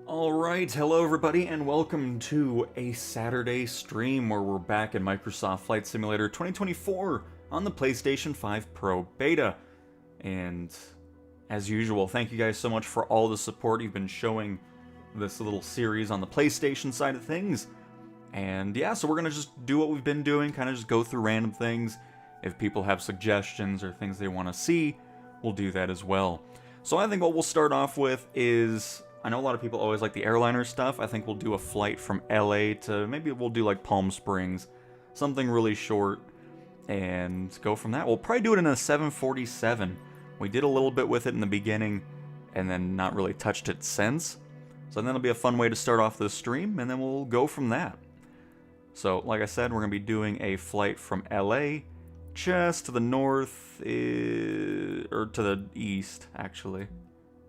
Alright, hello everybody, and welcome to a Saturday stream where we're back in Microsoft Flight Simulator 2024 on the PlayStation 5 Pro Beta. And as usual, thank you guys so much for all the support you've been showing this little series on the PlayStation side of things. And yeah, so we're gonna just do what we've been doing, kind of just go through random things. If people have suggestions or things they want to see, we'll do that as well. So I think what we'll start off with is, I know a lot of people always like the airliner stuff. I think we'll do a flight from LA to, maybe we'll do like Palm Springs, something really short, and go from that. We'll probably do it in a 747. We did a little bit with it in the beginning, and then not really touched it since. So then it'll be a fun way to start off this stream, and then we'll go from that. So, like I said, we're going to be doing a flight from LA, just to the north, or to the east, actually.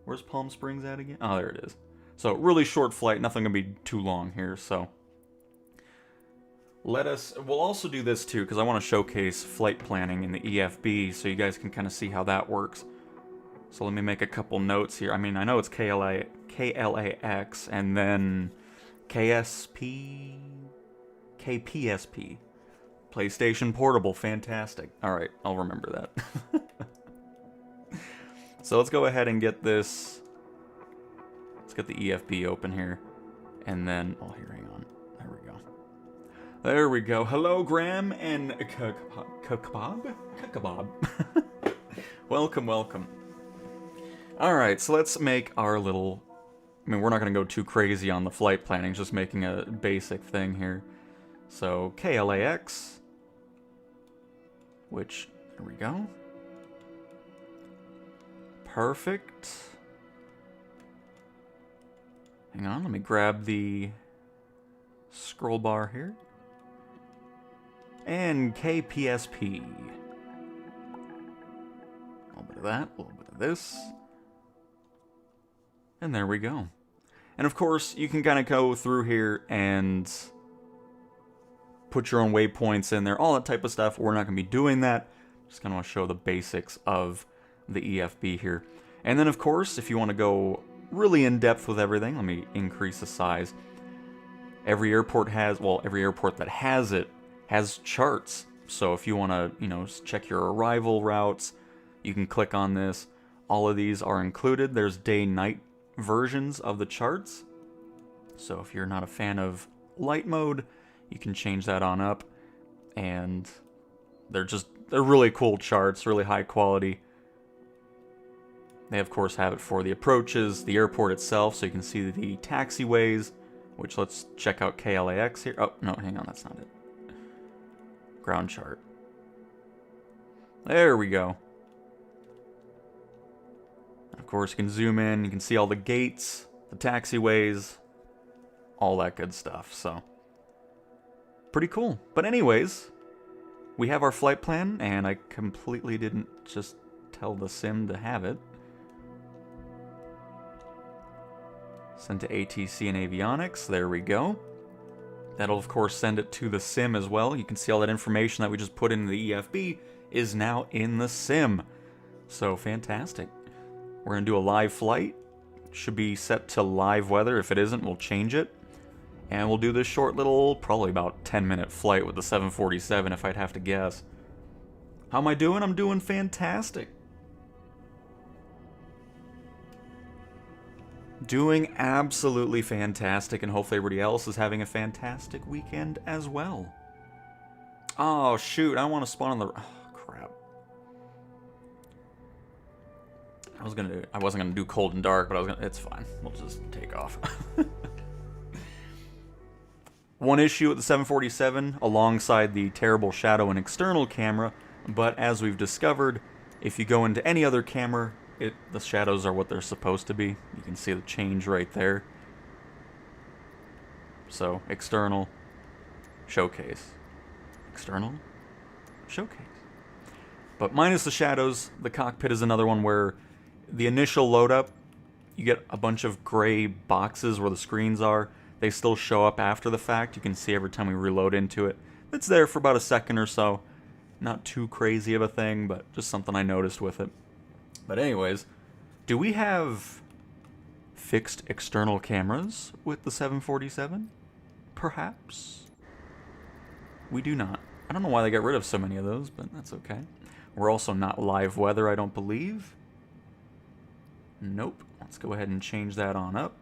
Where's Palm Springs at again? Oh, there it is. So, really short flight, nothing gonna be too long here, so. We'll also do this too, because I want to showcase flight planning in the EFB, so you guys can kind of see how that works. So let me make a couple notes here. I mean, I know it's KLAX, and then KPSP. PlayStation Portable, fantastic. Alright, I'll remember that. So let's go ahead and get this. Let's get the EFB open here. And then, oh, here, hang on. There we go. There we go. Hello, Graham and Kebab. Welcome, welcome. Alright, so let's make our little. I mean, we're not going to go too crazy on the flight planning, just making a basic thing here. So, KLAX. Which, there we go. Perfect. Hang on, let me grab the scroll bar here. And KPSP. A little bit of that, a little bit of this. And there we go. And of course, you can kind of go through here and put your own waypoints in there, all that type of stuff. We're not going to be doing that. Just kind of want to show the basics of the EFB here. And then of course, if you want to go really in depth with everything, let me increase the size. Every airport has, well, every airport that has it has charts. So if you want to, check your arrival routes, you can click on this. All of these are included. There's day-night versions of the charts. So if you're not a fan of light mode, you can change that on up. And they're really cool charts, really high quality. They, of course, have it for the approaches, the airport itself, so you can see the taxiways, which let's check out KLAX here. Oh, no, hang on, that's not it. Ground chart. There we go. Of course, you can zoom in, you can see all the gates, the taxiways, all that good stuff, so. Pretty cool. But anyways, we have our flight plan, and I completely didn't just tell the sim to have it. Send to ATC and avionics. There we go. That'll, of course, send it to the sim as well. You can see all that information that we just put into the EFB is now in the sim. So, fantastic. We're going to do a live flight. Should be set to live weather. If it isn't, we'll change it. And we'll do this short little, probably about 10-minute flight with the 747, if I'd have to guess. How am I doing? I'm doing fantastic. Doing absolutely fantastic, and hopefully everybody else is having a fantastic weekend as well. Oh, shoot, I want to spawn on the... Oh, crap. I wasn't gonna do cold and dark, but it's fine. We'll just take off. One issue with the 747, alongside the terrible shadow and external camera, but as we've discovered, if you go into any other camera, the shadows are what they're supposed to be. You can see the change right there. So, external, showcase. External, showcase. But minus the shadows, the cockpit is another one where the initial load up, you get a bunch of gray boxes where the screens are. They still show up after the fact. You can see every time we reload into it. It's there for about a second or so. Not too crazy of a thing, but just something I noticed with it. But anyways, do we have fixed external cameras with the 747? Perhaps? We do not. I don't know why they got rid of so many of those, but that's okay. We're also not live weather, I don't believe. Nope. Let's go ahead and change that on up.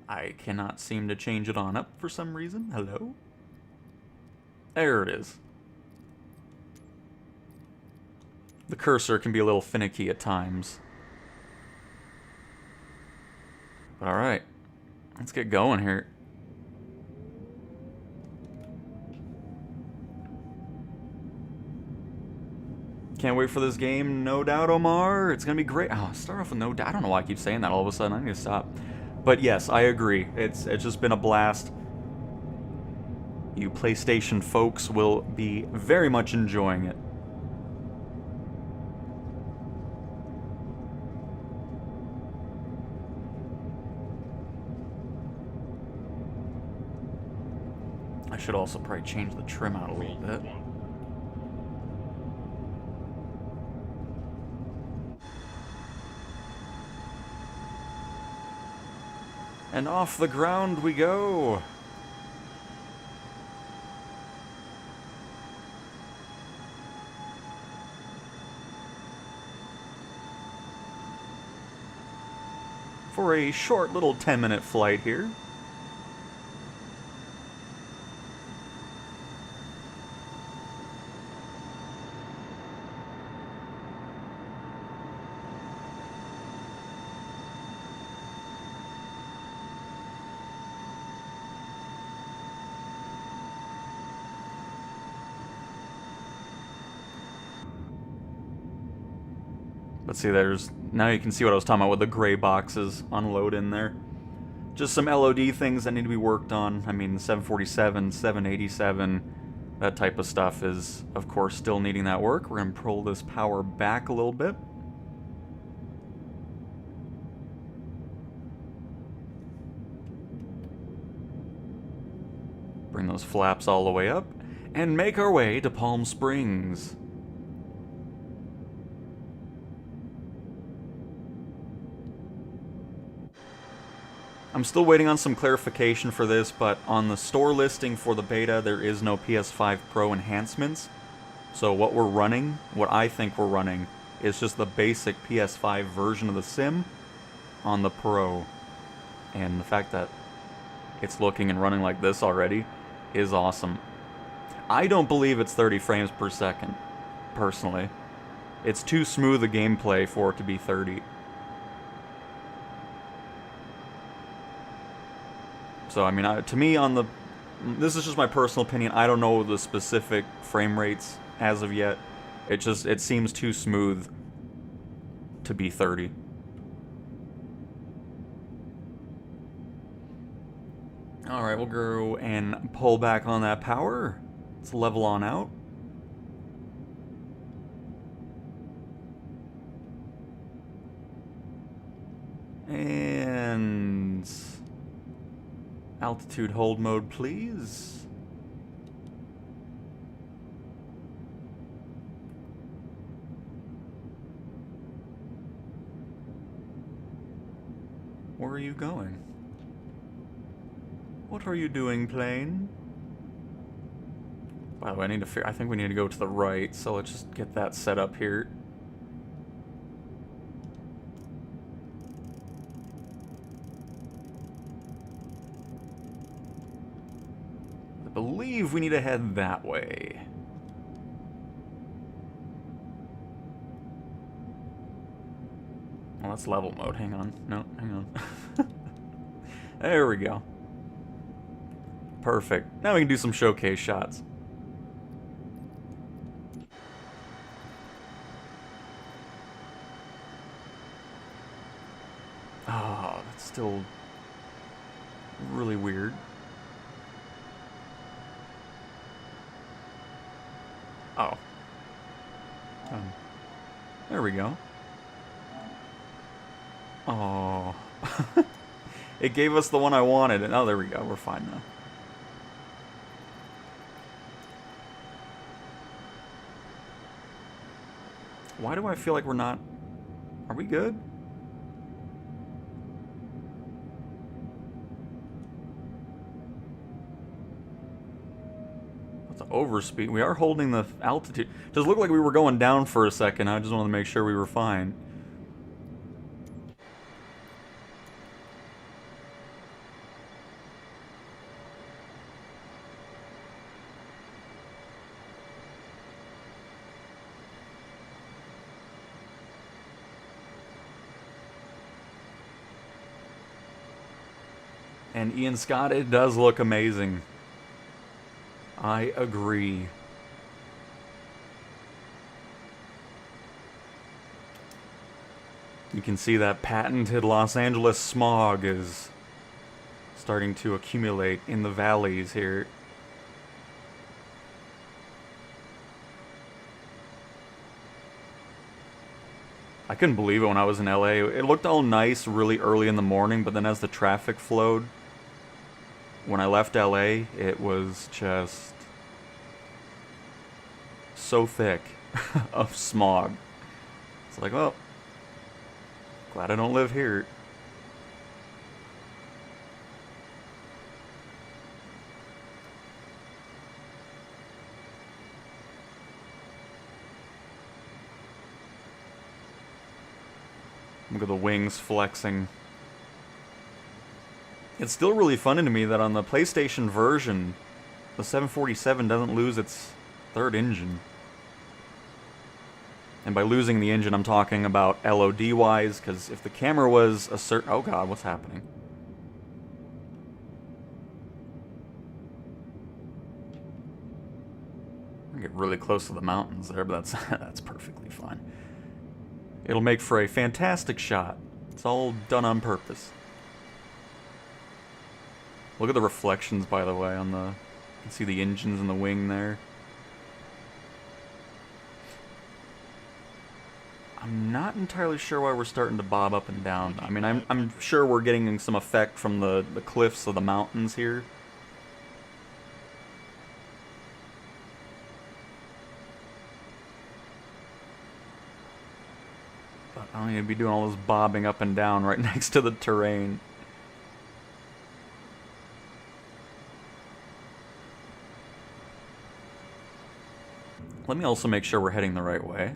I cannot seem to change it on up for some reason. Hello? There it is. The cursor can be a little finicky at times. But alright. Let's get going here. Can't wait for this game, no doubt, Omar. It's gonna be great. Oh, start off with no doubt. I don't know why I keep saying that all of a sudden. I need to stop. But yes, I agree. It's just been a blast. You PlayStation folks will be very much enjoying it. I should also probably change the trim out a little bit. And off the ground we go. For a short little 10-minute flight here. Let's see, now you can see what I was talking about with the gray boxes unload in there. Just some LOD things that need to be worked on. I mean, the 747, 787, that type of stuff is, of course, still needing that work. We're going to pull this power back a little bit. Bring those flaps all the way up, and make our way to Palm Springs. I'm still waiting on some clarification for this, but on the store listing for the beta, there is no PS5 Pro enhancements. So what we're running, what I think we're running, is just the basic PS5 version of the sim on the Pro. And the fact that it's looking and running like this already is awesome. I don't believe it's 30 frames per second, personally. It's too smooth a gameplay for it to be 30. So, I mean, to me, this is just my personal opinion. I don't know the specific frame rates as of yet. It seems too smooth to be 30. Alright, we'll go and pull back on that power. Let's level on out. And altitude hold mode, please. Where are you going? What are you doing, plane? By the way, I think we need to go to the right, so let's just get that set up here. I believe we need to head that way. Well, that's level mode. Hang on. No, hang on. There we go. Perfect. Now we can do some showcase shots. Oh, that's still really weird. Oh. There we go. Oh. It gave us the one I wanted. Oh, there we go. We're fine now. Why do I feel like we're not Are we good? That's overspeed. We are holding the altitude. Just looked like we were going down for a second. I just wanted to make sure we were fine. And Ian Scott, it does look amazing. I agree. You can see that patented Los Angeles smog is starting to accumulate in the valleys here. I couldn't believe it when I was in LA. It looked all nice really early in the morning, but then as the traffic flowed, when I left LA, it was just so thick of smog. It's like, well, glad I don't live here. Look at the wings flexing. It's still really funny to me that on the PlayStation version, the 747 doesn't lose its third engine. And by losing the engine, I'm talking about LOD-wise, because if the camera was a certain... Oh god, what's happening? I get really close to the mountains there, but that's perfectly fine. It'll make for a fantastic shot. It's all done on purpose. Look at the reflections, by the way, on the... You can see the engines in the wing there. I'm not entirely sure why we're starting to bob up and down. I mean, I'm sure we're getting some effect from the cliffs of the mountains here. But I don't need to be doing all this bobbing up and down right next to the terrain. Let me also make sure we're heading the right way.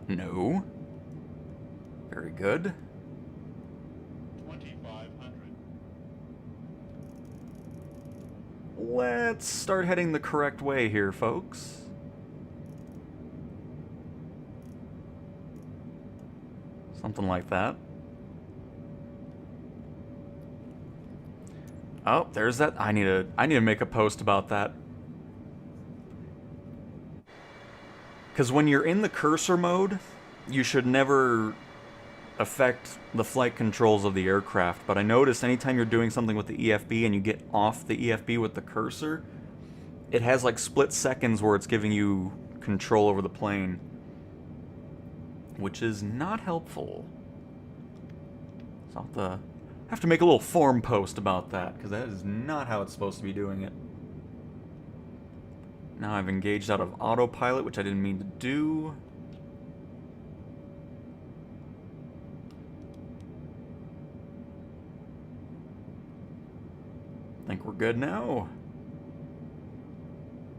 No. Very good. 2500. Let's start heading the correct way here, folks. Something like that. Oh, there's that. I need to make a post about that. Because when you're in the cursor mode, you should never affect the flight controls of the aircraft. But I noticed anytime you're doing something with the EFB and you get off the EFB with the cursor, it has like split seconds where it's giving you control over the plane. Which is not helpful. So I'll have to make a little forum post about that, because that is not how it's supposed to be doing it. Now I've engaged out of autopilot, which I didn't mean to do. I think we're good now.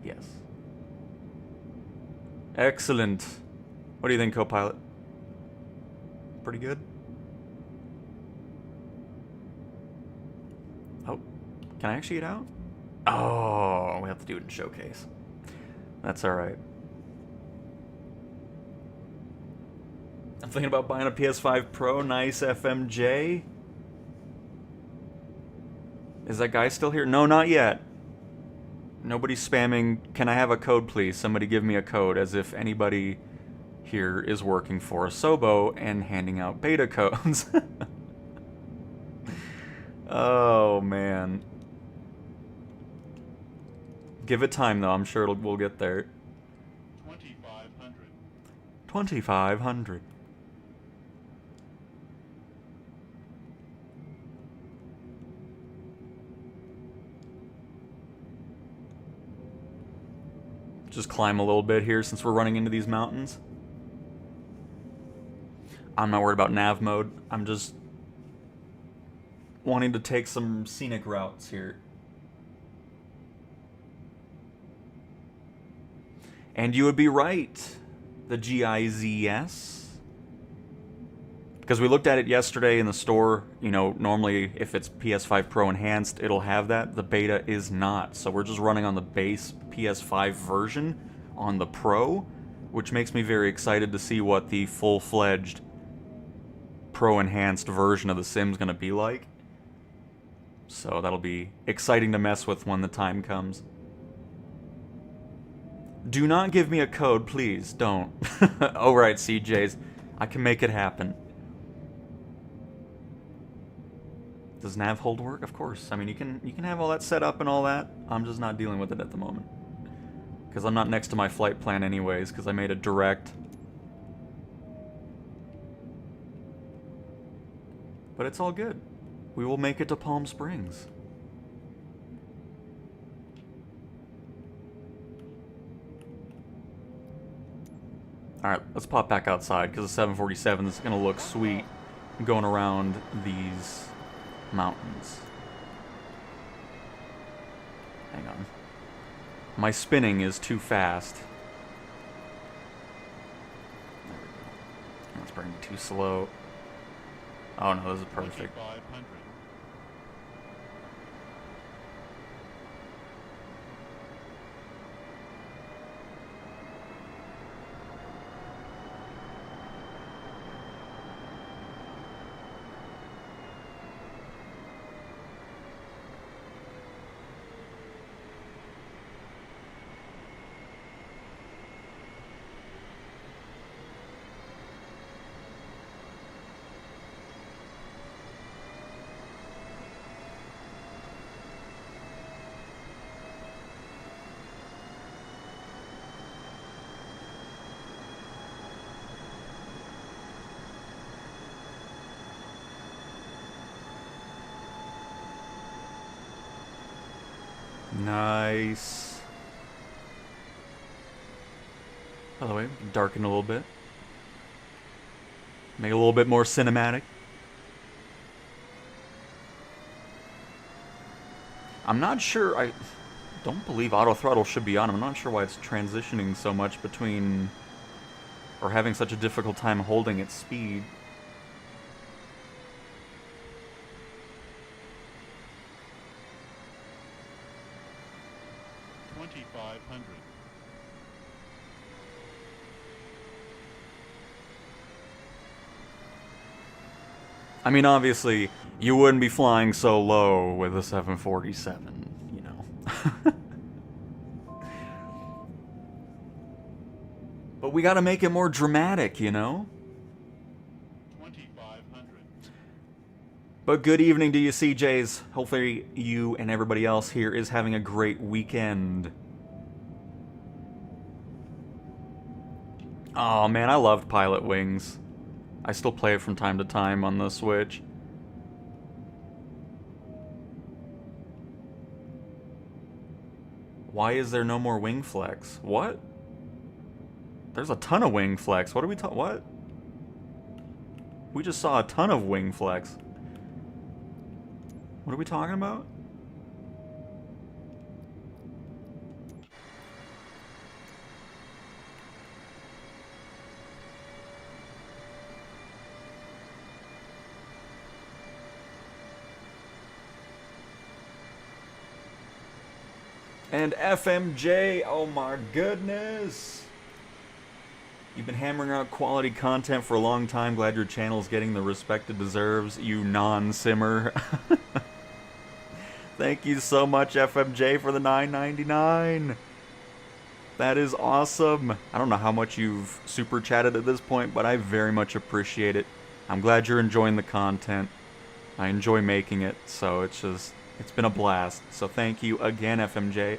Yes. Excellent. What do you think, co-pilot? Pretty good? Oh, can I actually get out? Oh, we have to do it in showcase. That's alright. I'm thinking about buying a PS5 Pro, nice FMJ. Is that guy still here? No, not yet. Nobody's spamming, can I have a code please? Somebody give me a code, as if anybody here is working for Asobo and handing out beta codes. Oh, man. Give it time, though. I'm sure we'll get there. 2500. 2500. Just climb a little bit here since we're running into these mountains. I'm not worried about nav mode. I'm just wanting to take some scenic routes here. And you would be right. The GIZS. Because we looked at it yesterday in the store. You know, normally if it's PS5 Pro Enhanced, it'll have that. The beta is not. So we're just running on the base PS5 version on the Pro, which makes me very excited to see what the full-fledged Pro Enhanced version of The Sims going to be like. So that'll be exciting to mess with when the time comes. Do not give me a code, please. Don't. Oh, right, CJs. I can make it happen. Does nav hold work? Of course. I mean, you can have all that set up and all that. I'm just not dealing with it at the moment. Because I'm not next to my flight plan anyways, because I made a direct. But it's all good. We will make it to Palm Springs. Alright, let's pop back outside, because the 747 is going to look sweet going around these mountains. Hang on. My spinning is too fast. There we go. That's bringing me too slow. Oh no, this is perfect. 2500. Nice. By the way, we can darken a little bit. Make it a little bit more cinematic. I'm not sure, I don't believe auto throttle should be on. I'm not sure why it's transitioning so much between, or having such a difficult time holding its speed. I mean, obviously, you wouldn't be flying so low with a 747, you know. But we gotta make it more dramatic, you know? 2500. But good evening to you, CJs. Hopefully you and everybody else here is having a great weekend. Oh man, I loved Pilot Wings. I still play it from time to time on the Switch. Why is there no more wing flex? What? There's a ton of wing flex. What are we talking? What? We just saw a ton of wing flex. What are we talking about? And FMJ, oh my goodness. You've been hammering out quality content for a long time. Glad your channel's getting the respect it deserves, you non-simmer. Thank you so much, FMJ, for the $9.99. That is awesome. I don't know how much you've super chatted at this point, but I very much appreciate it. I'm glad you're enjoying the content. I enjoy making it, so it's been a blast. So thank you again, FMJ.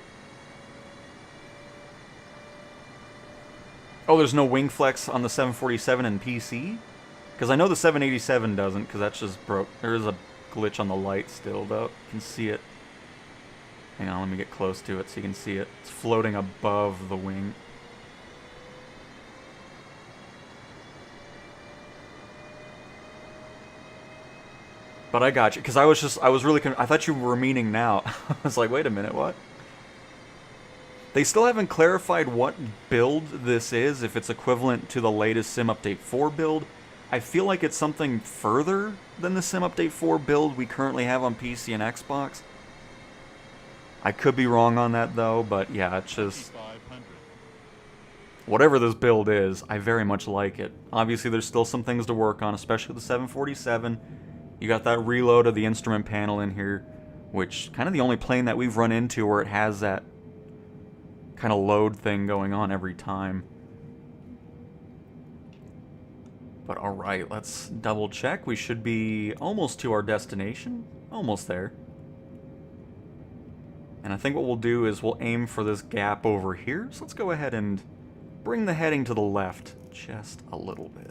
Oh, there's no wing flex on the 747 and PC? Because I know the 787 doesn't, because that's just broke. There is a glitch on the light still, though. You can see it. Hang on, let me get close to it so you can see it. It's floating above the wing. But I got you, because I was really, I thought you were meaning now. I was like, wait a minute, what? They still haven't clarified what build this is, if it's equivalent to the latest Sim Update 4 build. I feel like it's something further than the Sim Update 4 build we currently have on PC and Xbox. I could be wrong on that though, but yeah, it's just... whatever this build is, I very much like it. Obviously there's still some things to work on, especially the 747. You got that reload of the instrument panel in here, which kind of the only plane that we've run into where it has that kind of load thing going on every time. But alright, let's double check. We should be almost to our destination. Almost there. And I think what we'll do is we'll aim for this gap over here. So let's go ahead and bring the heading to the left just a little bit.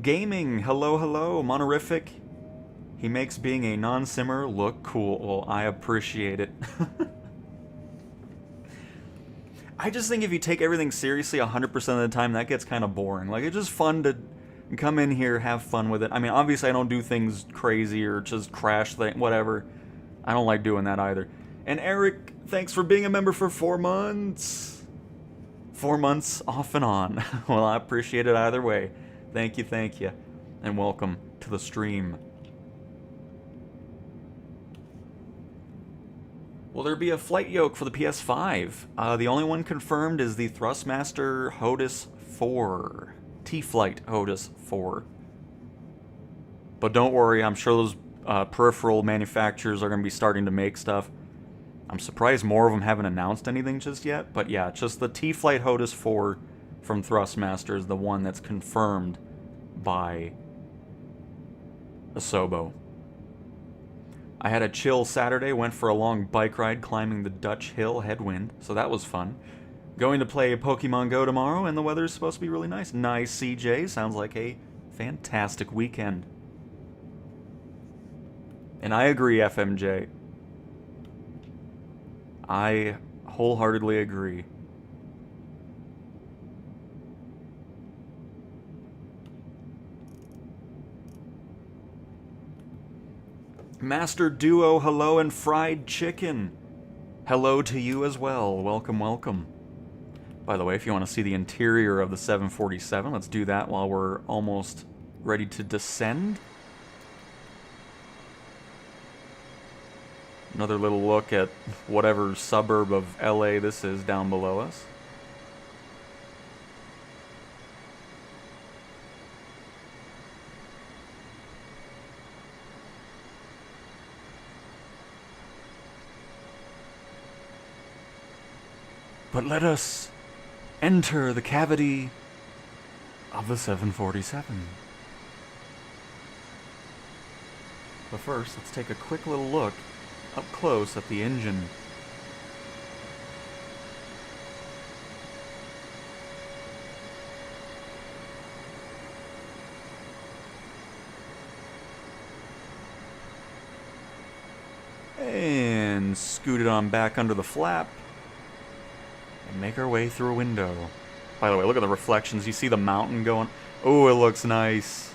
Gaming, hello, hello, Monorific. He makes being a non-simmer look cool. Well, I appreciate it. I just think if you take everything seriously 100% of the time, that gets kind of boring. Like, it's just fun to come in here, have fun with it. I mean, obviously I don't do things crazy or just crash things, whatever. I don't like doing that either. And Eric, thanks for being a member for 4 months. 4 months off and on. Well, I appreciate it either way. Thank you, and welcome to the stream. Will there be a flight yoke for the PS5? The only one confirmed is the Thrustmaster HOTUS 4. T-Flight HOTUS 4. But don't worry, I'm sure those peripheral manufacturers are going to be starting to make stuff. I'm surprised more of them haven't announced anything just yet, but yeah, just the T-Flight HOTUS 4 from Thrustmaster is the one that's confirmed by Asobo. I had a chill Saturday, went for a long bike ride climbing the Dutch Hill headwind, so that was fun. Going to play Pokemon Go tomorrow, and the weather's supposed to be really nice. Nice, CJ. Sounds like a fantastic weekend. And I agree, FMJ. I wholeheartedly agree. Master Duo, hello, and Fried Chicken. Hello to you as well. Welcome, welcome. By the way, if you want to see the interior of the 747, let's do that while we're almost ready to descend. Another little look at whatever suburb of LA this is down below us. But let us enter the cavity of the 747. But first, let's take a quick little look up close at the engine. And scoot it on back under the flap. And make our way through a window. By the way, look at the reflections. You see the mountain going... Oh, it looks nice.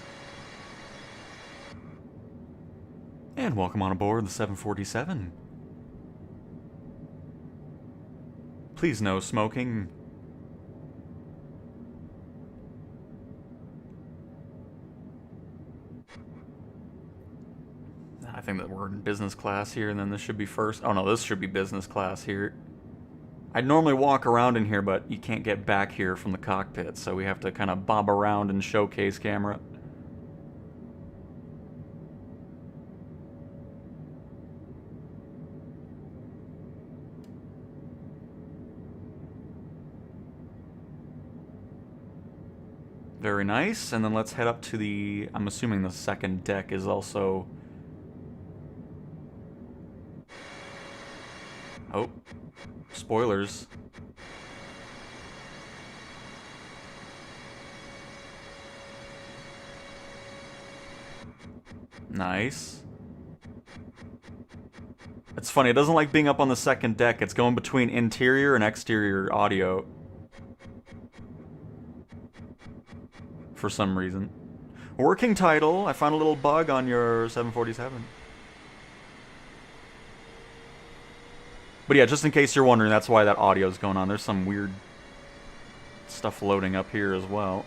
And welcome on aboard the 747. Please no smoking. I think that we're in business class here, and then this should be first. Oh no, this should be business class here. I'd normally walk around in here, but you can't get back here from the cockpit, so we have to kind of bob around and showcase camera. Very nice, and then let's head up to the... I'm assuming the second deck is also... Oh. Spoilers. Nice. It's funny, it doesn't like being up on the second deck. It's going between interior and exterior audio. for some reason. Working title. I found a little bug on your 747. But yeah, just in case you're wondering, that's why that audio's going on. There's some weird stuff loading up here as well.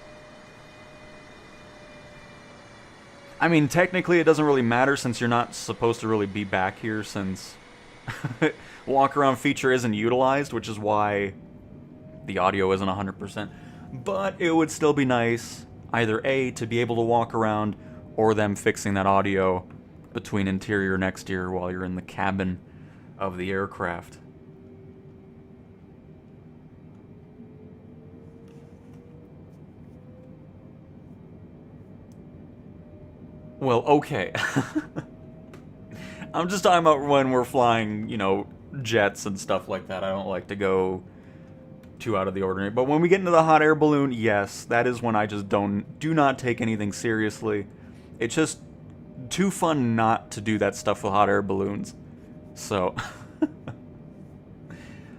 I mean, technically it doesn't really matter since you're not supposed to really be back here since walk-around feature isn't utilized, which is why the audio isn't 100%. But it would still be nice, either A, to be able to walk around, or them fixing that audio between interior and exterior while you're in the cabin of the aircraft. Well, okay. I'm just talking about when we're flying, you know, jets and stuff like that. I don't like to go too out of the ordinary. But when we get into the hot air balloon, yes, that is when I just do not take anything seriously. It's just too fun not to do that stuff with hot air balloons. So,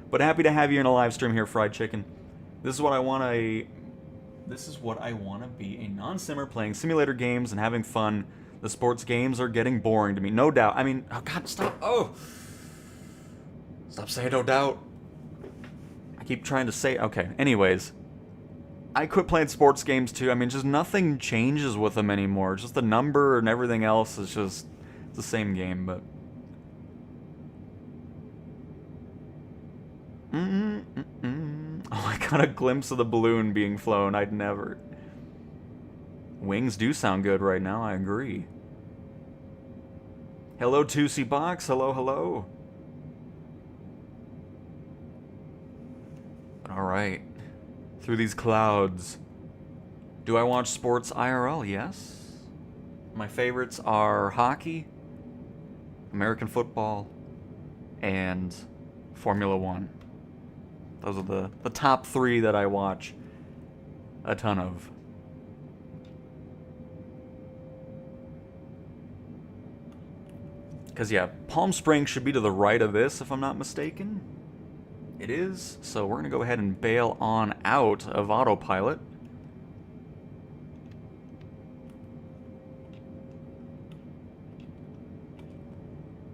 but happy to have you in a live stream here, Fried Chicken. This is what I want to be, a non-simmer playing simulator games and having fun. The sports games are getting boring to me, no doubt. I mean, oh god, stop. Oh, stop saying no doubt. I keep trying to say, okay. Anyways, I quit playing sports games too. I mean, just nothing changes with them anymore. Just the number and everything else is just it's the same game, but. Oh, I got a glimpse of the balloon being flown. I'd never. Wings do sound good right now, I agree. Hello, 2C Box. Hello, hello. Alright. Through these clouds. Do I watch sports IRL? Yes. My favorites are hockey, American football, and Formula One. Those are the top three that I watch a ton of. Because, yeah, Palm Springs should be to the right of this, if I'm not mistaken. It is, so we're going to go ahead and bail on out of Autopilot.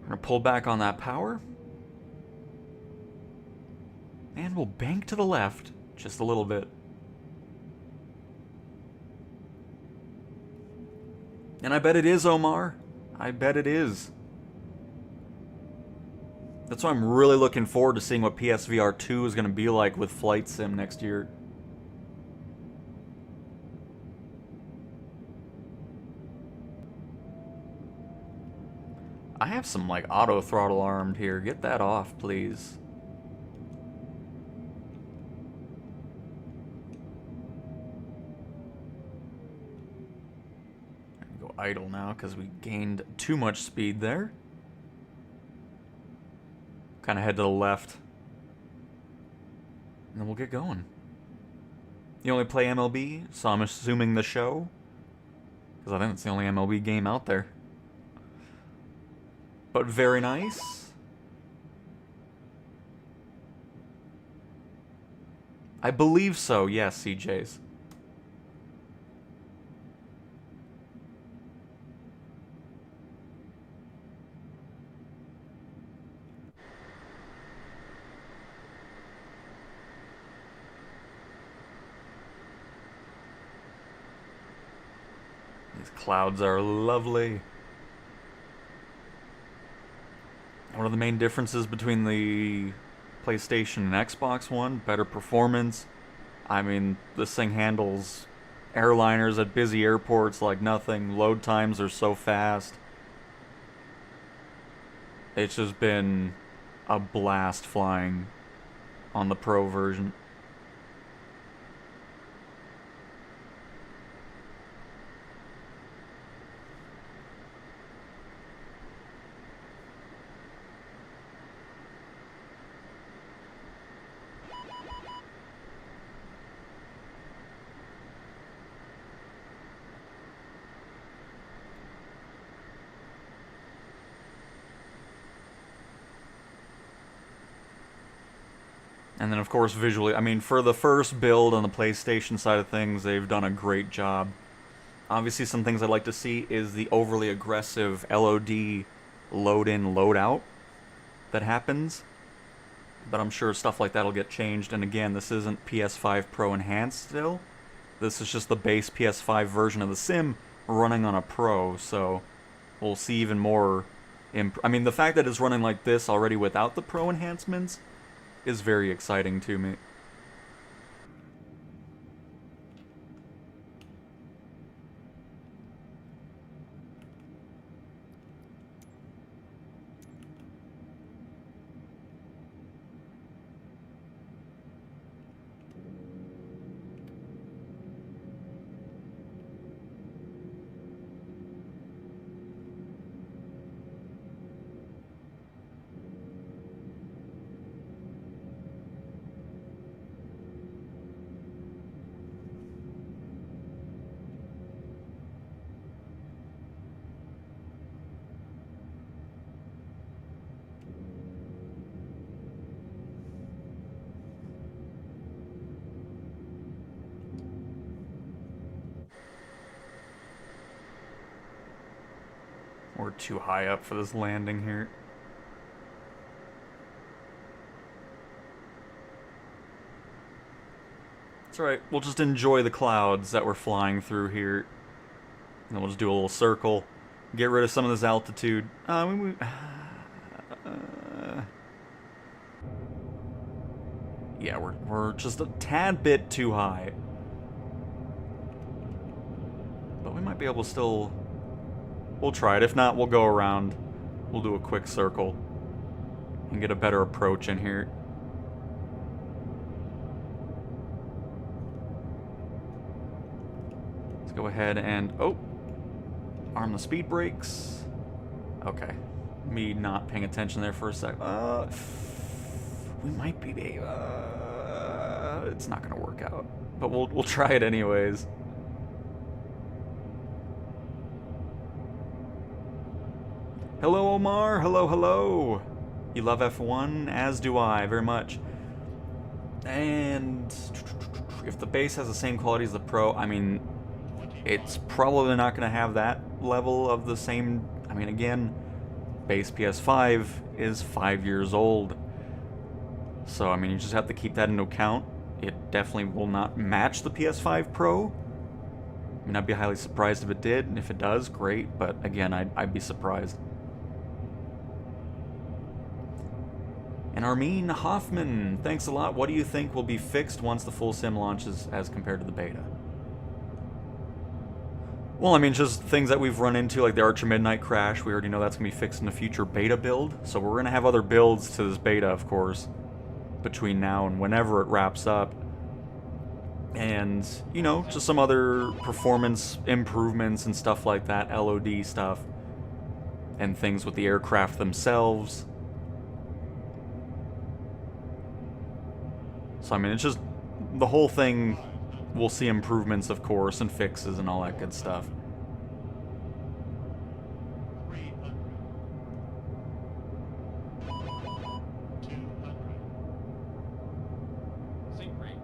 We're going to pull back on that power. And we'll bank to the left, just a little bit. And I bet it is, Omar. I bet it is. That's why I'm really looking forward to seeing what PSVR 2 is going to be like with Flight Sim next year. I have some, like, auto throttle armed here. Get that off, please. Go idle now because we gained too much speed there. Kind of head to the left. And then we'll get going. You only play MLB, so I'm assuming the show. Because I think it's the only MLB game out there. But very nice. I believe so, yes, CJs. These clouds are lovely. One of the main differences between the PlayStation and Xbox One, better performance. I mean, this thing handles airliners at busy airports like nothing. Load times are so fast. It's just been a blast flying on the Pro version. And then, of course, visually, I mean, for the first build on the PlayStation side of things, they've done a great job. Obviously, some things I'd like to see is the overly aggressive LOD load-in, load-out that happens. But I'm sure stuff like that will get changed. And again, this isn't PS5 Pro Enhanced still. This is just the base PS5 version of the sim running on a Pro, so we'll see even more... I mean, the fact that it's running like this already without the Pro enhancements is very exciting to me. We're too high up for this landing here. It's alright, we'll just enjoy the clouds that we're flying through here. And then we'll just do a little circle. Get rid of some of this altitude. Yeah, we're just a tad bit too high. But we might be able to still... We'll try it. If not, we'll go around. We'll do a quick circle and get a better approach in here. Let's go ahead and... Oh! Arm the speed brakes. Okay. Me not paying attention there for a sec. We might be... it's not going to work out. But we'll try it anyways. Hello, Omar. Hello, hello. You love F1, as do I, very much. And if the base has the same quality as the Pro, I mean, it's probably not going to have that level of the same... I mean, again, base PS5 is 5 years old. So, I mean, you just have to keep that into account. It definitely will not match the PS5 Pro. I mean, I'd be highly surprised if it did, and if it does, great. But again, I'd be surprised. And Armin Hoffman, thanks a lot. What do you think will be fixed once the full sim launches as compared to the beta? Well, I mean, just things that we've run into, like the Archer Midnight crash. We already know that's going to be fixed in a future beta build. So we're going to have other builds to this beta, of course, between now and whenever it wraps up. And, you know, just some other performance improvements and stuff like that, LOD stuff. And things with the aircraft themselves. So, I mean, it's just, the whole thing, we'll see improvements, of course, and fixes and all that good stuff. 300. 200. Sync rate.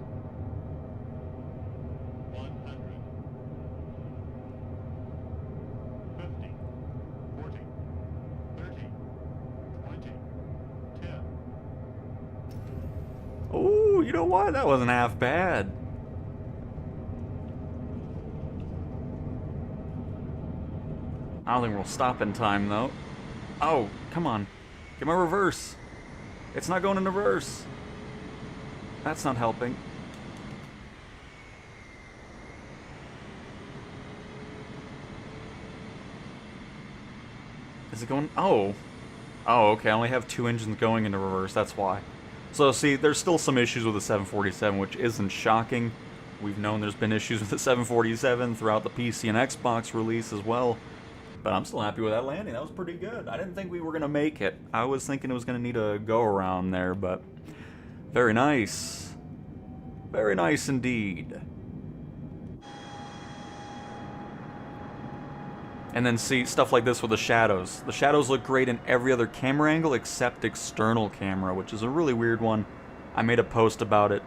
100. 50. 40. 30. 20. 10. Oh, you know what? That wasn't half bad. I don't think we'll stop in time, though. Oh, come on. Get my reverse. It's not going in reverse. That's not helping. Is it going... Oh. Oh, okay. I only have 2 engines going into reverse. That's why. So, see, there's still some issues with the 747, which isn't shocking. We've known there's been issues with the 747 throughout the PC and Xbox release as well. But I'm still happy with that landing. That was pretty good. I didn't think we were going to make it. I was thinking it was going to need a go-around there, but very nice. Very nice indeed. And then see, stuff like this with the shadows. The shadows look great in every other camera angle except external camera, which is a really weird one. I made a post about it.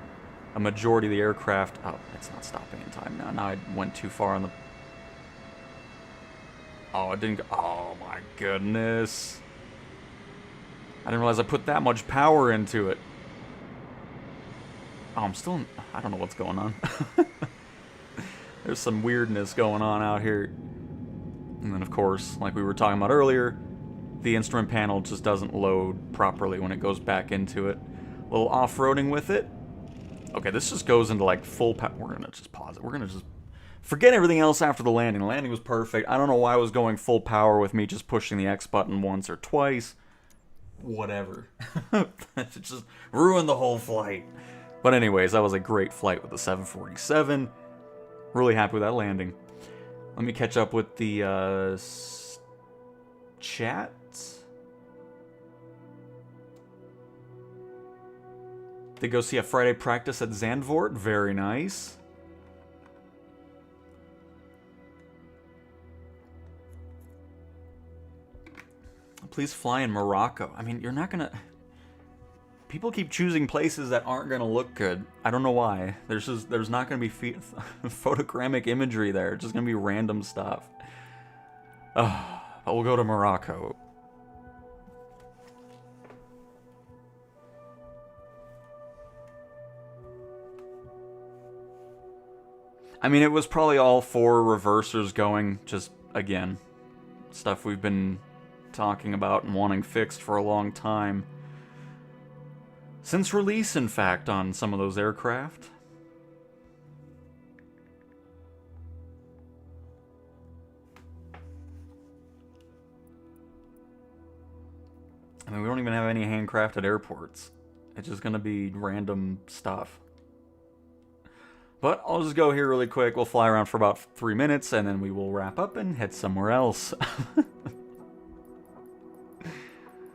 A majority of the aircraft... Oh, it's not stopping in time now. Now I went too far on the... Oh, it didn't go... Oh, my goodness. I didn't realize I put that much power into it. Oh, I'm still... I don't know what's going on. There's some weirdness going on out here. And then, of course, like we were talking about earlier, the instrument panel just doesn't load properly when it goes back into it. A little off-roading with it. Okay, this just goes into, like, full power. We're gonna just pause it. We're gonna just forget everything else after the landing. The landing was perfect. I don't know why I was going full power with me just pushing the X button once or twice. Whatever. It just ruined the whole flight. But anyways, that was a great flight with the 747. Really happy with that landing. Let me catch up with the chat. Did go see a Friday practice at Zandvoort. Very nice. Please fly in Morocco. I mean, you're not gonna... People keep choosing places that aren't gonna look good. I don't know why. There's not gonna be photogrammic imagery there. It's just gonna be random stuff. But we'll go to Morocco. I mean, it was probably all 4 reversers going, just, again, stuff we've been talking about and wanting fixed for a long time. Since release, in fact, on some of those aircraft. I mean, we don't even have any handcrafted airports. It's just gonna be random stuff. But I'll just go here really quick. We'll fly around for about 3 minutes, and then we will wrap up and head somewhere else.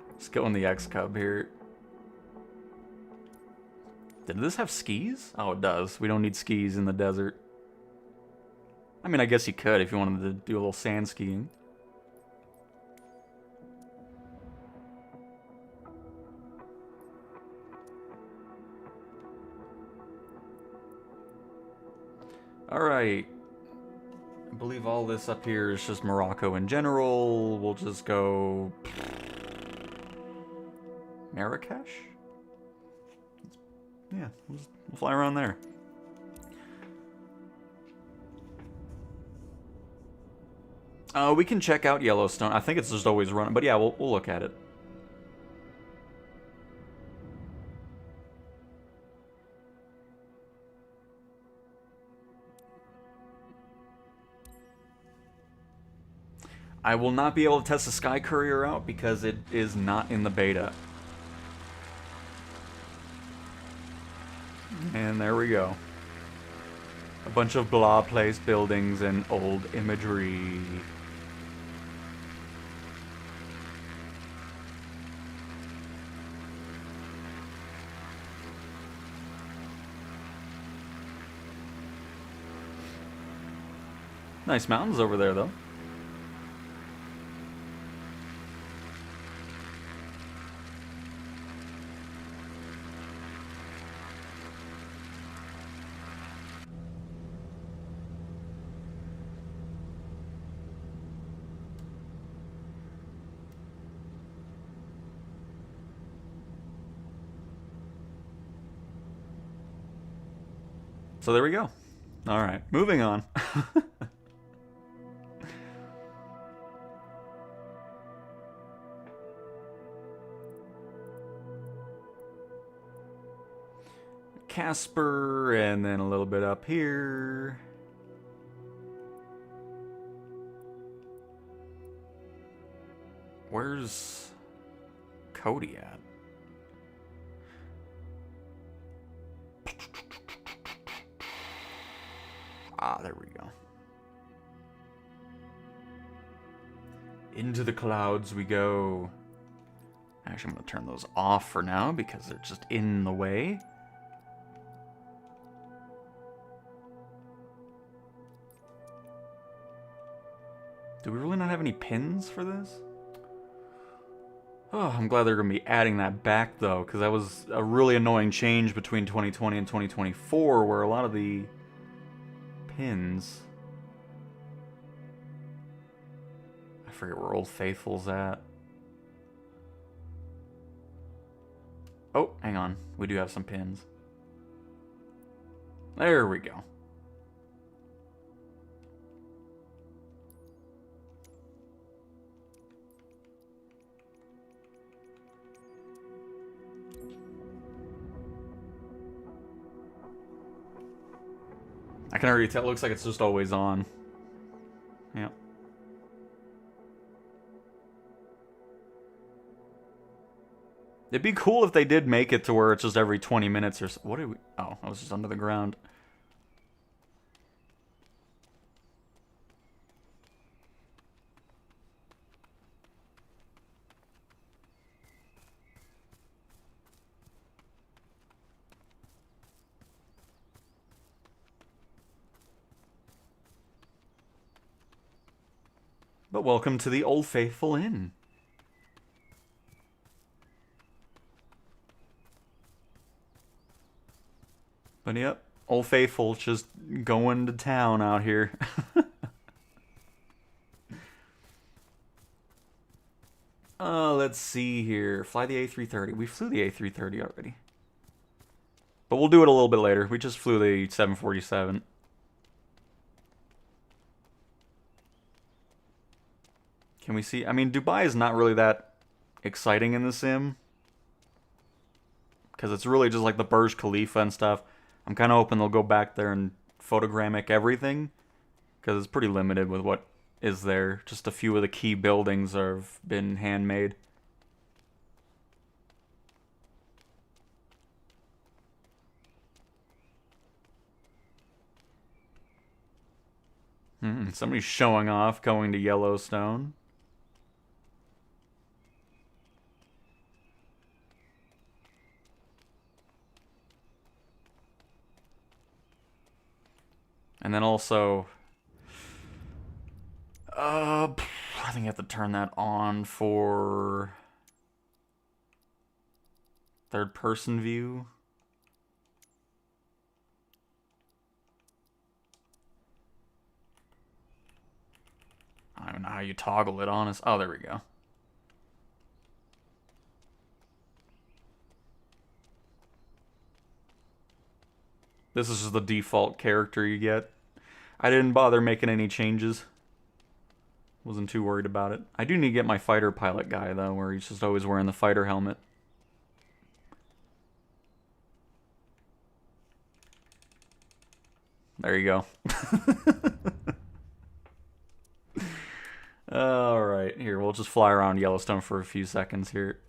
Let's go in the X-Cub here. Did this have skis? Oh, it does. We don't need skis in the desert. I mean, I guess you could if you wanted to do a little sand skiing. Alright. I believe all this up here is just Morocco in general. We'll just go... Marrakesh? Yeah, we'll fly around there. We can check out Yellowstone. I think it's just always running, but yeah, we'll look at it. I will not be able to test the Sky Courier out because it is not in the beta. And there we go. A bunch of blah place buildings and old imagery. Nice mountains over there, though. So there we go. All right, moving on. Casper, and then a little bit up here. Where's Cody at? Ah, there we go. Into the clouds we go. Actually, I'm going to turn those off for now because they're just in the way. Do we really not have any pins for this? Oh, I'm glad they're going to be adding that back, though, because that was a really annoying change between 2020 and 2024, where a lot of the pins... I forget where Old Faithful's at. Oh, hang on. We do have some pins. There we go. I can already tell. It looks like it's just always on. Yep. It'd be cool if they did make it to where it's just every 20 minutes or so. What did we... Oh, I was just under the ground. But welcome to the Old Faithful Inn. But yep, Old Faithful just going to town out here. Let's see here. Fly the A330. We flew the A330 already. But we'll do it a little bit later. We just flew the 747. Can we see? I mean, Dubai is not really that exciting in the sim. Because it's really just like the Burj Khalifa and stuff. I'm kind of hoping they'll go back there and photogrammic everything. Because it's pretty limited with what is there. Just a few of the key buildings have been handmade. Somebody's showing off going to Yellowstone. And then also, I think you have to turn that on for third-person view. I don't even know how you toggle it, honest. Oh, there we go. This is just the default character you get. I didn't bother making any changes. Wasn't too worried about it. I do need to get my fighter pilot guy, though, where he's just always wearing the fighter helmet. There you go. Alright, here, we'll just fly around Yellowstone for a few seconds here.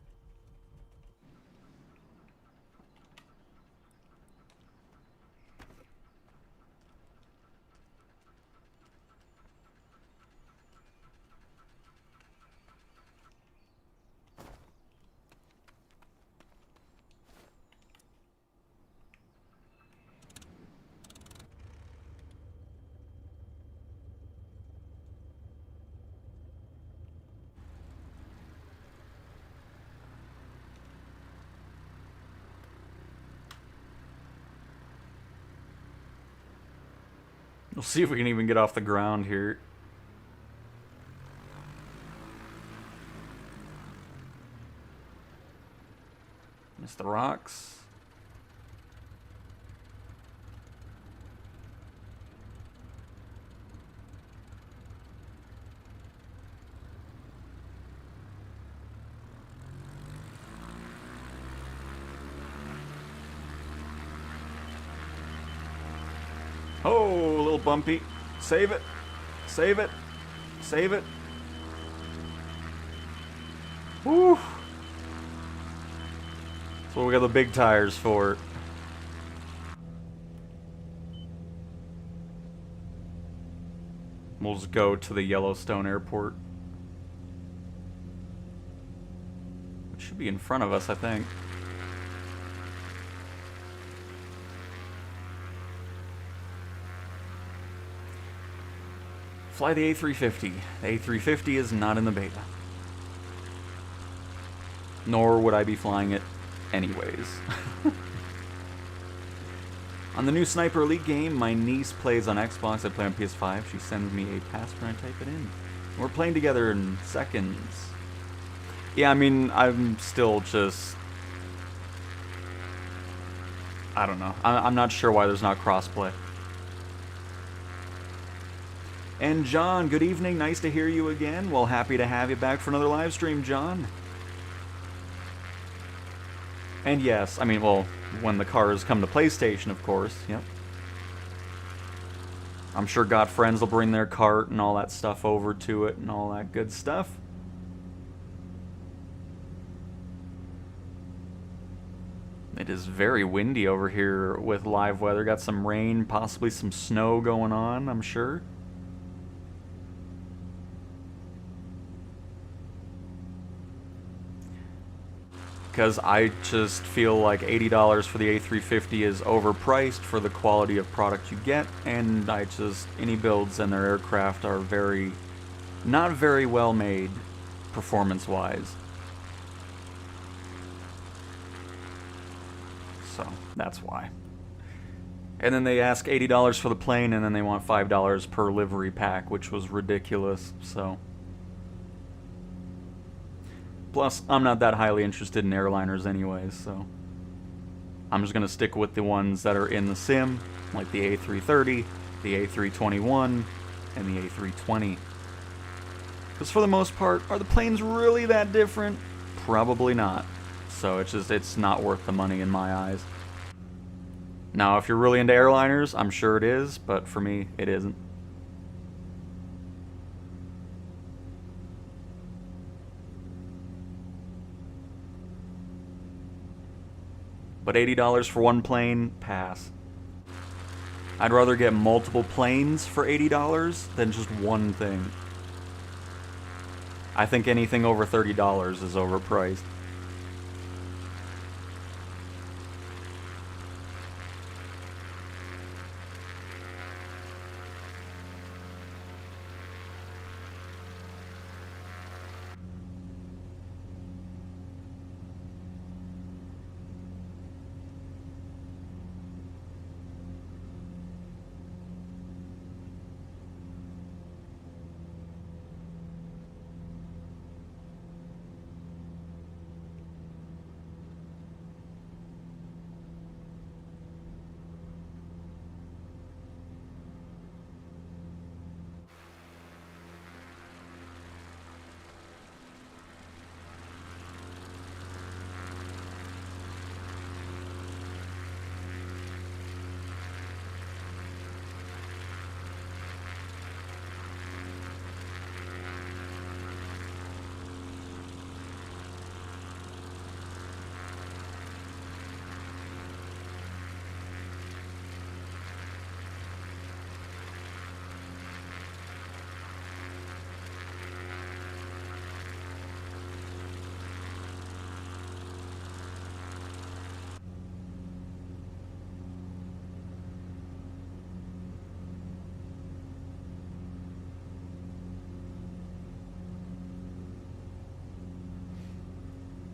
We'll see if we can even get off the ground here. Miss the rocks. Oh, a little bumpy. Save it. Save it. Save it. Woo. That's what we got the big tires for. We'll just go to the Yellowstone Airport. It should be in front of us, I think. Fly the A350. The A350 is not in the beta. Nor would I be flying it anyways. On the new Sniper Elite game, my niece plays on Xbox, I play on PS5. She sends me a password and I type it in. We're playing together in seconds. Yeah, I mean, I'm still just... I don't know. I'm not sure why there's not crossplay. And John, good evening. Nice to hear you again. Well, happy to have you back for another live stream, John. And yes, I mean, well, when the cars come to PlayStation, of course, yep. I'm sure Got Friends will bring their cart and all that stuff over to it and all that good stuff. It is very windy over here with live weather. Got some rain, possibly some snow going on, I'm sure. Because I just feel like $80 for the A350 is overpriced for the quality of product you get, and any builds in their aircraft are not very well made, performance-wise. So, that's why. And then they ask $80 for the plane, and then they want $5 per livery pack, which was ridiculous, so... Plus, I'm not that highly interested in airliners anyways, so... I'm just going to stick with the ones that are in the sim, like the A330, the A321, and the A320. Because for the most part, are the planes really that different? Probably not. So it's not worth the money in my eyes. Now, if you're really into airliners, I'm sure it is, but for me, it isn't. But $80 for one plane, pass. I'd rather get multiple planes for $80 than just one thing. I think anything over $30 is overpriced.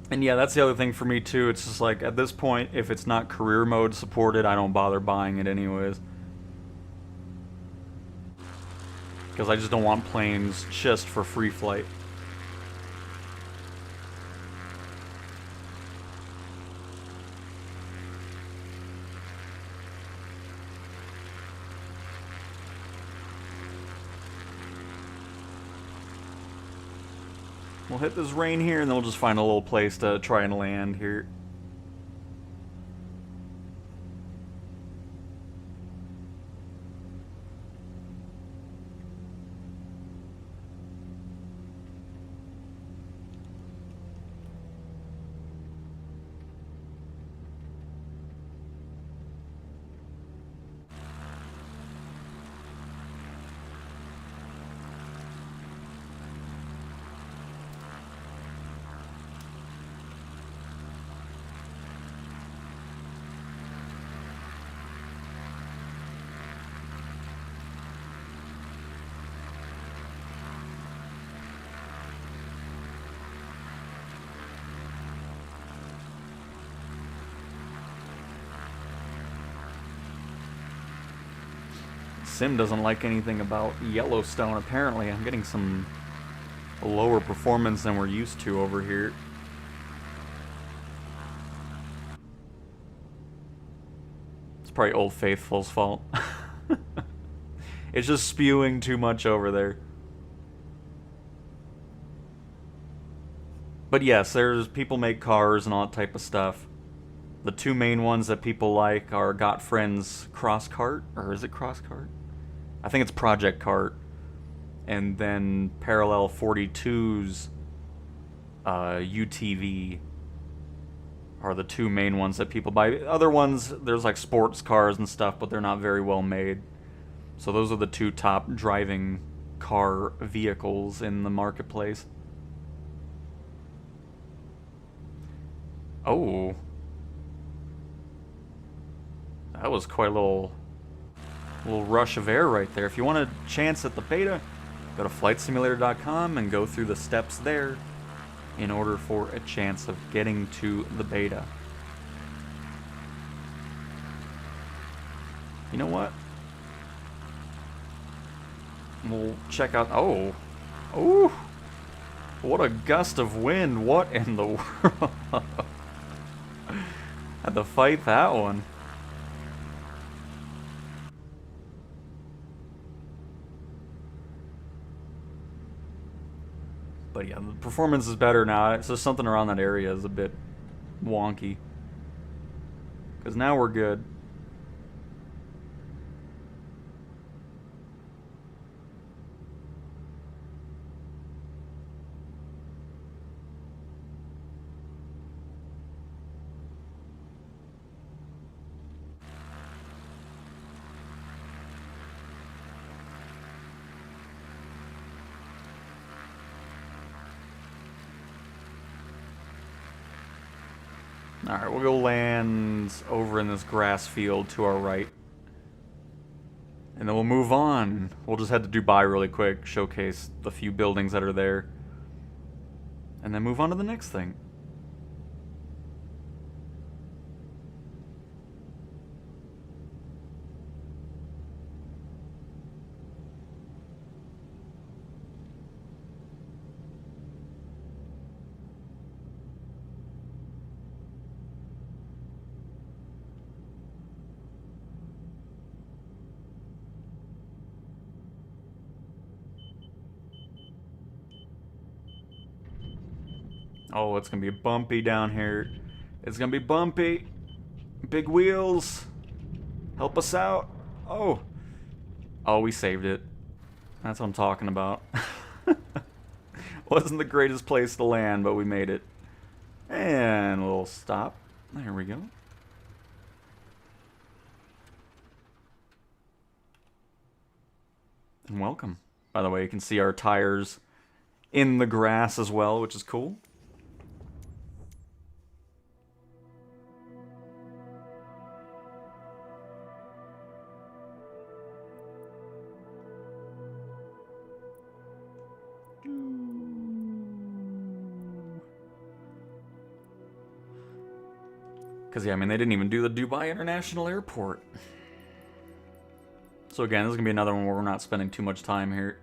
And yeah, that's the other thing for me too. It's just like, at this point, if it's not career mode supported, I don't bother buying it anyways. Because I just don't want planes just for free flight. We'll hit this rain here, and then we'll just find a little place to try and land here. sim doesn't like anything about Yellowstone, apparently. I'm getting some lower performance than we're used to over here. It's probably Old Faithful's fault. It's just spewing too much over there. But yes, there's people make cars and all that type of stuff. The two main ones that people like are Got Friends Cross Kart, or is it Cross Kart? I think it's Project Kart. And then Parallel 42's UTV are the two main ones that people buy. Other ones, there's like sports cars and stuff, but they're not very well made. So those are the two top driving car vehicles in the marketplace. Oh. That was quite a little rush of air right there. If you want a chance at the beta, go to flightsimulator.com and go through the steps there in order for a chance of getting to the beta. You know what? We'll check out... Oh! Oh! What a gust of wind! What in the world? Had to fight that one. But yeah, the performance is better now. It's just something around that area is a bit wonky. Because now we're good. Alright, we'll go land over in this grass field to our right. And then we'll move on. We'll just head to Dubai really quick, showcase the few buildings that are there. And then move on to the next thing. Oh, it's gonna be bumpy down here. It's gonna be bumpy. Big wheels. Help us out. Oh. Oh, we saved it. That's what I'm talking about. Wasn't the greatest place to land, but we made it. And we'll stop. There we go. And welcome. By the way, you can see our tires in the grass as well, which is cool. Because, yeah, I mean, they didn't even do the Dubai International Airport. So, again, this is going to be another one where we're not spending too much time here.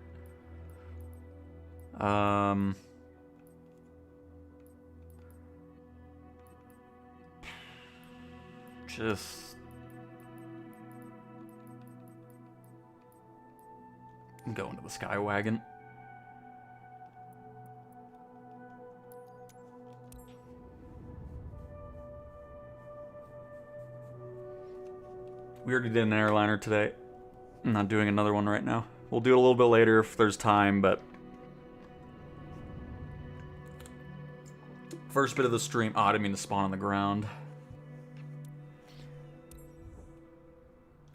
Just... go into the Skywagon. We already did an airliner today. I'm not doing another one right now. We'll do it a little bit later if there's time, but... first bit of the stream... Oh, I didn't mean to spawn on the ground.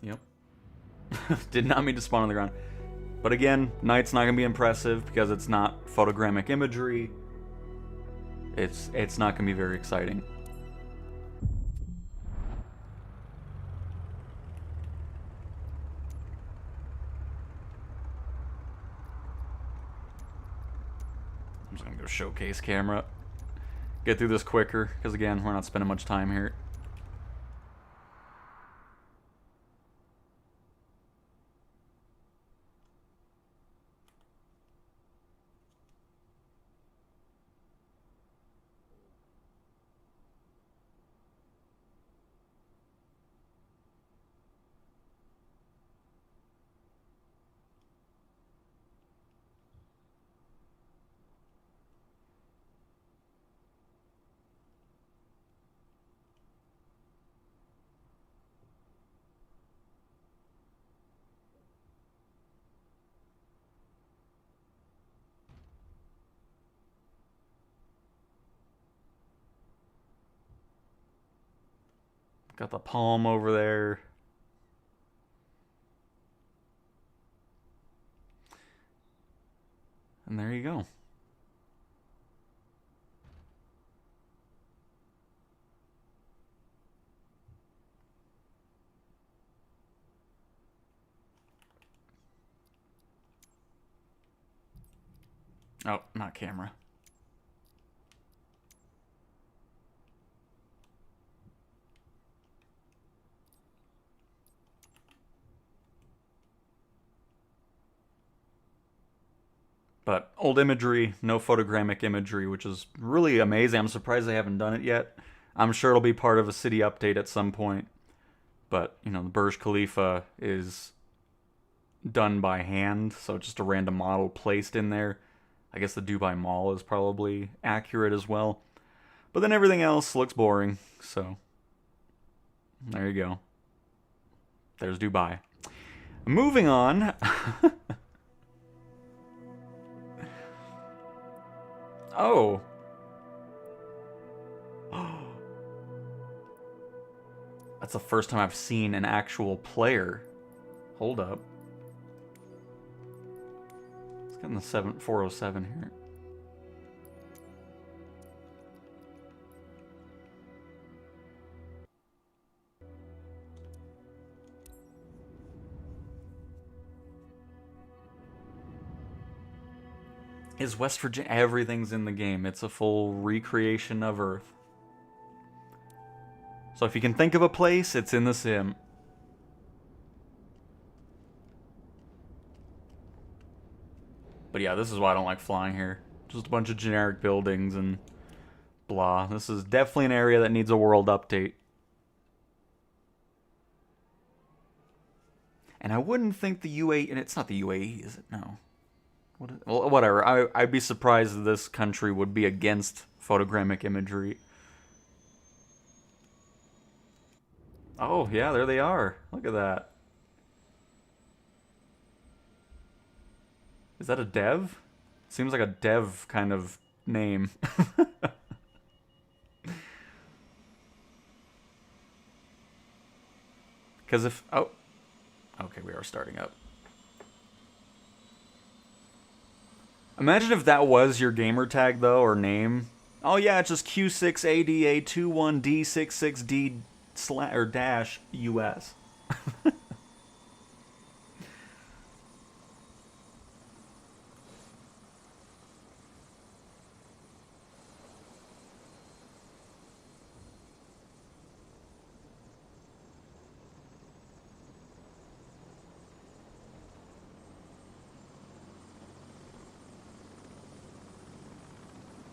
Yep. Did not mean to spawn on the ground. But again, night's not going to be impressive because it's not photogrammic imagery. It's not going to be very exciting. I'm just going to go showcase camera. Get through this quicker because again, we're not spending much time here. Got the palm over there. And there you go. Oh, not camera. But old imagery, no photogrammic imagery, which is really amazing. I'm surprised they haven't done it yet. I'm sure it'll be part of a city update at some point. But, you know, the Burj Khalifa is done by hand, so just a random model placed in there. I guess the Dubai Mall is probably accurate as well. But then everything else looks boring, so there you go. There's Dubai. Moving on. Oh. That's the first time I've seen an actual player. Hold up. Let's get in the 407 here. Is West Virginia... Everything's in the game. It's a full recreation of Earth. So if you can think of a place, it's in the sim. But yeah, this is why I don't like flying here. Just a bunch of generic buildings and blah. This is definitely an area that needs a world update. And I wouldn't think the UAE... And it's not the UAE, is it? No. Well, whatever. I'd be surprised if this country would be against photogrammic imagery. Oh, yeah, there they are. Look at that. Is that a dev? Seems like a dev kind of name. Because if... Oh. Okay, we are starting up. Imagine if that was your gamer tag, though, or name. Oh, yeah, it's just Q6ADA21D66D/US.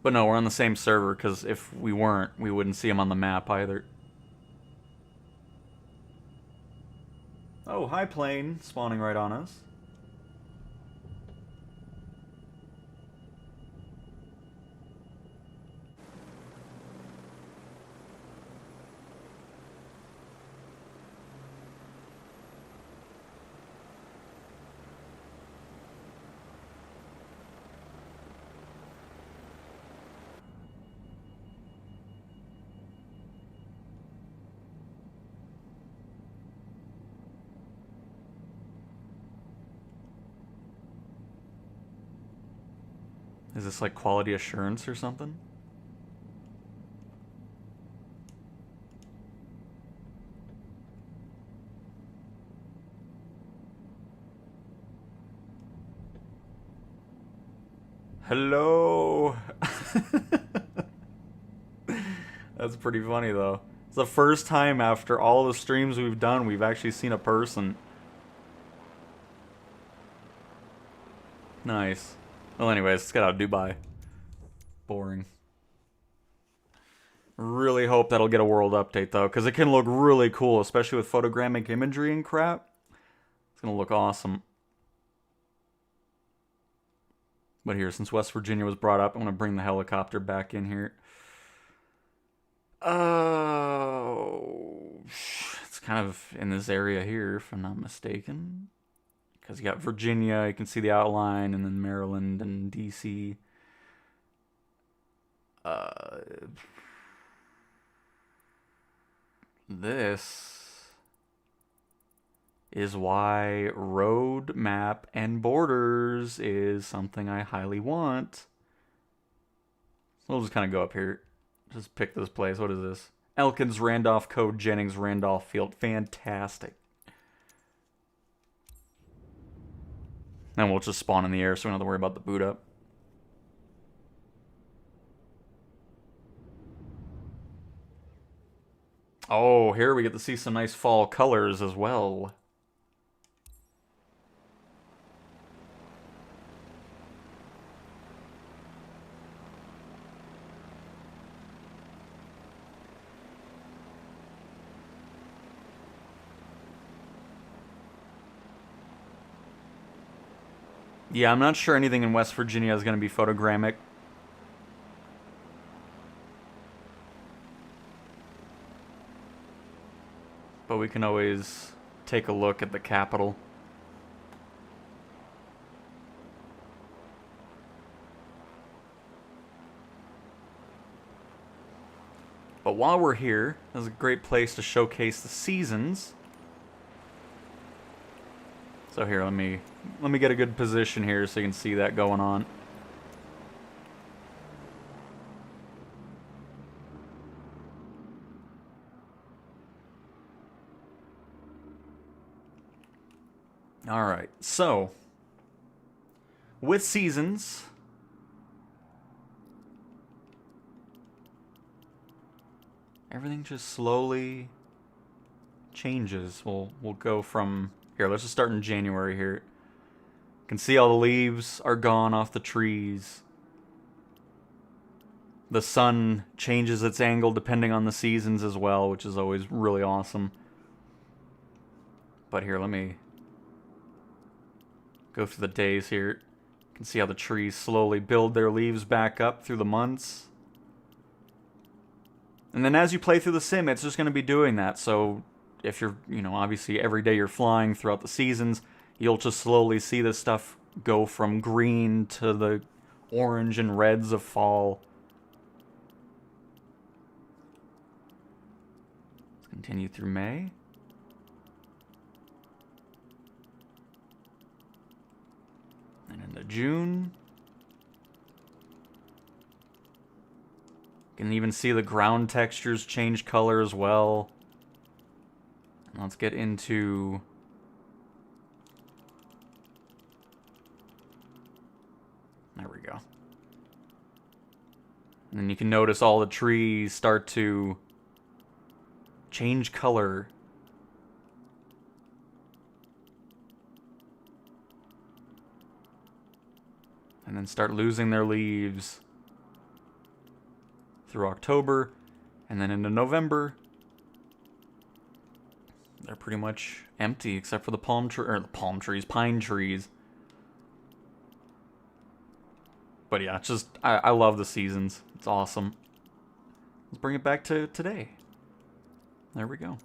But no, we're on the same server, because if we weren't, we wouldn't see him on the map either. Oh, hi plane, spawning right on us. Is this like quality assurance or something? Hello. That's pretty funny though. It's the first time after all the streams we've done we've actually seen a person. Nice. Well, anyways, let's get out of Dubai. Boring. Really hope that'll get a world update, though, because it can look really cool, especially with photogrammic imagery and crap. It's going to look awesome. But here, since West Virginia was brought up, I'm going to bring the helicopter back in here. Oh, it's kind of in this area here, if I'm not mistaken. Because you got Virginia, you can see the outline, and then Maryland and D.C. This is why road map and borders is something I highly want. So we'll just kind of go up here. Just pick this place. What is this? Elkins, Randolph, Code, Jennings, Randolph Field. Fantastic. And we'll just spawn in the air so we don't have to worry about the boot up. Oh, here we get to see some nice fall colors as well. Yeah, I'm not sure anything in West Virginia is going to be photogrammic. But we can always take a look at the Capitol. But while we're here, this is a great place to showcase the seasons. So here, let me get a good position here so you can see that going on. Alright, so with seasons, everything just slowly changes. We'll go from here, let's just start in January here. You can see all the leaves are gone off the trees. The sun changes its angle depending on the seasons as well, which is always really awesome. But here, let me go through the days here. You can see how the trees slowly build their leaves back up through the months. And then as you play through the sim, it's just going to be doing that. So if you're, obviously every day you're flying throughout the seasons, you'll just slowly see this stuff go from green to the orange and reds of fall. Let's continue through May. And into June. You can even see the ground textures change color as well. And let's get into there we go. And then you can notice all the trees start to change color. And then start losing their leaves through October, and then into November, they're pretty much empty except for the pine trees. But yeah, it's just I love the seasons. It's awesome. Let's bring it back to today. There we go.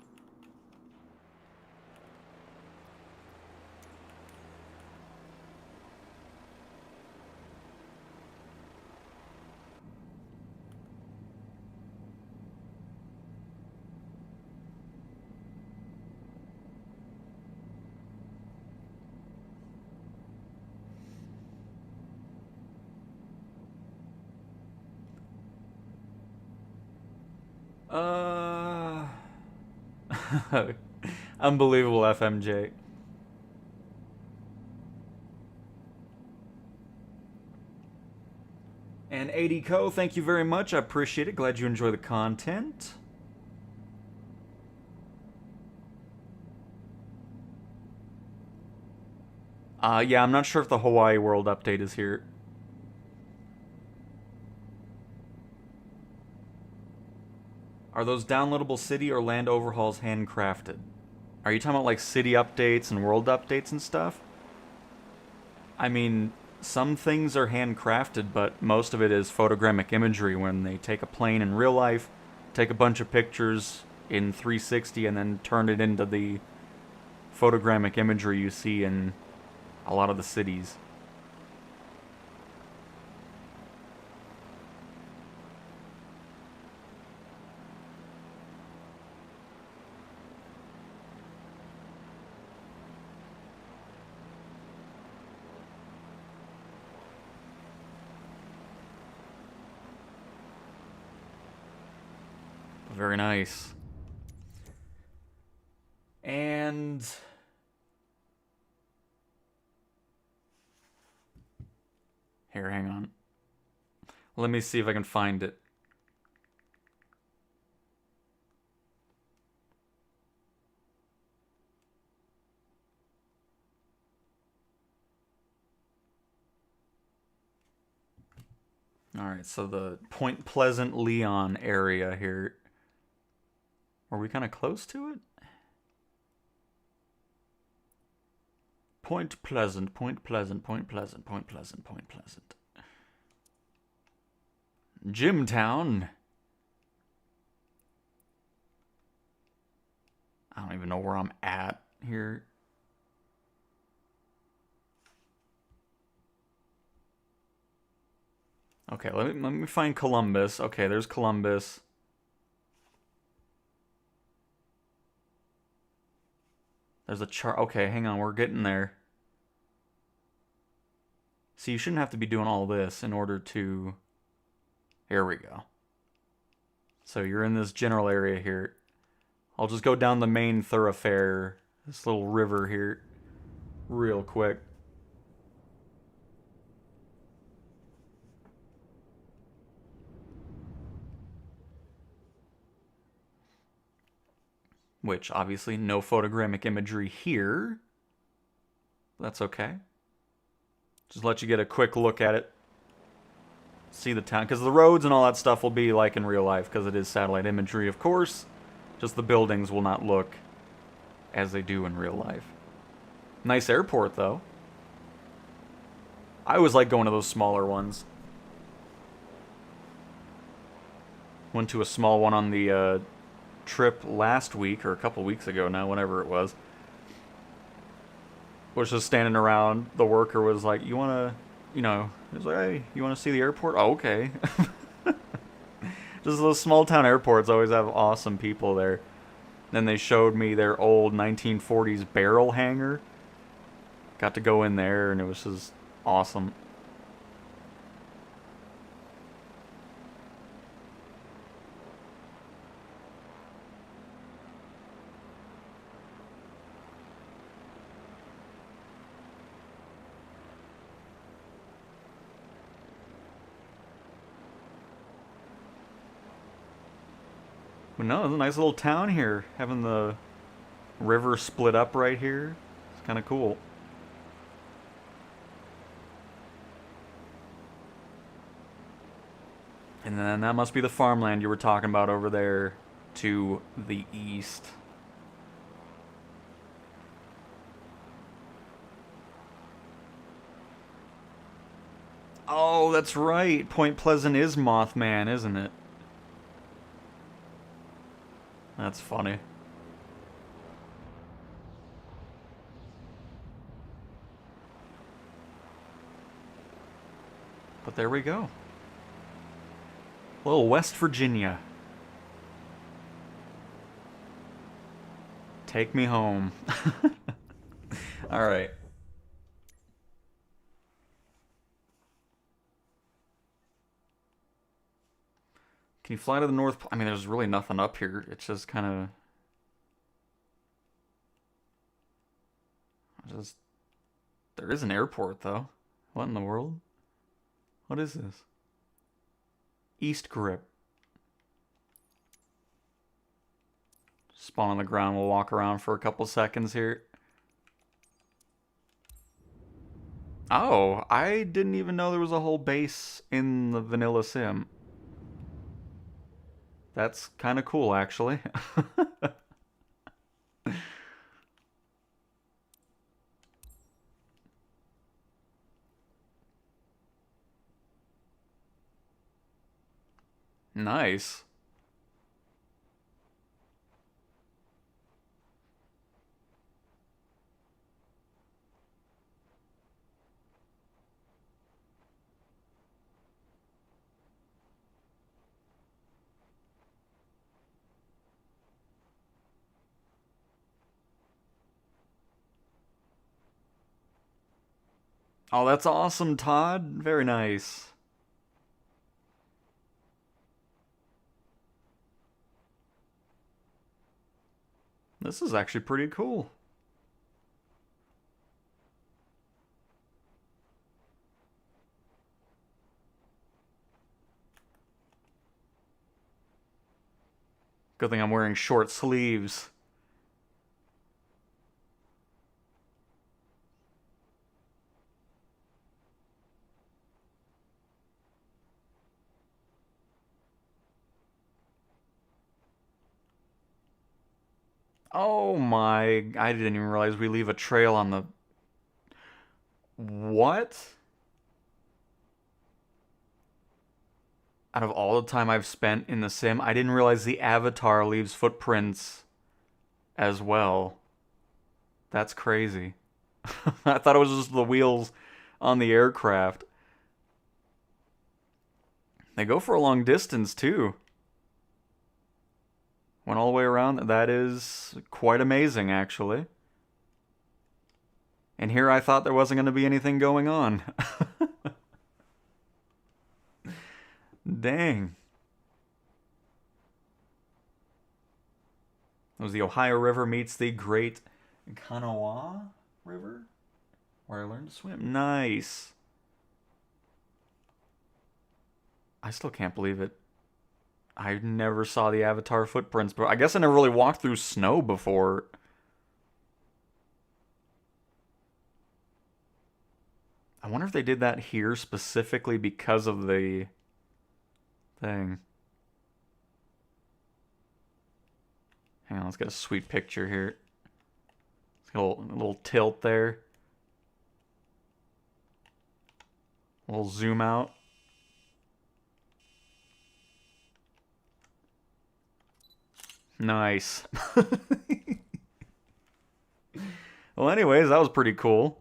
Unbelievable FMJ. And AD Co, thank you very much. I appreciate it. Glad you enjoy the content. Yeah, I'm not sure if the Hawaii World update is here. Are those downloadable city or land overhauls handcrafted? Are you talking about like city updates and world updates and stuff? I mean, some things are handcrafted, but most of it is photogrammic imagery when they take a plane in real life, take a bunch of pictures in 360, and then turn it into the photogrammic imagery you see in a lot of the cities. very nice. And here, hang on. Let me see if I can find it. Alright, so the Point Pleasant Leon area here. Are we kind of close to it? Point Pleasant, Point Pleasant, Point Pleasant, Point Pleasant, Point Pleasant. Jimtown. I don't even know where I'm at here. Okay, let me find Columbus. Okay, there's Columbus. There's a chart. Okay, hang on, we're getting there. See, you shouldn't have to be doing all this in order to... Here we go. So you're in this general area here. I'll just go down the main thoroughfare, this little river here, real quick. Which, obviously, no photogrammic imagery here. That's okay. Just let you get a quick look at it. See the town. Because the roads and all that stuff will be like in real life, because it is satellite imagery, of course. Just the buildings will not look as they do in real life. Nice airport, though. I always like going to those smaller ones. Went to a small one on the trip last week, or a couple weeks ago now, whenever it was. Was just standing around. The worker was like, you want to, you know, he was like, hey, you want to see the airport? Oh, okay. Just those small town airports always have awesome people there. Then they showed me their old 1940s barrel hangar. Got to go in there, and it was just awesome. But no, it's a nice little town here. Having the river split up right here. It's kind of cool. And then that must be the farmland you were talking about over there to the east. Oh, that's right. Point Pleasant is Mothman, isn't it? That's funny. But there we go. Little West Virginia. Take me home. Alright. Can you fly to the North Pole? I mean, there's really nothing up here. It's just kind of... There is an airport, though. What in the world? What is this? East Grip. Spawn on the ground. We'll walk around for a couple seconds here. Oh, I didn't even know there was a whole base in the vanilla sim. That's kind of cool, actually. Nice. Oh, that's awesome, Todd. Very nice. This is actually pretty cool. Good thing I'm wearing short sleeves. Oh my, I didn't even realize we leave a trail on the... What? Out of all the time I've spent in the sim, I didn't realize the avatar leaves footprints as well. That's crazy. I thought it was just the wheels on the aircraft. They go for a long distance too. Went all the way around. That is quite amazing, actually. And here I thought there wasn't going to be anything going on. Dang. It was the Ohio River meets the Great Kanawha River, where I learned to swim. Nice. I still can't believe it. I never saw the Avatar footprints, but I guess I never really walked through snow before. I wonder if they did that here specifically because of the thing. Hang on, let's get a sweet picture here. Let's get a little tilt there. A little zoom out. Nice. Well, anyways, that was pretty cool.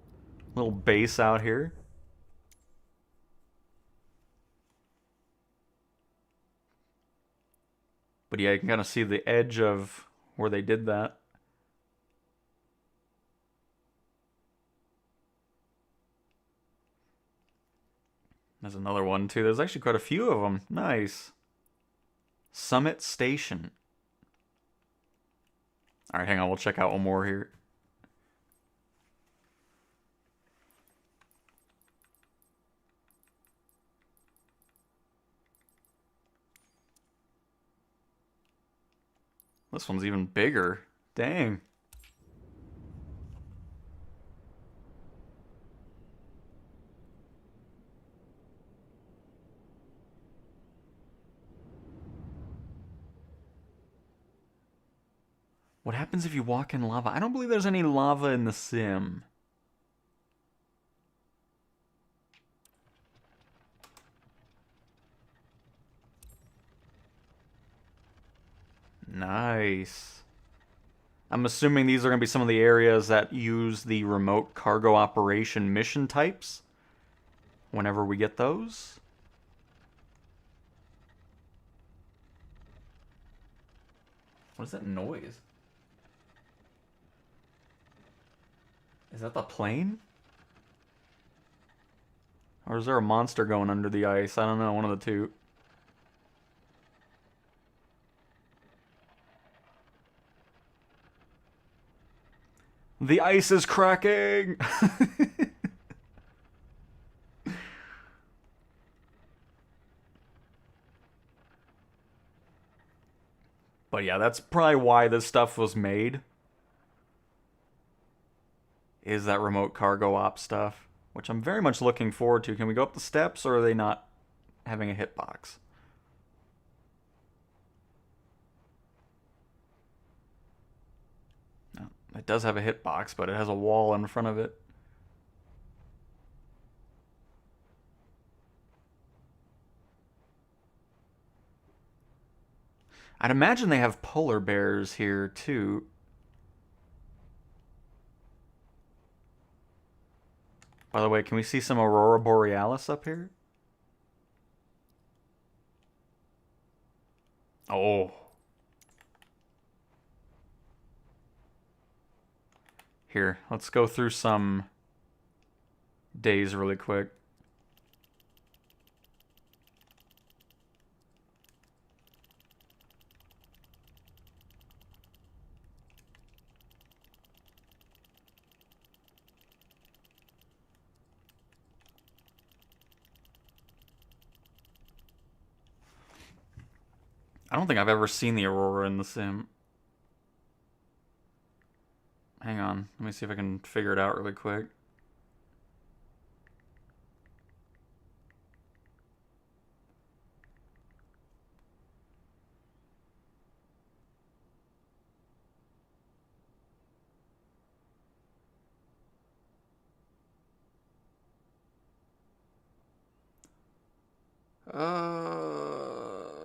Little base out here. But yeah, you can kind of see the edge of where they did that. There's another one too. There's actually quite a few of them. Nice. Summit Station. Alright, hang on. We'll check out one more here. This one's even bigger. Dang. What happens if you walk in lava? I don't believe there's any lava in the sim. Nice. I'm assuming these are going to be some of the areas that use the remote cargo operation mission types. Whenever we get those. What is that noise? Is that the plane? Or is there a monster going under the ice? I don't know, one of the two. The ice is cracking! But yeah, that's probably why this stuff was made. Is that remote cargo op stuff, which I'm very much looking forward to. Can we go up the steps, or are they not having a hitbox? No, it does have a hitbox, but it has a wall in front of it. I'd imagine they have polar bears here, too. By the way, can we see some Aurora Borealis up here? Oh. Here, let's go through some days really quick. I don't think I've ever seen the Aurora in the sim. Hang on, let me see if I can figure it out really quick.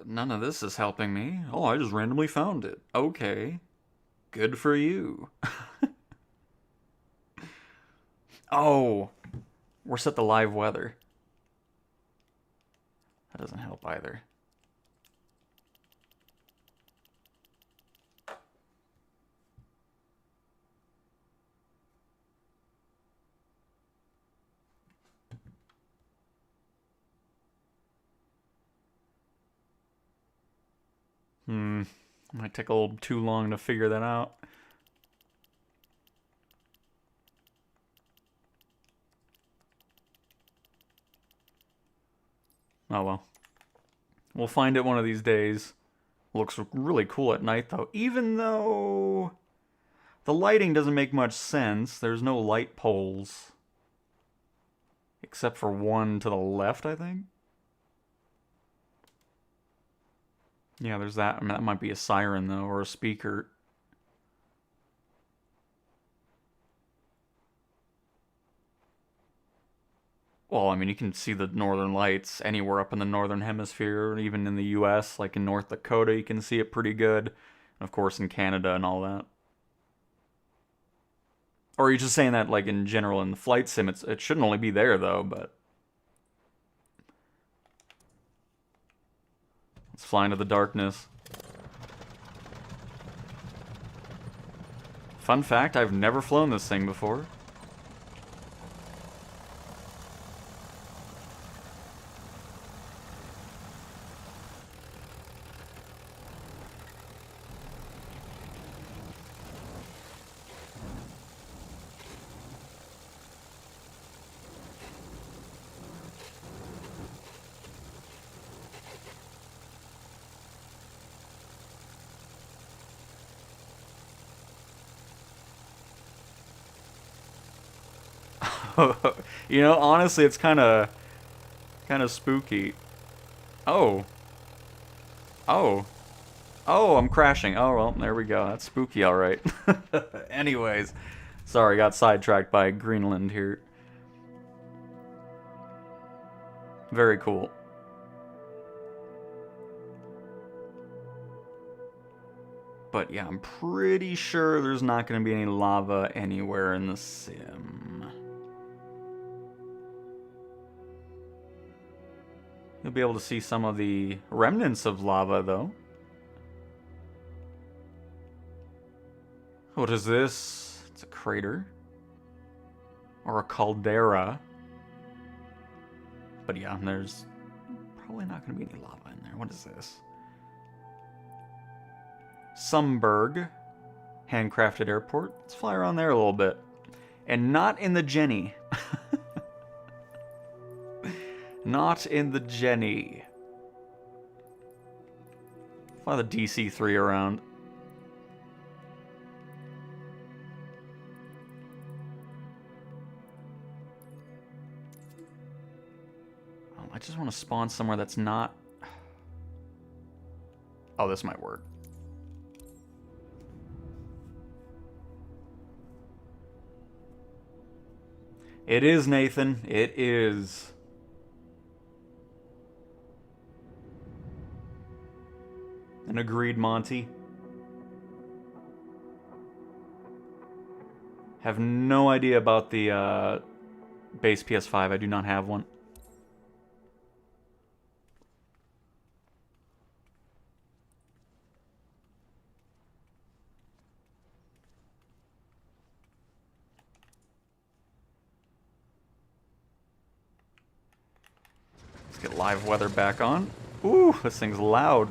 None of this is helping me. Oh, I just randomly found it. Okay. Good for you. Oh, we're set to live weather. That doesn't help either. Might take a little too long to figure that out. Oh well. We'll find it one of these days. Looks really cool at night though, even though the lighting doesn't make much sense. There's no light poles. Except for one to the left, I think. Yeah, there's that. I mean, that might be a siren, though, or a speaker. Well, I mean, you can see the northern lights anywhere up in the northern hemisphere, even in the US, like in North Dakota, you can see it pretty good. Of course, in Canada and all that. Or are you just saying that, like, in general, in the flight sim, it shouldn't only be there, though, but... Let's fly into the darkness. Fun fact, I've never flown this thing before. You know, honestly, it's kind of spooky. Oh. Oh. Oh, I'm crashing. Oh, well, there we go. That's spooky, all right. Anyways, sorry, got sidetracked by Greenland here. Very cool. But yeah, I'm pretty sure there's not going to be any lava anywhere in the sim. You'll be able to see some of the remnants of lava, though. What is this? It's a crater. Or a caldera. But yeah, there's probably not going to be any lava in there. What is this? Sumberg. Handcrafted airport. Let's fly around there a little bit. And not in the Jenny. Not in the Jenny. Fly the DC-3 around. Oh, I just want to spawn somewhere that's not... Oh, this might work. It is, Nathan. It is. And agreed, Monty. Have no idea about the base PS5. I do not have one. Let's get live weather back on. Ooh, this thing's loud.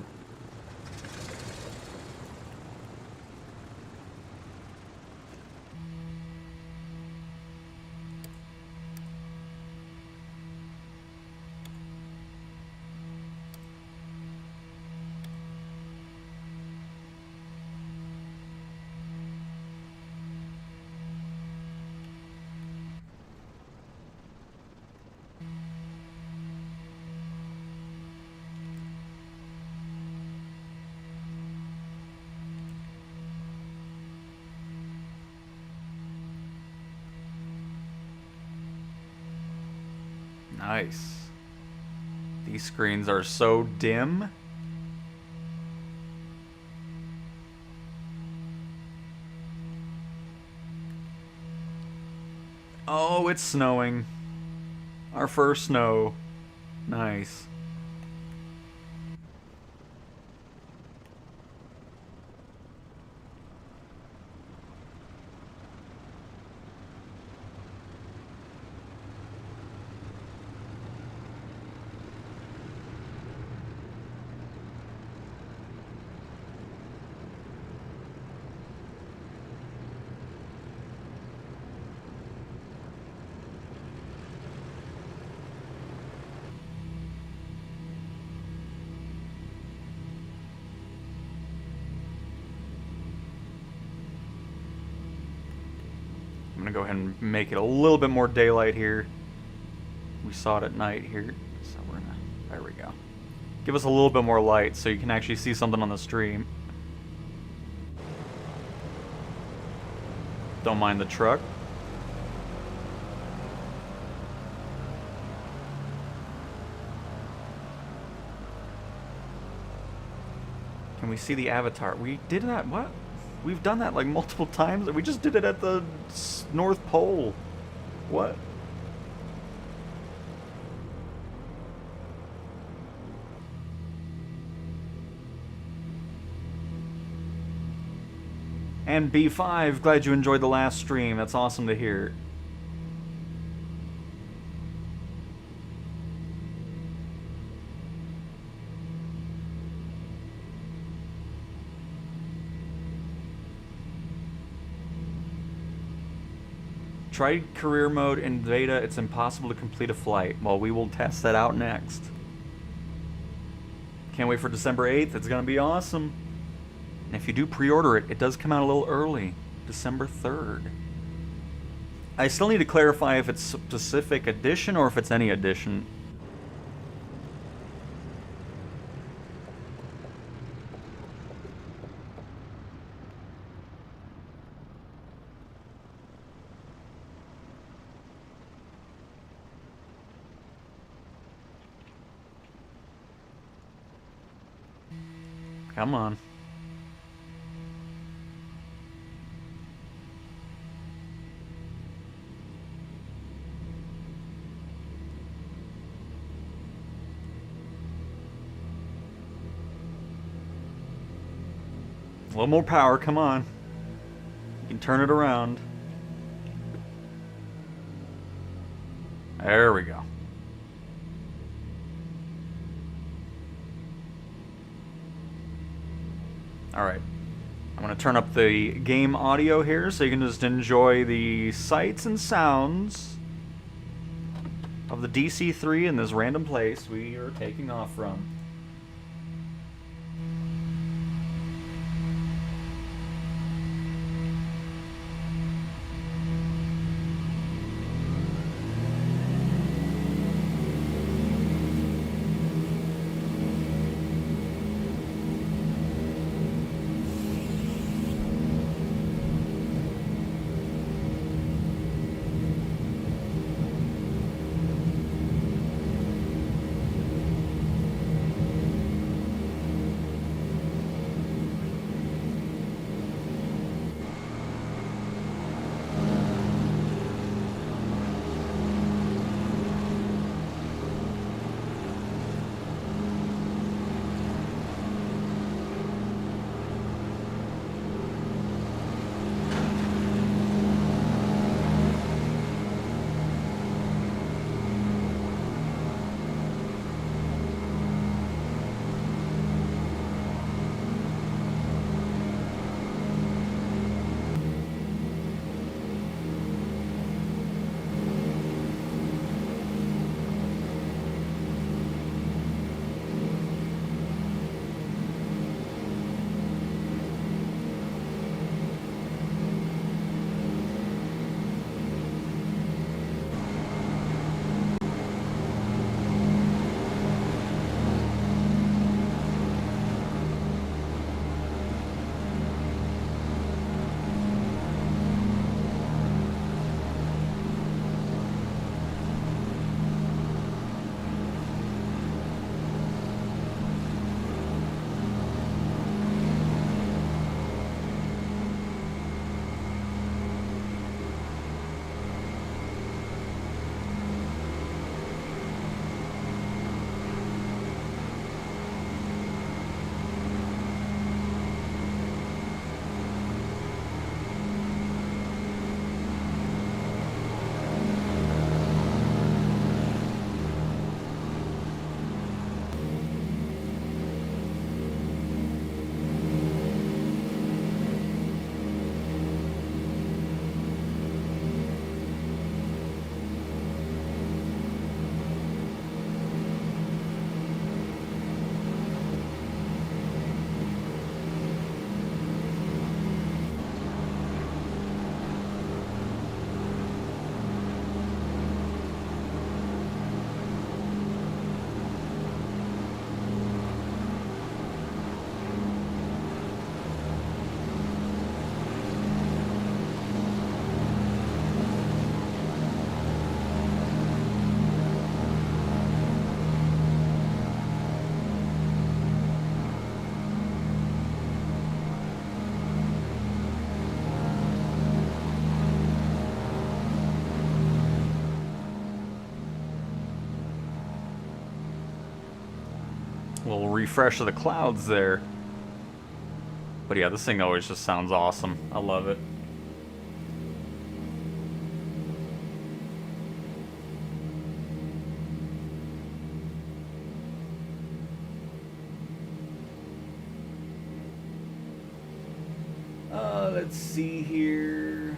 Nice. These screens are so dim. Oh, it's snowing. Our first snow. Nice. I'm gonna go ahead and make it a little bit more daylight here. We saw it at night here, so we're gonna, there we go. Give us a little bit more light so you can actually see something on the stream. Don't mind the truck. Can we see the avatar? We did that, what? We've done that like multiple times. We just did it at the North Pole. What? And B5, glad you enjoyed the last stream. That's awesome to hear. Try career mode in beta. It's impossible to complete a flight. Well, we will test that out next. Can't wait for December 8th. It's going to be awesome. And if you do pre-order it, it does come out a little early. December 3rd. I still need to clarify if it's specific edition or if it's any edition. Come on. A little more power, come on. You can turn it around. There we go. Alright. I'm going to turn up the game audio here so you can just enjoy the sights and sounds of the DC-3 in this random place we are taking off from. A little refresh of the clouds there. But yeah, this thing always just sounds awesome. I love it. Let's see here.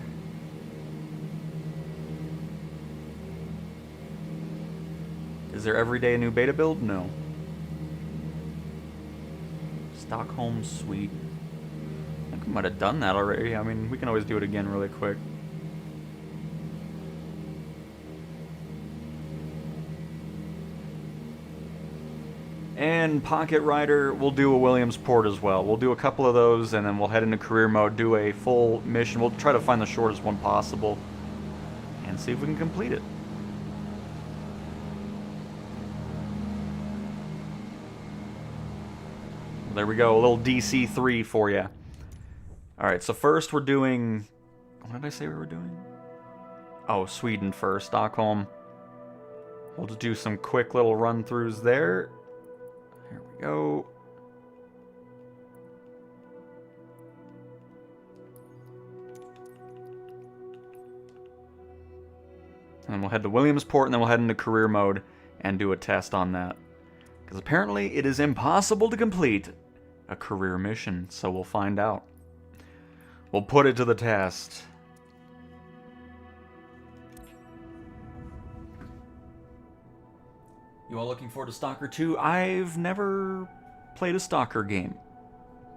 Is there every day a new beta build? No. Stockholm Suite. I think we might have done that already. I mean, we can always do it again really quick. And Pocket Rider, we'll do a Williamsport as well. We'll do a couple of those, and then we'll head into career mode, do a full mission. We'll try to find the shortest one possible, and see if we can complete it. There we go, a little DC3 for you. Alright, so first we're doing... What did I say we were doing? Oh, Sweden first, Stockholm. We'll just do some quick little run-throughs there. Here we go. And then we'll head to Williamsport, and then we'll head into career mode and do a test on that. Because apparently it is impossible to complete a career mission, so we'll find out. We'll put it to the test. You all looking forward to Stalker 2? I've never played a Stalker game.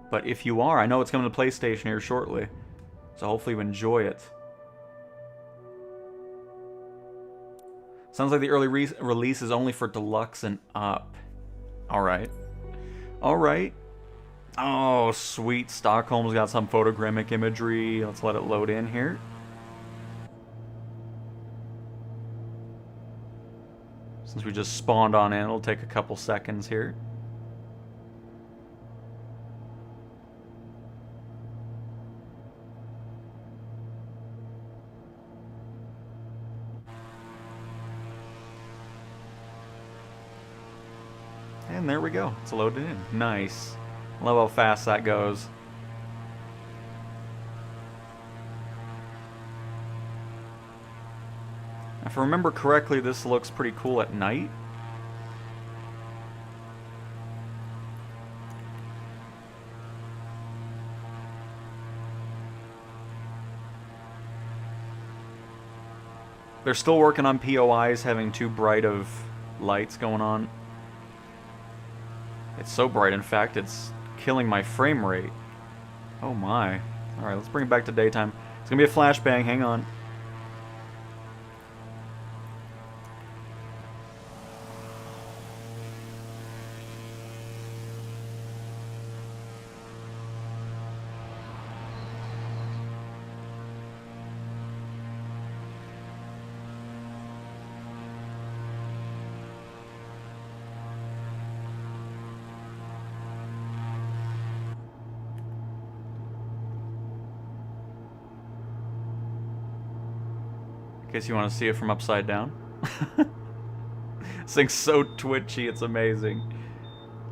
But if you are, I know it's coming to PlayStation here shortly. So hopefully you enjoy it. Sounds like the early release is only for Deluxe and up. Alright. Alright. Oh, sweet. Stockholm's got some photogrammic imagery. Let's let it load in here. Since we just spawned on in, it'll take a couple seconds here. And there we go. It's loaded in. Nice. Love how fast that goes. If I remember correctly, this looks pretty cool at night. They're still working on POIs having too bright of lights going on. It's so bright, in fact, it's killing my frame rate. Oh my. Alright, let's bring it back to daytime. It's gonna be a flashbang, hang on. In case you want to see it from upside down. This thing's so twitchy, it's amazing.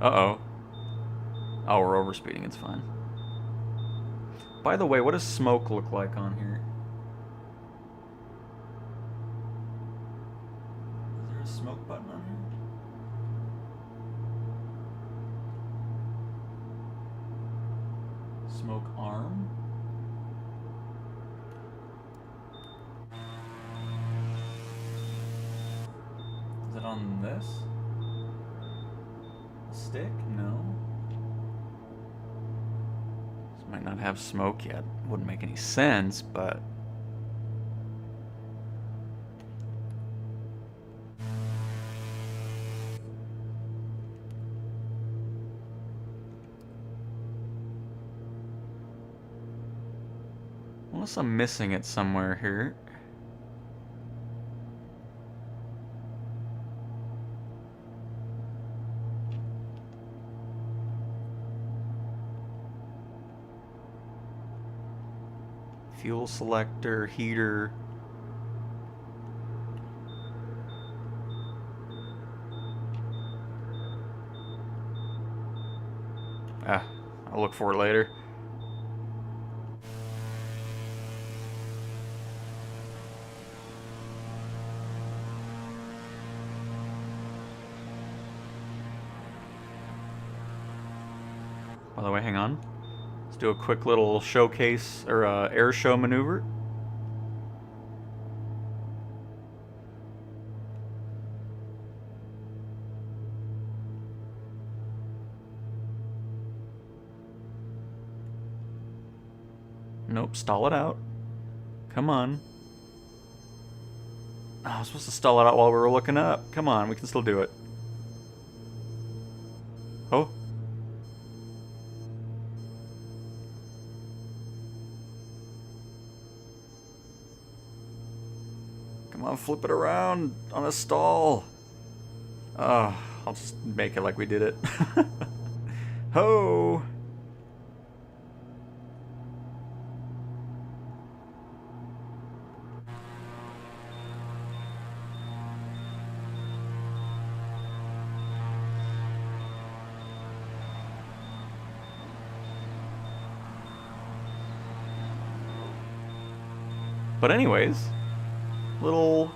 Uh-oh. Oh, we're overspeeding, it's fine. By the way, what does smoke look like on here? Is there a smoke button on here? Smoke arm? Is it on this? A stick? No. This might not have smoke yet. Wouldn't make any sense, but... Unless I'm missing it somewhere here. Fuel selector, heater. I'll look for it later. By the way, hang on. Let's do a quick little showcase, or air show maneuver. Nope, stall it out. Come on. Oh, I was supposed to stall it out while we were looking up. Come on, we can still do it. Oh. Come on, flip it around on a stall. Oh, I'll just make it like we did it. Ho! But anyways, little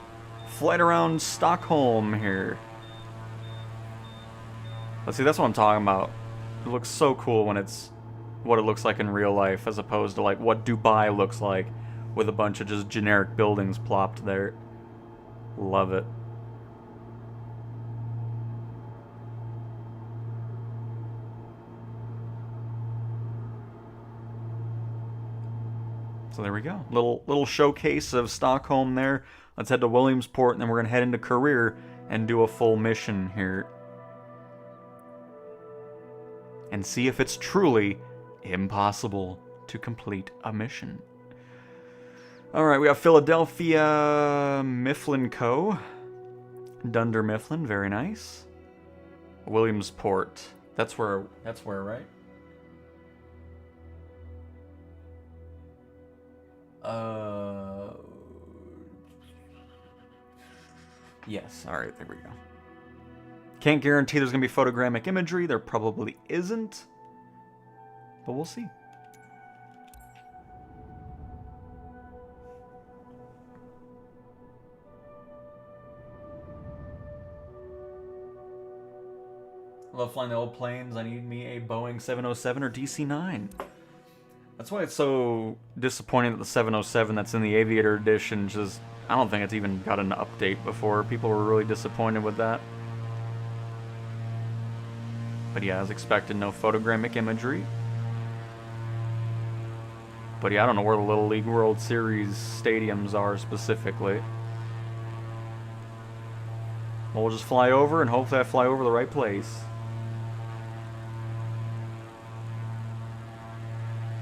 flight around Stockholm here. Let's see, that's what I'm talking about. It looks so cool when it's what it looks like in real life, as opposed to like what Dubai looks like with a bunch of just generic buildings plopped there. Love it. So there we go. Little showcase of Stockholm there. Let's head to Williamsport, and then we're going to head into Career and do a full mission here. And see if it's truly impossible to complete a mission. Alright, we have Philadelphia Mifflin Co. Dunder Mifflin, very nice. Williamsport. That's where, right? Yes, alright, there we go. Can't guarantee there's going to be photogrammic imagery. There probably isn't. But we'll see. I love flying the old planes. I need me a Boeing 707 or DC-9. That's why it's so disappointing that the 707 that's in the Aviator Edition just... I don't think it's even got an update before. People were really disappointed with that. But yeah, as expected, no photogrammic imagery. But yeah, I don't know where the Little League World Series stadiums are specifically. Well, we'll just fly over, and hopefully I fly over the right place.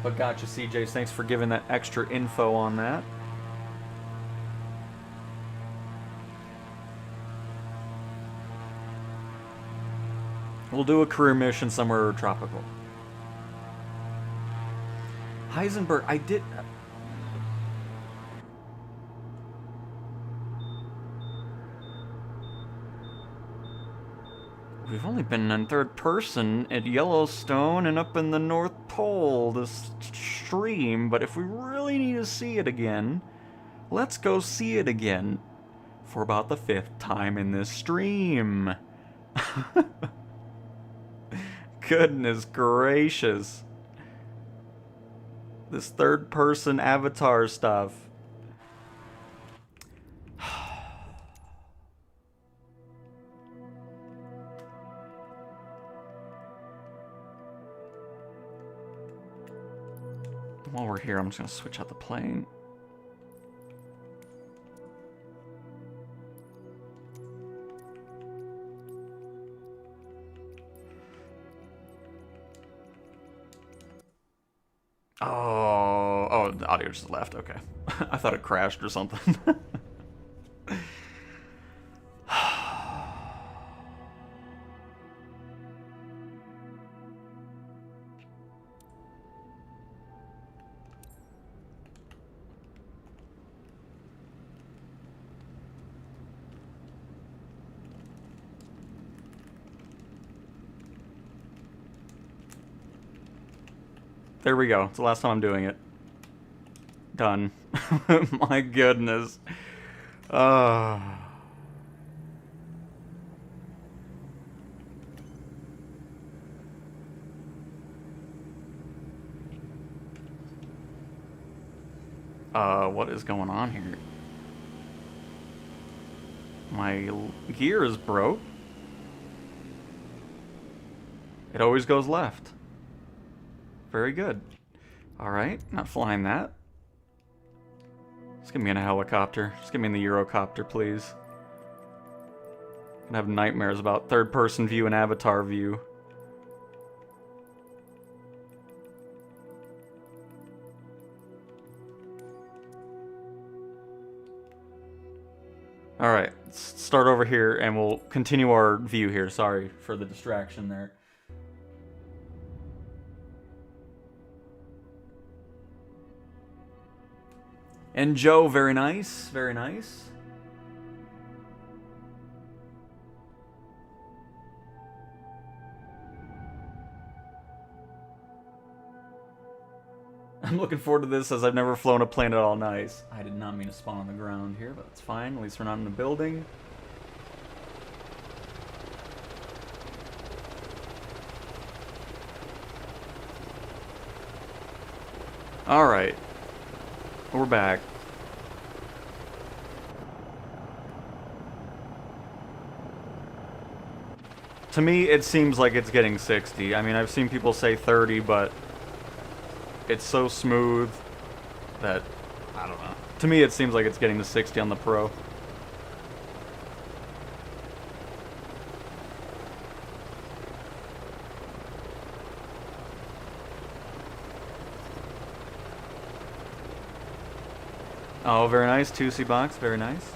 But gotcha, CJs. Thanks for giving that extra info on that. We'll do a career mission somewhere tropical. Heisenberg, I did... We've only been in third person at Yellowstone and up in the North Pole this stream, but if we really need to see it again, let's go see it again for about the 5th time in this stream. Goodness gracious. This third person avatar stuff. While we're here, I'm just going to switch out the plane. Oh, the audio just left. Okay. I thought it crashed or something. There we go. It's the last time I'm doing it. Done. My goodness. What is going on here? My gear is broke. It always goes left. Very good. Alright, not flying that. Just get me in a helicopter. Just get me in the Eurocopter, please. I'm gonna have nightmares about third-person view and avatar view. Alright, let's start over here and we'll continue our view here. Sorry for the distraction there. And Joe, very nice, very nice. I'm looking forward to this as I've never flown a plane at all. Nice. I did not mean to spawn on the ground here, but it's fine. At least we're not in a building. Alright. We're back. To me, it seems like it's getting 60. I mean, I've seen people say 30, but it's so smooth that, I don't know. To me, it seems like it's getting to 60 on the Pro. Oh, very nice. 2C box. Very nice.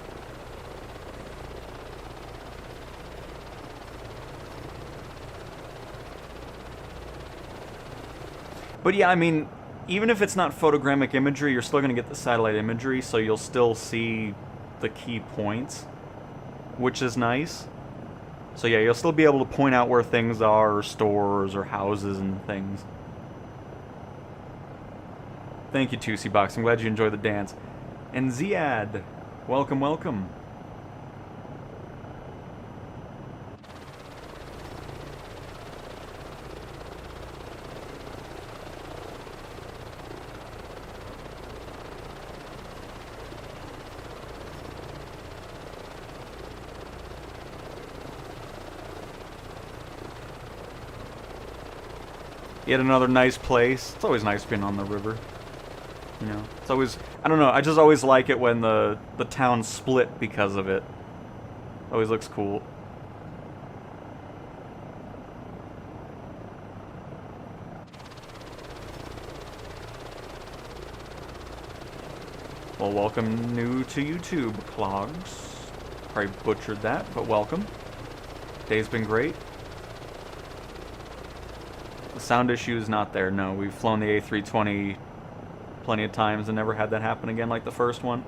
But yeah, I mean, even if it's not photogrammic imagery, you're still going to get the satellite imagery, so you'll still see the key points, which is nice. So yeah, you'll still be able to point out where things are, or stores, or houses and things. Thank you, 2C box. I'm glad you enjoyed the dance. And Ziad, welcome, welcome. Yet another nice place. It's always nice being on the river. You know, it's always, I don't know, I just always like it when the town split because of it. Always looks cool. Well, welcome new to YouTube, Clogs. Probably butchered that, but welcome. Day's been great. The sound issue is not there, no. We've flown the A320 plenty of times and never had that happen again like the first one.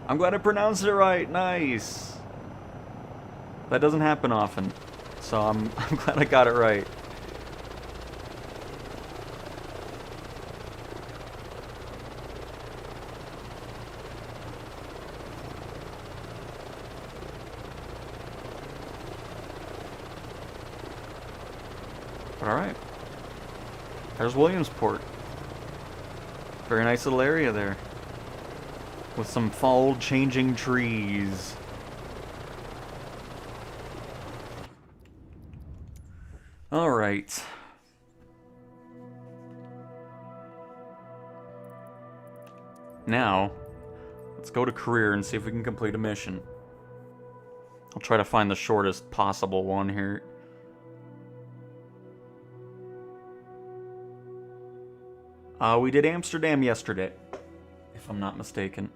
I'm glad I pronounced it right. Nice. That doesn't happen often, so I'm glad I got it right. But all right. There's Williamsport. Very nice little area there. With some fall-changing trees. Alright. Now, let's go to career and see if we can complete a mission. I'll try to find the shortest possible one here. We did Amsterdam yesterday, if I'm not mistaken.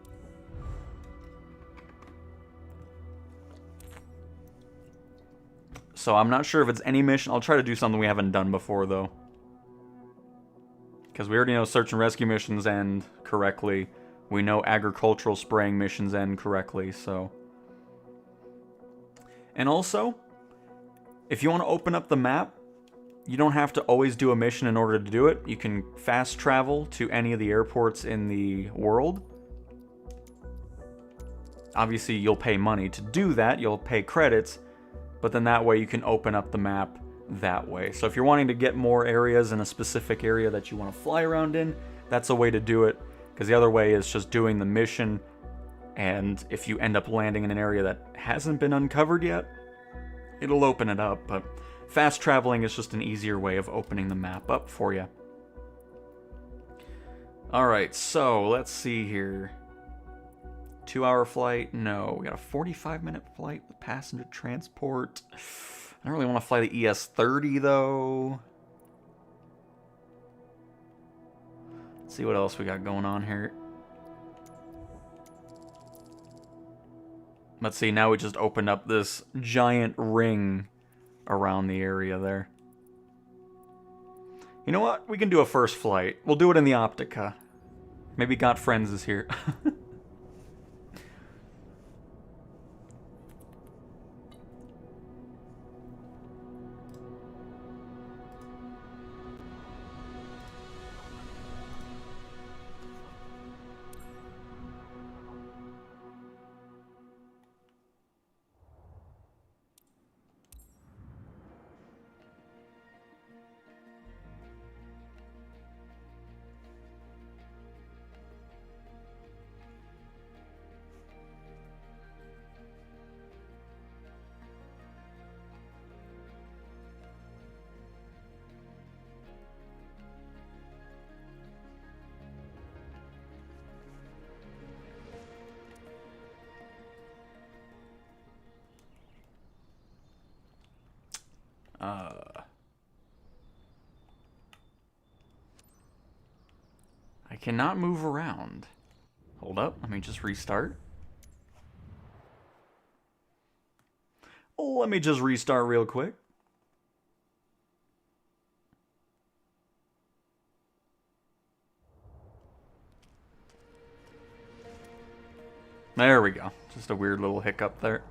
So I'm not sure if it's any mission. I'll try to do something we haven't done before, though. Because we already know search and rescue missions end correctly. We know agricultural spraying missions end correctly, so... And also, if you want to open up the map, You don't have to always do a mission in order to do it. You can fast travel to any of the airports in the world. Obviously, you'll pay money to do that. You'll pay credits, but then that way you can open up the map that way. So if you're wanting to get more areas in a specific area that you want to fly around in, that's a way to do it. Because the other way is just doing the mission, and if you end up landing in an area that hasn't been uncovered yet, it'll open it up. But fast traveling is just an easier way of opening the map up for you. Alright, so let's see here. 2-hour flight? No. We got a 45-minute flight with passenger transport. I don't really want to fly the ES-30 though. Let's see what else we got going on here. Let's see, now we just opened up this giant ring around the area there. You know what? We can do a first flight. We'll do it in the Optica. Maybe Got Friends is here. I cannot move around. Hold up, let me just restart. Let me just restart real quick. There we go. Just a weird little hiccup there.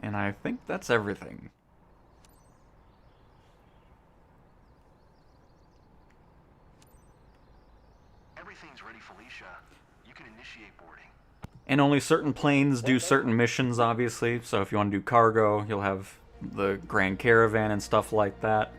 And I think that's everything. Everything's ready, Felicia. You can initiate boarding. And only certain planes do certain missions, obviously. So if you want to do cargo, you'll have the Grand Caravan and stuff like that.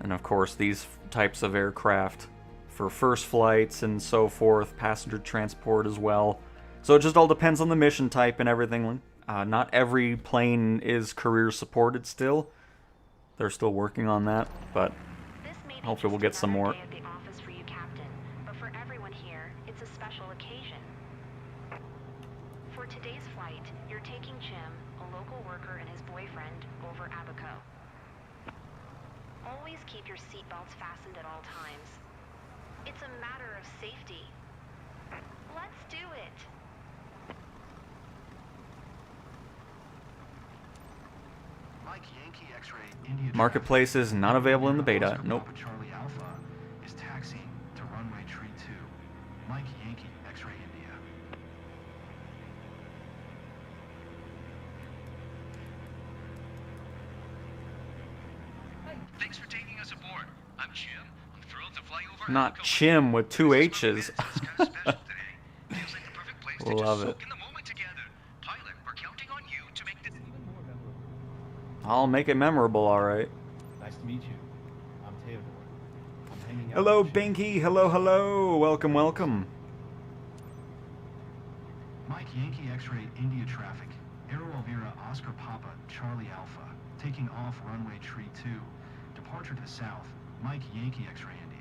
And of course, these types of aircraft for first flights and so forth, passenger transport as well. So it just all depends on the mission type and everything. Not every plane is career supported still. They're still working on that, but hopefully we'll get some more. For today's flight, you're taking Jim, a local worker, and his boyfriend over Abaco. Always keep your seatbelts fastened at all times. It's a matter of safety. Let's do it. Mike Yankee X-ray India Marketplace is not available in the beta. Nope. Charlie Alpha is taxiing to runway tree 2. Mike Yankee X-ray India. Thanks for taking us aboard. I'm Jim. I'm thrilled to fly over. Not Abaco. Chim with two This H's. is kind of special today. Feels like the perfect place to Love just it. soak in the moment together. Pilot, we're counting on you to make this. I'll make it memorable, alright. Nice to meet you. I'm Theodore. I'm hanging out Hello, with Jim. Binky. Hello, hello. Welcome, welcome. Mike Yankee X-ray India traffic. Aero Elvira Oscar Papa Charlie Alpha. Taking off runway tree 2. Departure to south. Mike Yankee X-ray India.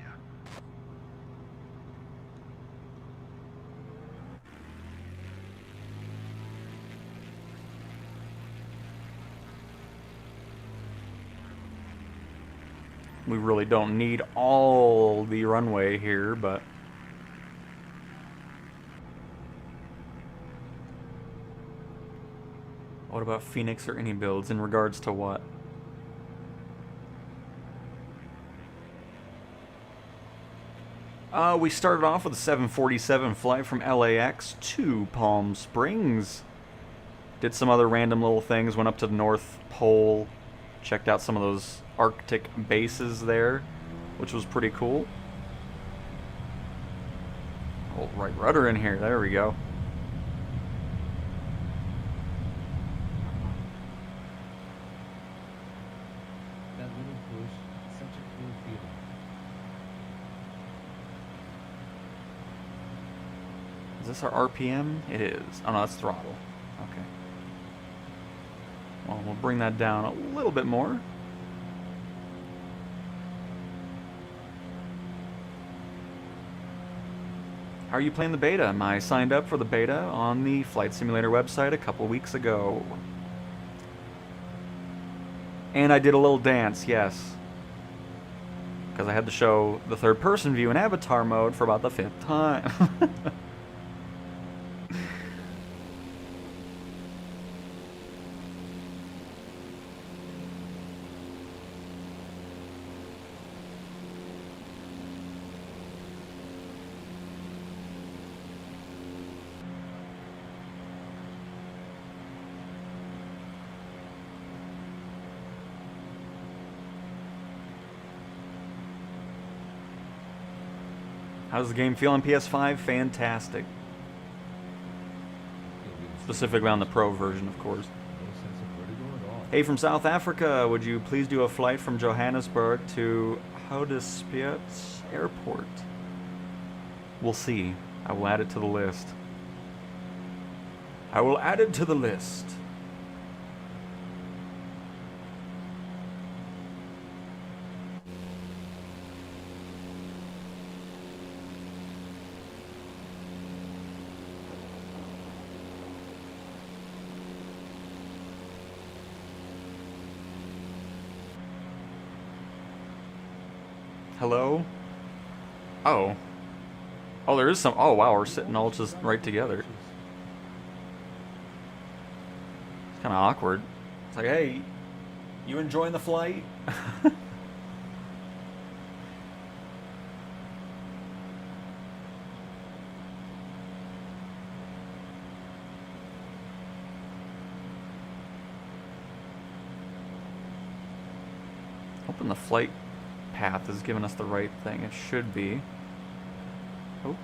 We really don't need all the runway here, but... What about Phoenix or any builds in regards to what? We started off with a 747 flight from LAX to Palm Springs. Did some other random little things, went up to the North Pole, checked out some of those Arctic bases there, which was pretty cool. Hold right rudder in here, there we go. That little push, such a cool feeling. Is this our RPM? It is. Oh no, that's throttle. Okay. Well, we'll bring that down a little bit more. How are you playing the beta? I signed up for the beta on the Flight Simulator website a couple weeks ago. And I did a little dance, yes. Because I had to show the third-person view in avatar mode for about the 5th time. How does the game feel on PS5? Fantastic. Specifically on the Pro version, of course. No sense of vertigo at all. Hey, from South Africa, would you please do a flight from Johannesburg to Houdspruit Airport? We'll see. I will add it to the list. I will add it to the list. Hello? Oh. Oh, there is some... Oh, wow, we're sitting all just right together. It's kind of awkward. It's like, hey, you enjoying the flight? Hoping the flight path is giving us the right thing. It should be. Oh.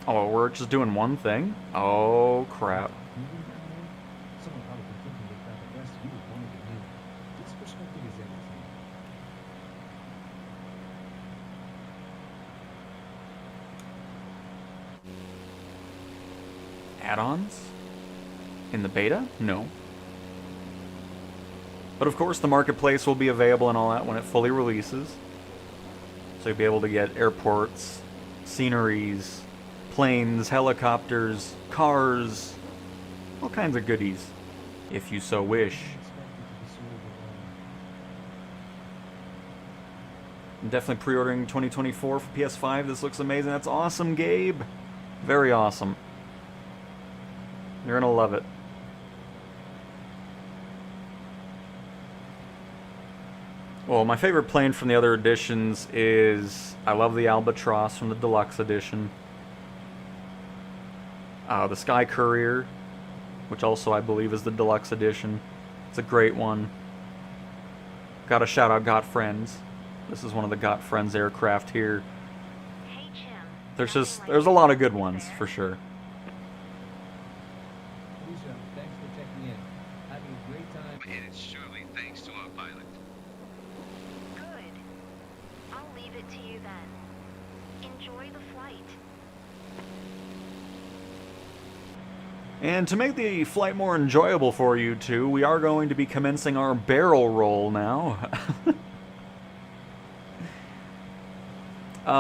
Oh, we're just doing one thing? Oh, crap. Someone probably thinking they got the best view of one of the new. This perspective is everything. Add-ons? In the beta? No. But of course the marketplace will be available and all that when it fully releases. So you'll be able to get airports, sceneries, planes, helicopters, cars, all kinds of goodies, if you so wish. I'm definitely pre-ordering 2024 for PS5. This looks amazing. That's awesome, Gabe. Very awesome. You're gonna love it. Well, my favorite plane from the other editions is... I love the Albatross from the Deluxe Edition. The Sky Courier, which also I believe is the Deluxe Edition. It's a great one. Gotta shout out Got Friends. This is one of the Got Friends aircraft here. Hey, Jim. There's a lot of good ones, for sure. Alicia, thanks for checking in. Having a great time. And it's surely thanks to our pilot. Good. I'll leave it to you then. Enjoy the flight. And to make the flight more enjoyable for you two, we are going to be commencing our barrel roll now.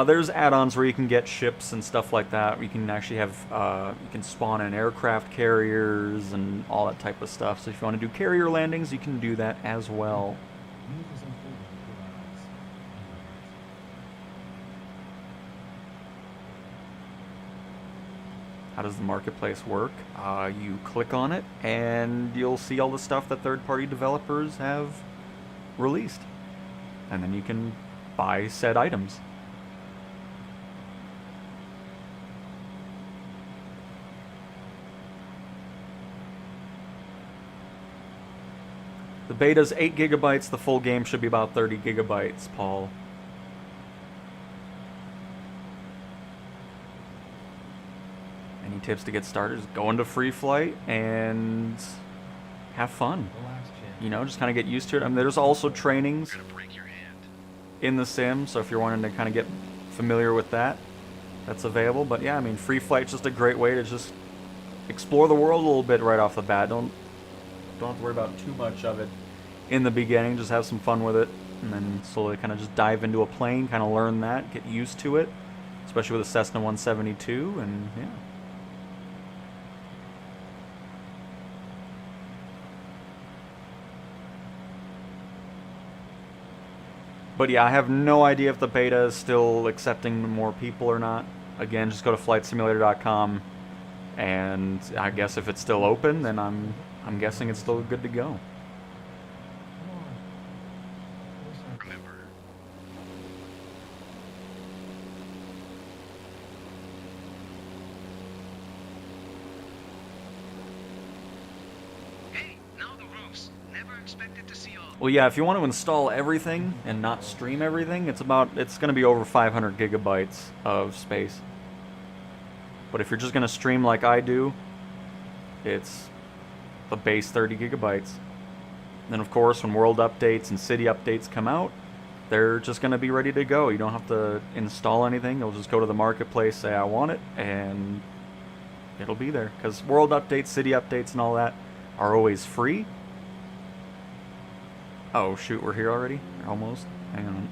There's add-ons where you can get ships and stuff like that. You can actually have, you can spawn in aircraft carriers and all that type of stuff. So if you want to do carrier landings, you can do that as well. News is unfolding before our eyes. how does the marketplace work? You click on it, and you'll see all the stuff that third-party developers have released. And then you can buy said items. The beta's 8 gigabytes, the full game should be about 30 gigabytes, Paul. Any tips to get started? Just go into free flight and have fun. Relax, champ. You know, just kind of get used to it. I mean, there's also trainings You're gonna break your hand. in the sim, so if you're wanting to kind of get familiar with that, that's available. But yeah, I mean, free flight's just a great way to just explore the world a little bit right off the bat. Don't have to worry about too much of it in the beginning. Just have some fun with it, and then slowly kind of just dive into a plane, kind of learn that, get used to it, especially with a Cessna 172, and yeah. But yeah, I have no idea if the beta is still accepting more people or not. Again, just go to flightsimulator.com, and I guess if it's still open, then I'm guessing it's still good to go. Come on. Where's our- Remember, hey, now the roofs. Never expected to see all. Well, yeah, if you want to install everything and not stream everything, it's going to be over 500 gigabytes of space. But if you're just going to stream like I do, it's the base 30 gigabytes. Then, of course, when world updates and city updates come out, they're just going to be ready to go. You don't have to install anything. You'll just go to the marketplace, say I want it, and it'll be there. Because world updates, city updates, and all that are always free. Oh, shoot, we're here already? Almost. Hang on.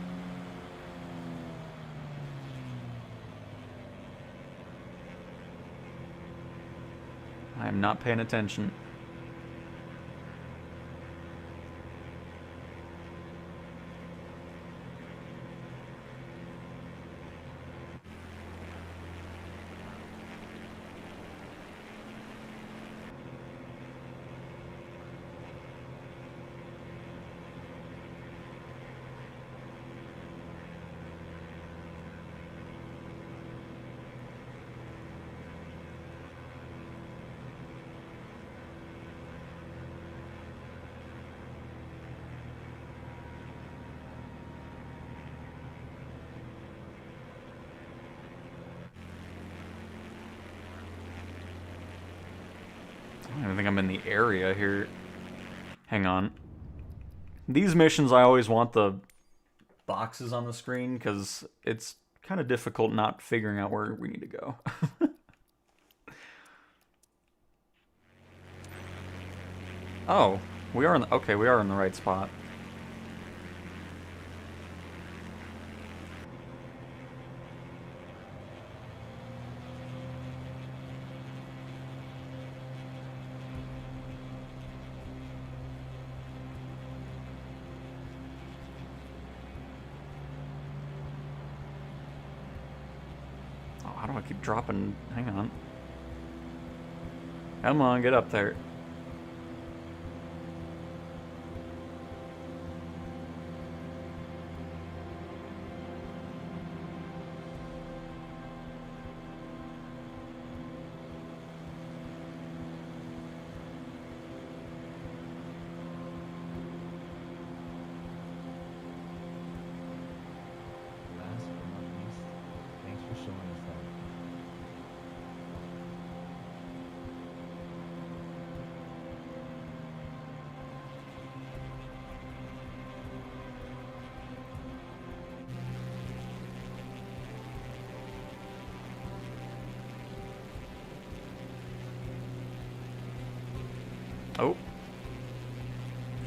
I am not paying attention. I don't think I'm in the area here. Hang on. These missions, I always want the boxes on the screen because it's kind of difficult not figuring out where we need to go. Oh, we are in the, okay, we are in the right spot. Oh, how do I keep dropping? Hang on. Come on, get up there. Last but not least, thanks for showing us that. Oh.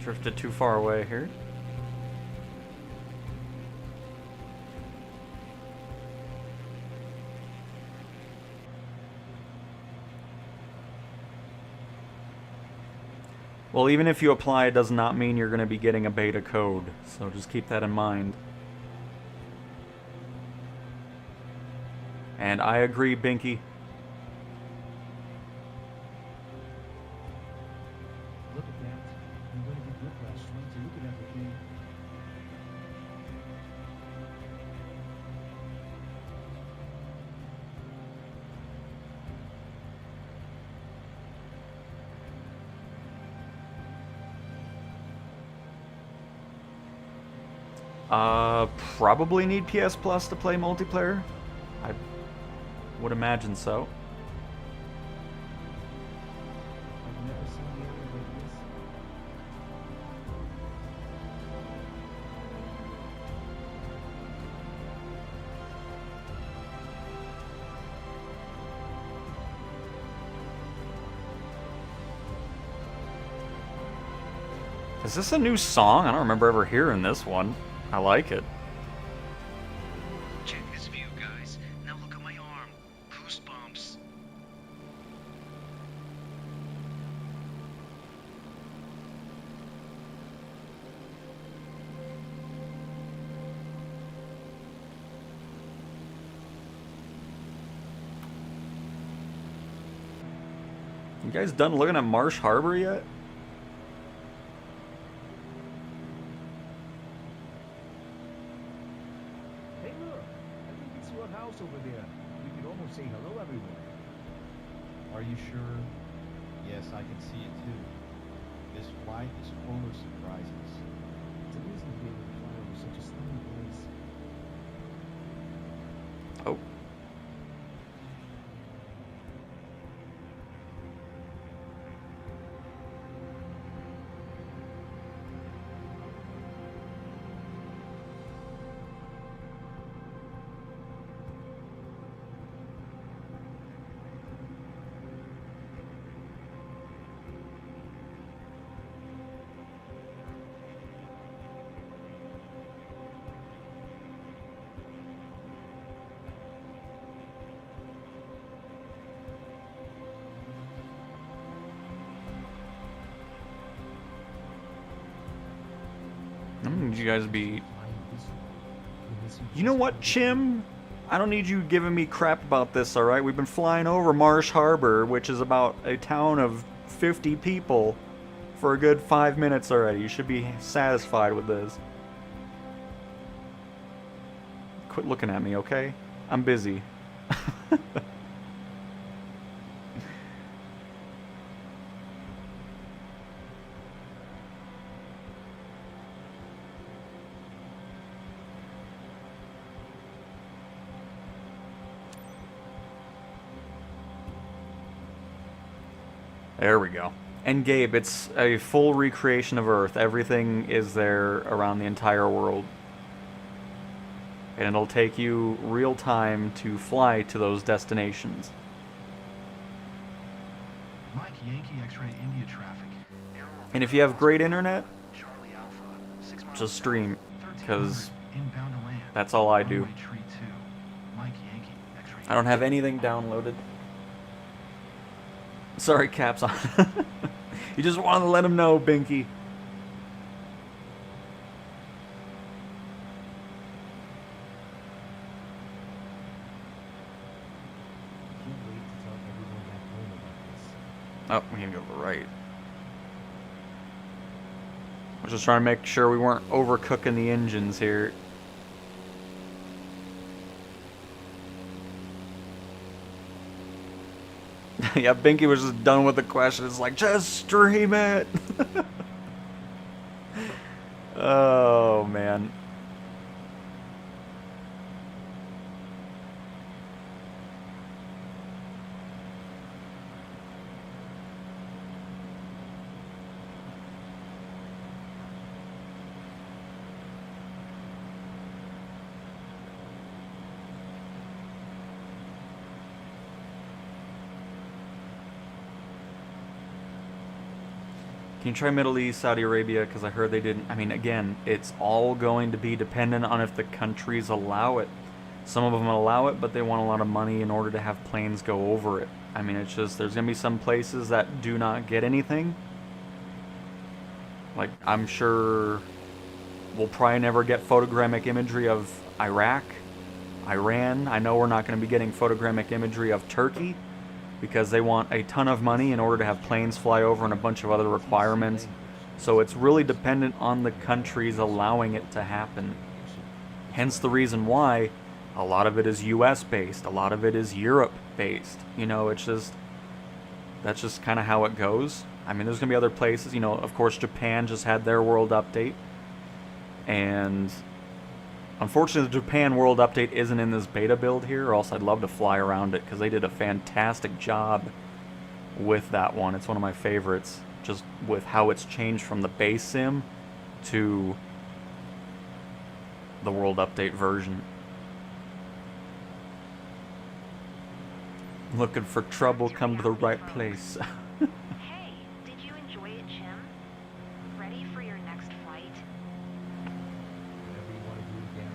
Drifted too far away here. Well, even if you apply, it does not mean you're going to be getting a beta code, so just keep that in mind. And I agree, Binky. Probably need PS Plus to play multiplayer. I would imagine so. I've never seen the area like this. Is this a new song? I don't remember ever hearing this one. I like it. Check this view, guys. Now look at my arm. Goosebumps. You guys done looking at Marsh Harbor yet? Hey, look! I think it's your house over there. We could almost say hello everywhere. Are you sure? Yes, I can see it too. This flight is full of surprises. It's amazing to be able to fly over such a stunning place. Oh. I don't need you guys to be... You know what, Chim? I don't need you giving me crap about this, alright? We've been flying over Marsh Harbor, which is about a town of 50 people, for a good 5 minutes already. You should be satisfied with this. Quit looking at me, okay? I'm busy. There we go. And Gabe, it's a full recreation of Earth. Everything is there around the entire world. And it'll take you real time to fly to those destinations. Mike Yankee X-ray India traffic. And if you have great internet, Charlie Alpha. 6 miles just stream, because inbound to land. that's all I do. Runway tree 2. Mike Yankee X-ray. I don't have anything downloaded. Sorry, caps on. You just wanted to let him know, Binky. Can't wait to tell everyone back home about this. Oh, we can go to the right. I was just trying to make sure we weren't overcooking the engines here. Yeah, Binky was just done with the question. It's like, just stream it. Oh, man. Can you try Middle East, Saudi Arabia? Because I heard they didn't. I mean, again, it's all going to be dependent on if the countries allow it. Some of them allow it, but they want a lot of money in order to have planes go over it. I mean, it's just, there's going to be some places that do not get anything. Like, I'm sure we'll probably never get photogrammic imagery of Iraq, Iran. I know we're not going to be getting photogrammic imagery of Turkey, because they want a ton of money in order to have planes fly over and a bunch of other requirements. So it's really dependent on the countries allowing it to happen. Hence the reason why a lot of it is US based, a lot of it is Europe based. You know, it's just, that's just kind of how it goes. I mean, there's going to be other places, you know, of course Japan just had their world update. And Unfortunately, the Japan World Update isn't in this beta build here, or else I'd love to fly around it, because they did a fantastic job with that one. It's one of my favorites, just with how it's changed from the base sim to the World Update version. Looking for trouble, come to the right place. Hey, did you enjoy it, Jim? Ready for your next flight? Whatever you want to do again.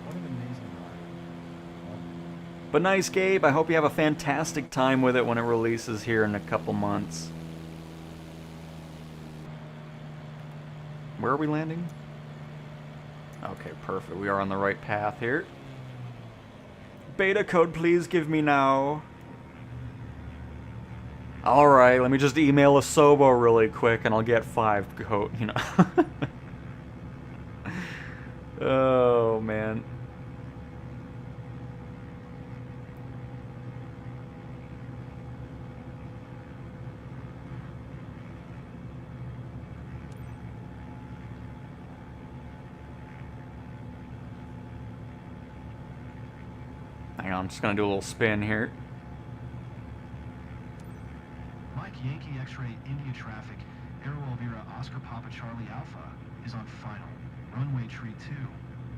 What an amazing ride. But nice, Gabe. I hope you have a fantastic time with it when it releases here in a couple months. Where are we landing? Okay, perfect. We are on the right path here. Beta code, please give me now. Alright, let me just email Asobo really quick and I'll get 5 code, you know. Oh, man. Hang on, I'm just gonna do a little spin here. Mike Yankee X-ray India traffic, Aero Elvira Oscar Papa Charlie Alpha is on final. Runway tree 2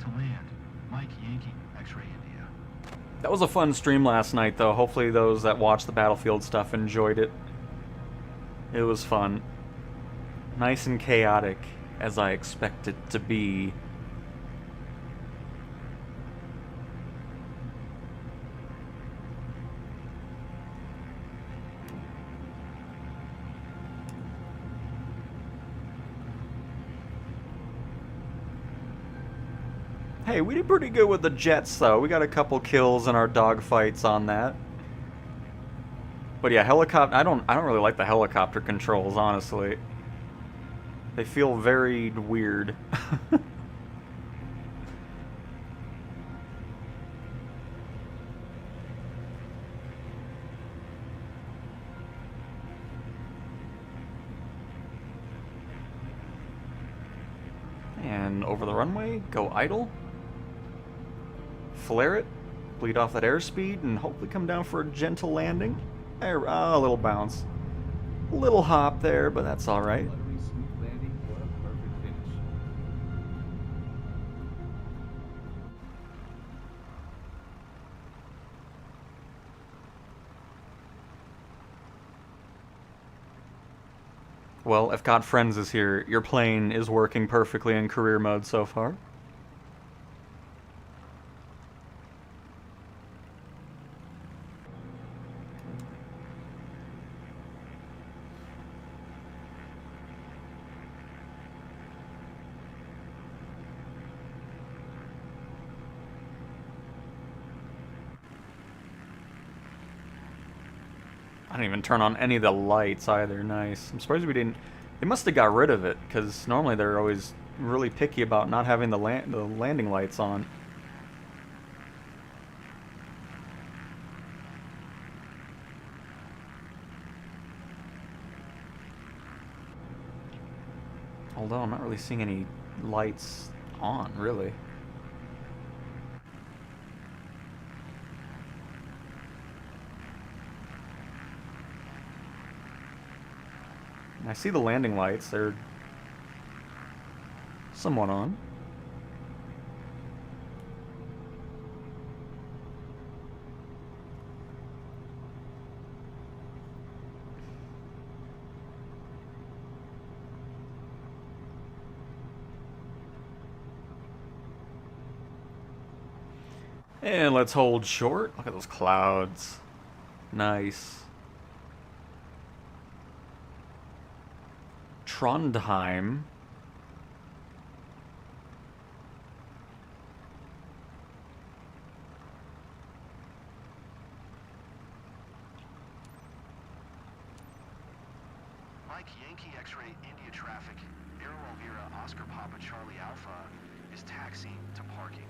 to land. Mike Yankee X-ray India. That was a fun stream last night, though. Hopefully those that watched the Battlefield stuff enjoyed it. It was fun. Nice and chaotic, as I expect it to be. Hey, we did pretty good with the jets, though. We got a couple kills in our dogfights on that. But yeah, helicopter. I don't really like the helicopter controls, honestly. They feel very weird. And over the runway, go idle. Flare it, bleed off that airspeed, and hopefully come down for a gentle landing. There, a little bounce. A little hop there, but that's alright. Buttery smooth landing. What a perfect finish. Well, if God Friends is here, your plane is working perfectly in career mode so far. I didn't even turn on any of the lights either. Nice. I'm surprised we didn't. They must have got rid of it, because normally they're always really picky about not having the landing lights on. Although I'm not really seeing any lights on, really. I see the landing lights. They're somewhat on. And let's hold short. Look at those clouds. Nice. Trondheim. Mike Yankee X-ray India traffic, Aero Elvira Oscar Papa Charlie Alpha is taxiing to parking.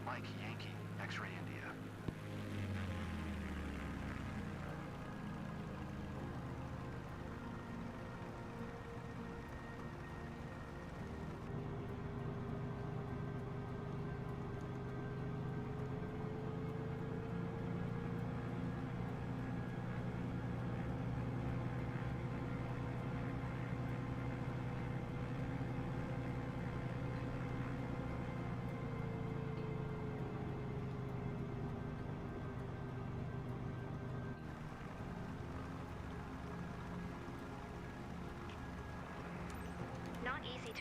Mike Yankee X-ray India.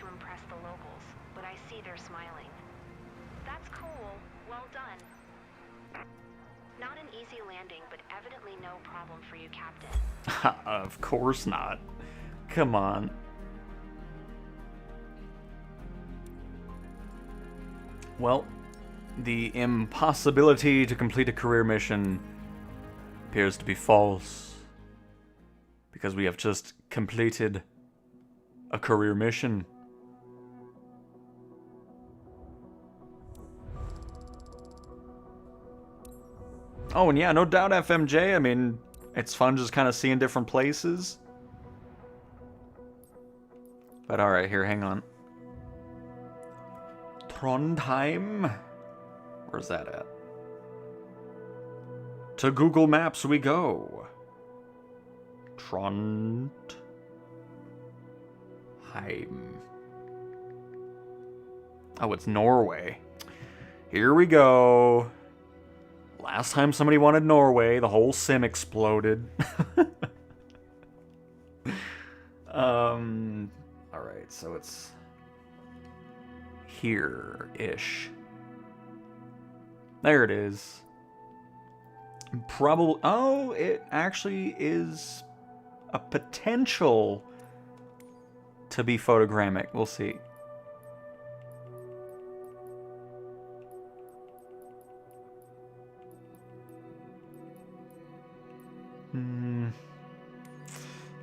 to impress the locals, but I see they're smiling. That's cool. Well done. Not an easy landing, but evidently no problem for you, Captain. Of course not. Come on. Well, the impossibility to complete a career mission appears to be false. Because we have just completed a career mission. Oh, and yeah, no doubt, FMJ. I mean, it's fun just kind of seeing different places. But alright, here, hang on. Trondheim? Where's that at? To Google Maps we go. Trondheim. Oh, it's Norway. Here we go. Last time somebody wanted Norway, the whole sim exploded. Alright, so it's here-ish. There it is. Probably... Oh, it actually is a potential to be photogrammic. We'll see.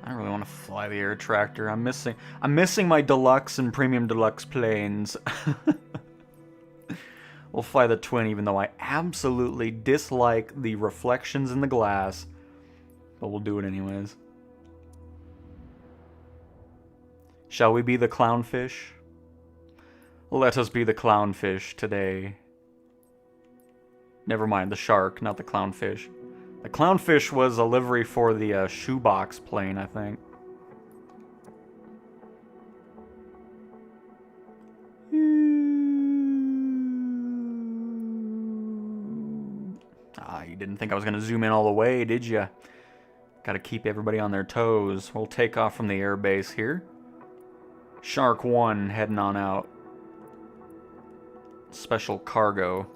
I don't really want to fly the air tractor. I'm missing my deluxe and premium deluxe planes. We'll fly the twin, even though I absolutely dislike the reflections in the glass. But we'll do it anyways. Shall we be the clownfish? Let us be the clownfish today. Never mind, the shark, not the clownfish. The clownfish was a livery for the shoebox plane, I think. Ah, you didn't think I was going to zoom in all the way, did ya? Gotta keep everybody on their toes. We'll take off from the airbase here. Shark 1 heading on out. Special cargo.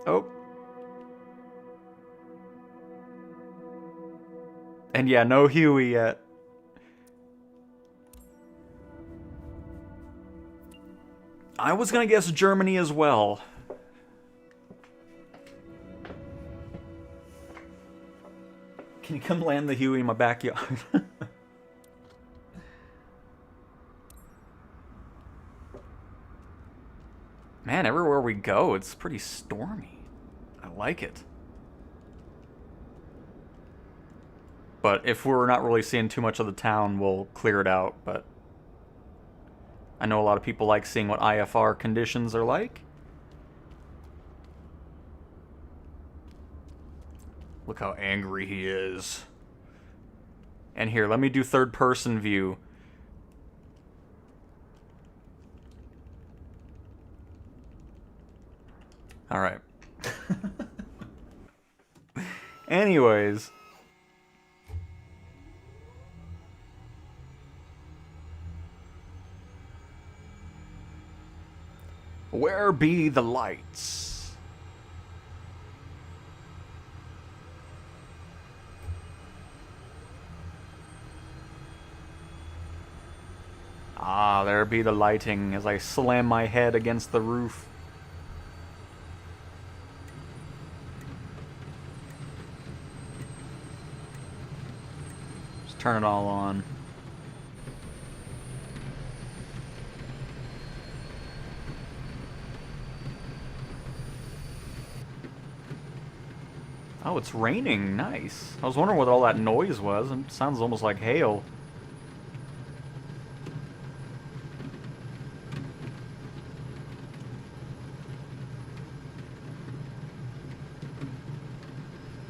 Oh. And yeah, no Huey yet. I was gonna guess Germany as well. Can you come land the Huey in my backyard? Man, everywhere we go, it's pretty stormy. I like it. But if we're not really seeing too much of the town, we'll clear it out. But I know a lot of people like seeing what IFR conditions are like. Look how angry he is. And here, let me do third-person view. Alright. Anyways. Where be the lights? Ah, there be the lighting as I slam my head against the roof. Just turn it all on. Oh, it's raining. Nice. I was wondering what all that noise was. It sounds almost like hail.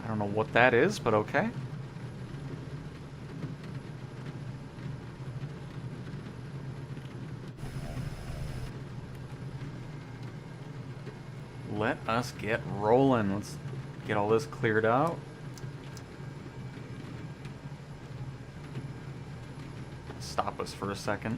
I don't know what that is, but okay. Let us get rolling. Let's get all this cleared out. stop us for a second.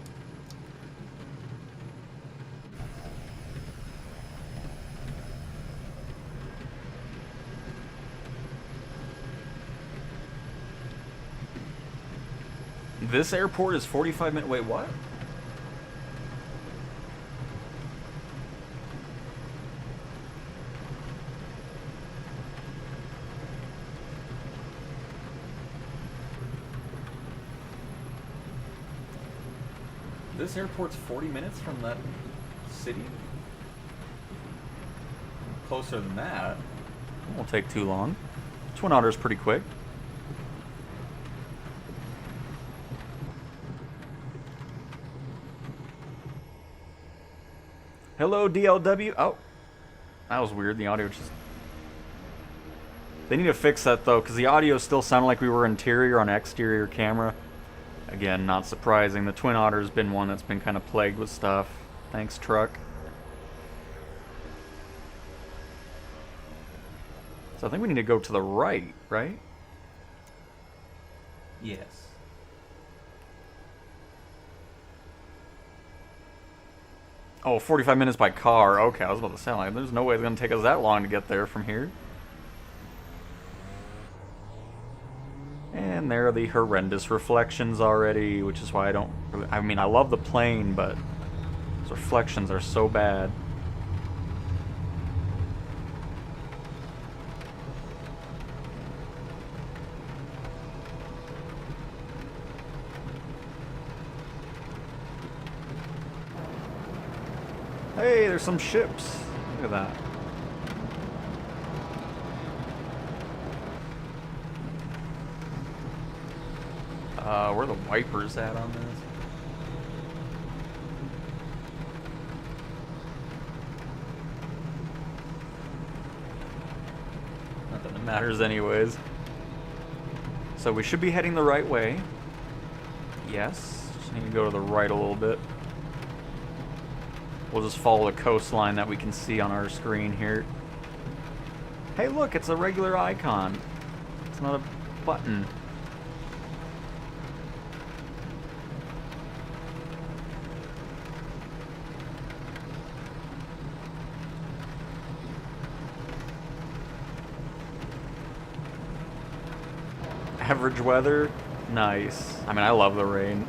This airport is 45 minutes. Wait, what? This airport's 40 minutes from that city? Closer than that. It won't take too long. Twin Otter's pretty quick. Hello, DLW. Oh, that was weird. The audio just... They need to fix that, though, because the audio still sounded like we were interior on exterior camera. Again, not surprising. The Twin Otter's been one that's been kind of plagued with stuff. Thanks, truck. So I think we need to go to the right, right? Yes. Oh, 45 minutes by car. Okay, I was about to say, like, there's no way it's going to take us that long to get there from here. And there are the horrendous reflections already, which is why I don't really... I mean, I love the plane, but those reflections are so bad. Hey, there's some ships. Look at that. Where are the wipers at on this? Not that it matters anyways. So we should be heading the right way. Yes. Just need to go to the right a little bit. We'll just follow the coastline that we can see on our screen here. Hey, look, it's a regular icon. It's not a button. Average weather, nice. I mean, I love the rain.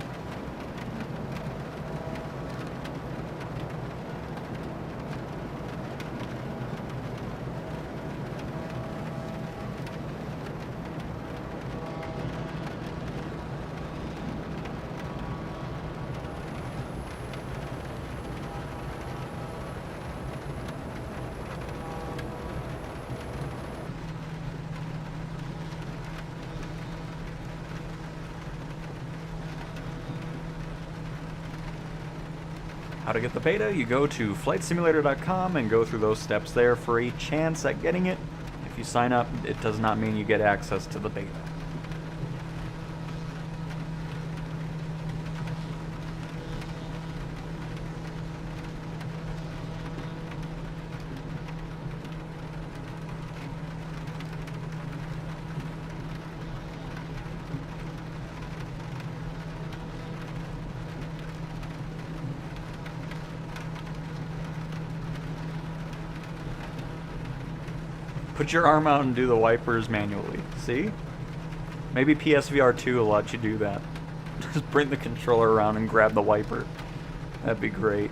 How to get the beta? You go to flightsimulator.com and go through those steps there for a chance at getting it. If you sign up, it does not mean you get access to the beta. Put your arm out and do the wipers manually. See? Maybe PSVR 2 will let you do that. Just bring the controller around and grab the wiper. That'd be great.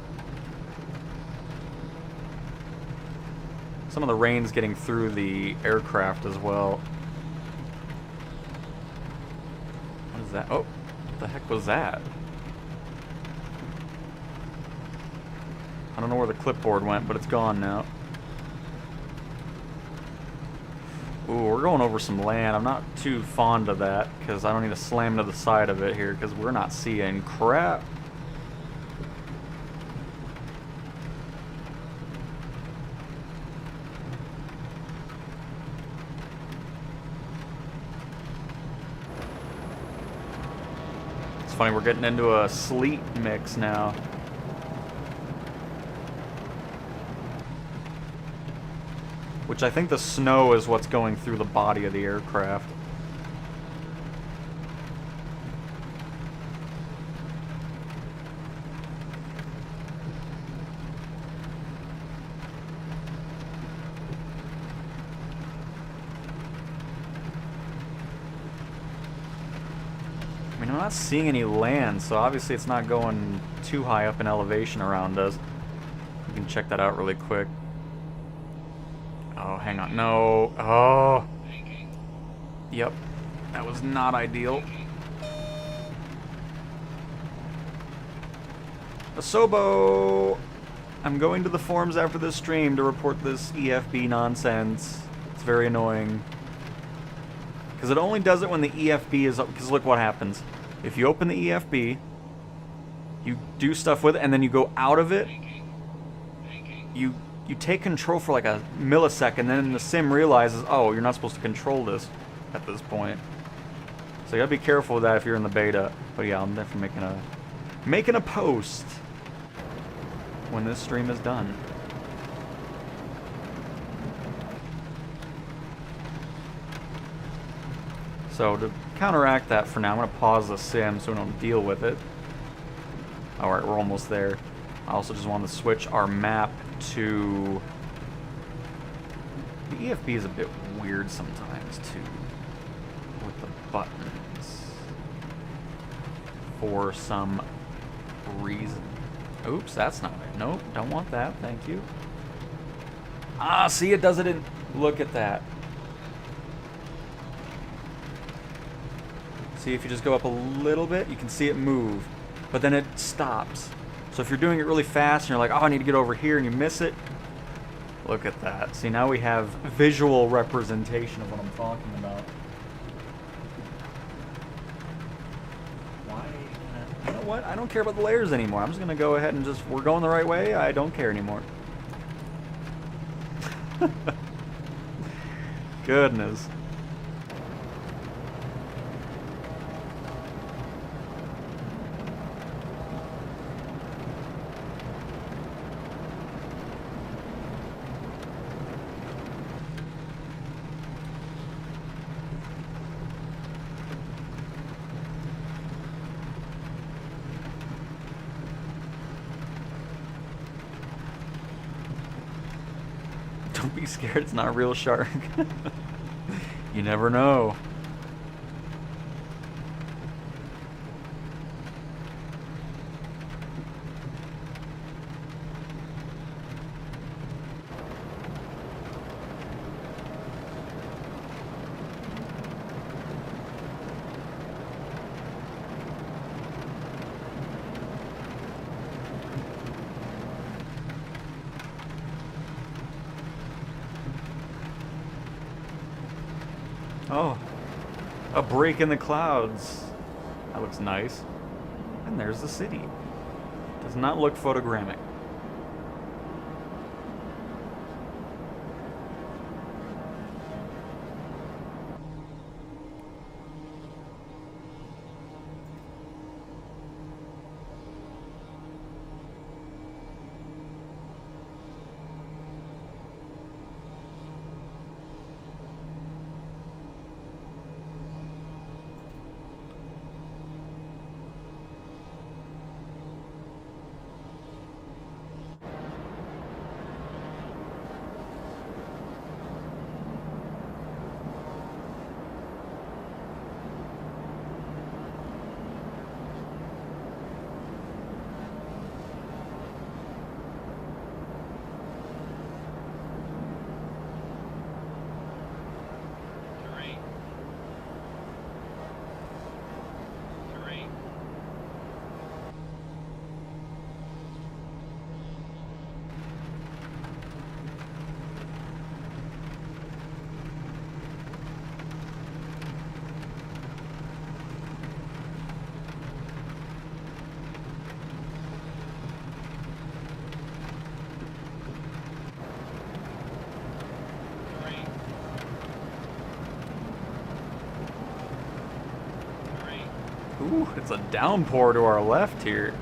Some of the rain's getting through the aircraft as well. What is that? Oh, what the heck was that? I don't know where the clipboard went, but it's gone now. Ooh, we're going over some land. I'm not too fond of that, because I don't need to slam to the side of it here, because we're not seeing crap. It's funny, we're getting into a sleet mix now. Which I think the snow is what's going through the body of the aircraft. not seeing any land, so obviously it's not going too high up in elevation around us. We can check that out really quick. Oh, hang on. No. Oh. Yep. That was not ideal. Asobo! I'm going to the forums after this stream to report this EFB nonsense. It's very annoying. Because it only does it when the EFB is up. Because look what happens. If you open the EFB, you do stuff with it, and then you go out of it, you take control for like a millisecond, then the sim realizes, oh, you're not supposed to control this at this point. So you gotta be careful with that if you're in the beta. But yeah, I'm definitely making a post when this stream is done. So to counteract that for now, I'm going to pause the sim so we don't deal with it. Alright, we're almost there. I also just wanted to switch our map to... The EFB is a bit weird sometimes too, with the buttons. For some reason. Oops, that's not it. Nope, don't want that. Thank you. Ah, see, it does it in... Look at that. See, if you just go up a little bit, you can see it move. But then it stops. So if you're doing it really fast and you're like, oh, I need to get over here, and you miss it, look at that. See, now we have visual representation of what I'm talking about. Why? You know what? I don't care about the layers anymore. I'm just going to go ahead and just, we're going the right way. I don't care anymore. Goodness. Don't be scared, it's not a real shark. You never know. Oh, a break in the clouds. That looks nice. And there's the city. Does not look photogrammic. Ooh, it's a downpour to our left here.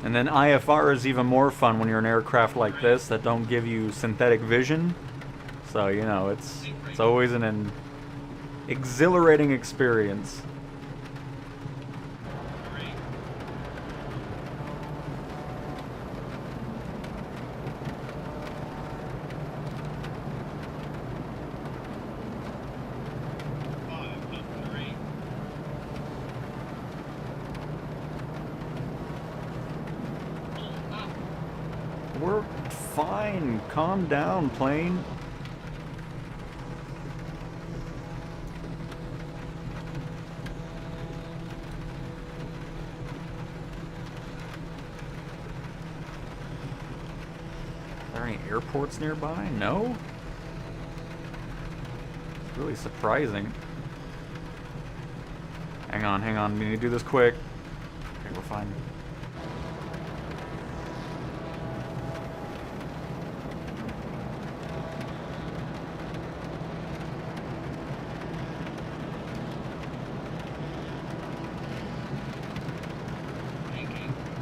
And then IFR is even more fun when you're an aircraft like this that don't give you synthetic vision. So, you know, it's always an exhilarating experience. We're fine. Calm down, plane. Are there any airports nearby? No? It's really surprising. Hang on. We need to do this quick. Okay, we're fine.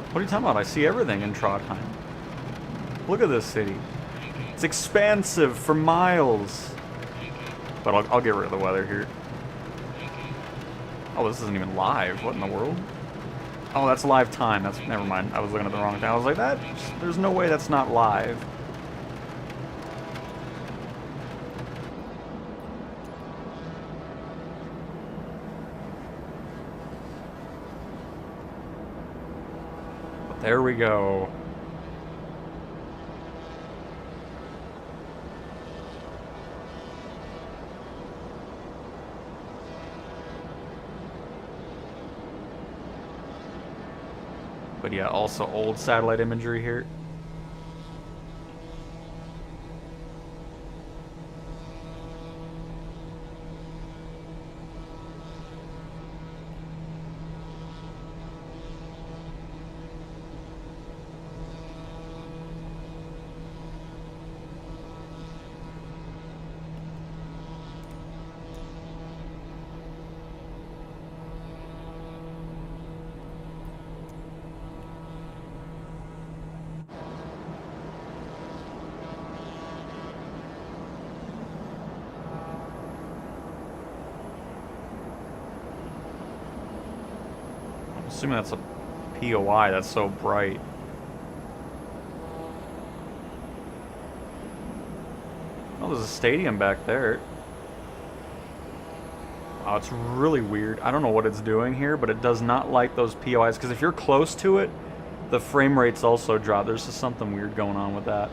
What are you talking about? I see everything in Trondheim. Look at this city. It's expansive for miles. But I'll get rid of the weather here. Oh, this isn't even live. What in the world? Oh, that's live time. That's never mind. I was looking at the wrong thing. I was like, there's no way that's not live. There we go. But yeah, also old satellite imagery here. Assuming that's a POI, that's so bright. Oh, there's a stadium back there. Wow, it's really weird. I don't know what it's doing here, but it does not like those POIs, because if you're close to it, the frame rates also drop. There's just something weird going on with that.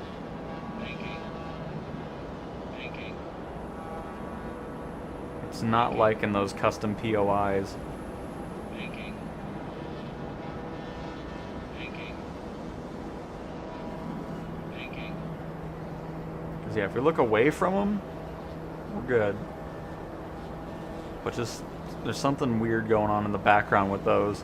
It's not liking those custom POIs. Yeah, if we look away from them, we're good. But just, there's something weird going on in the background with those.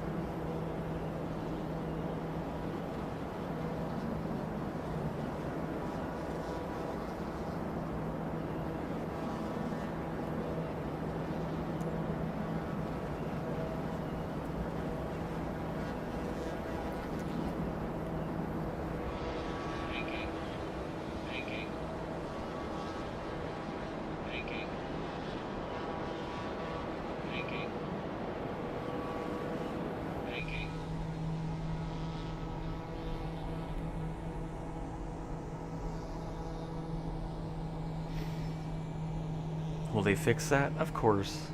Will they fix that? Of course.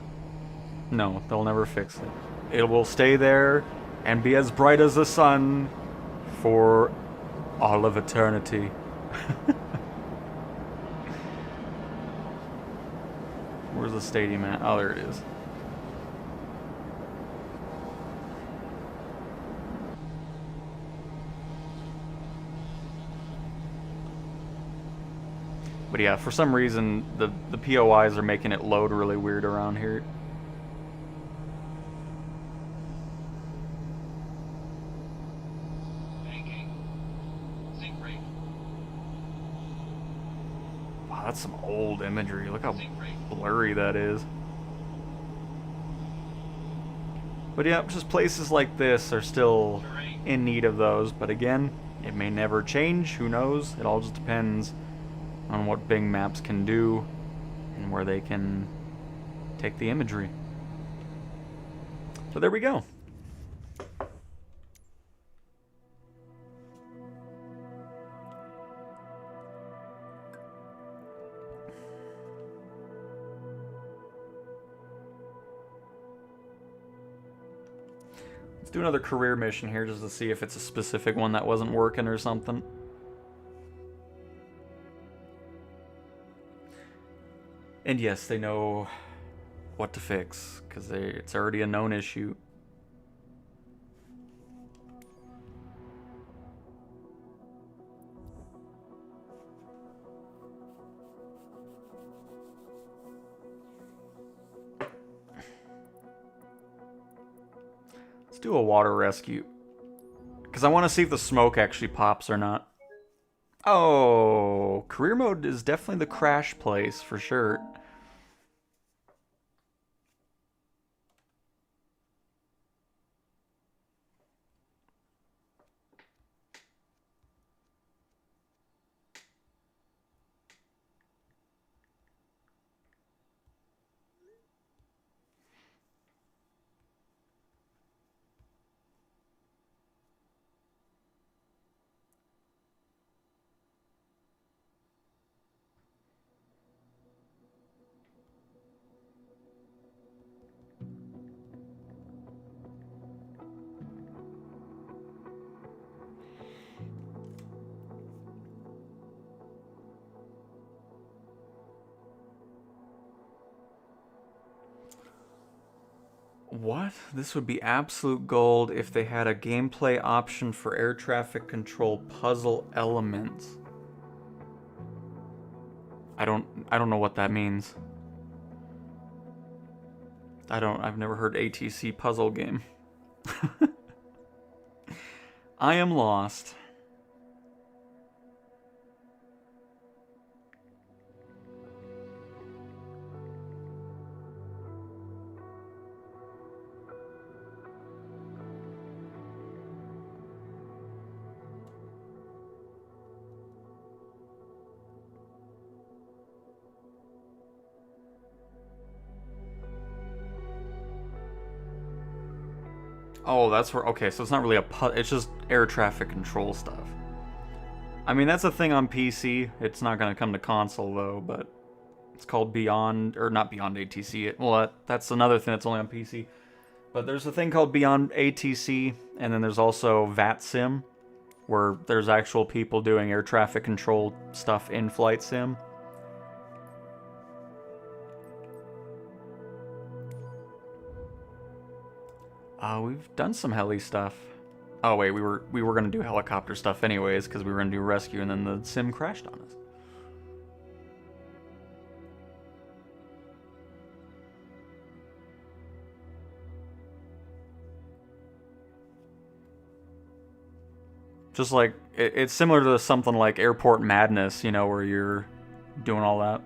No, they'll never fix it. It will stay there and be as bright as the sun for all of eternity. Where's the stadium at? Oh, there it is. But yeah, for some reason, the POIs are making it load really weird around here. Wow, that's some old imagery. Look how blurry that is. But yeah, just places like this are still in need of those, but again, it may never change, who knows? It all just depends on what Bing Maps can do and where they can take the imagery. So there we go. Let's do another career mission here just to see if it's a specific one that wasn't working or something. And yes, they know what to fix, because it's already a known issue. Let's do a water rescue, because I want to see if the smoke actually pops or not. Oh, career mode is definitely the crash place for sure. What? This would be absolute gold if they had a gameplay option for air traffic control puzzle elements. I don't know what that means. I've never heard ATC puzzle game. I am lost. Oh, that's where... Okay, so it's not really it's just air traffic control stuff. I mean, that's a thing on PC. It's not going to come to console, though, but... It's called Beyond... Or not Beyond ATC. Well, that's another thing that's only on PC. But there's a thing called Beyond ATC, and then there's also VATSIM, where there's actual people doing air traffic control stuff in Flight Sim. We've done some heli stuff. Oh wait, we were gonna do helicopter stuff anyways, because we were gonna do rescue, and then the sim crashed on us. Just like it's similar to something like Airport Madness, you know, where you're doing all that.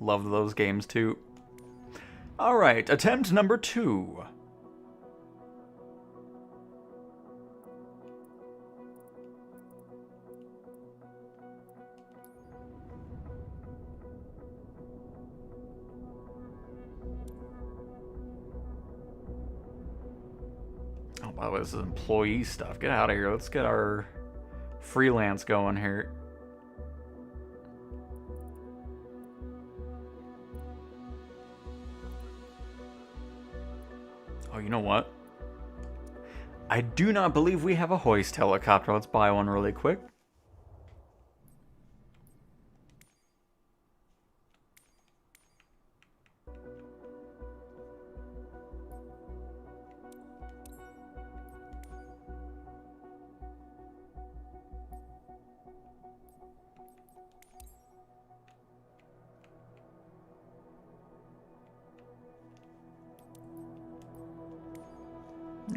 Love those games too. Alright, attempt number 2. Oh, by the way, this is employee stuff. Get out of here. Let's get our freelance going here. Oh, you know what? I do not believe we have a hoist helicopter. Let's buy one really quick.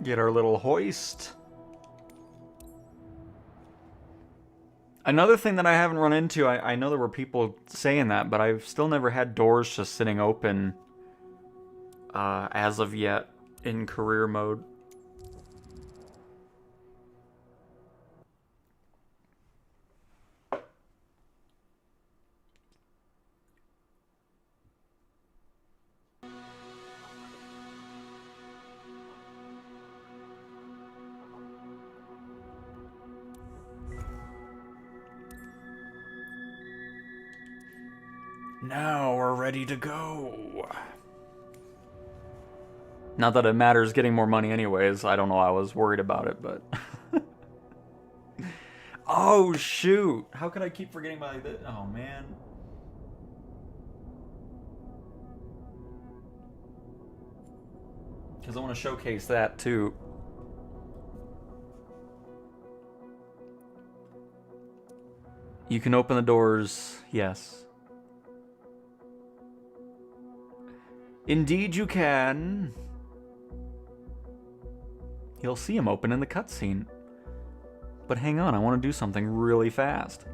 Get our little hoist. Another thing that I haven't run into, I know there were people saying that, but I've still never had doors just sitting open as of yet in career mode. Now we're ready to go. Not that it matters getting more money anyways. I don't know, I was worried about it, but... Oh, shoot! How could I keep forgetting about this? Oh, man. Because I want to showcase that, too. You can open the doors, yes. Indeed you can. You'll see him open in the cutscene. But hang on, I want to do something really fast.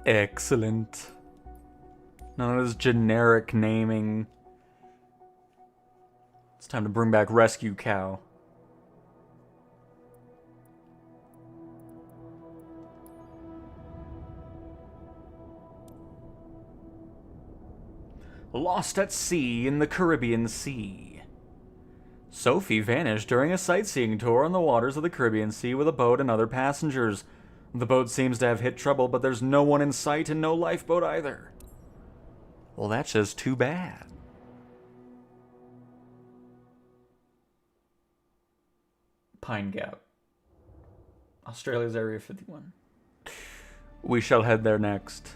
Excellent. None of this generic naming. It's time to bring back Rescue Cow. Lost at sea in the Caribbean Sea. Sophie vanished during a sightseeing tour on the waters of the Caribbean Sea with a boat and other passengers. The boat seems to have hit trouble, but there's no one in sight and no lifeboat either. Well, that's just too bad. Pine Gap. Australia's Area 51. We shall head there next.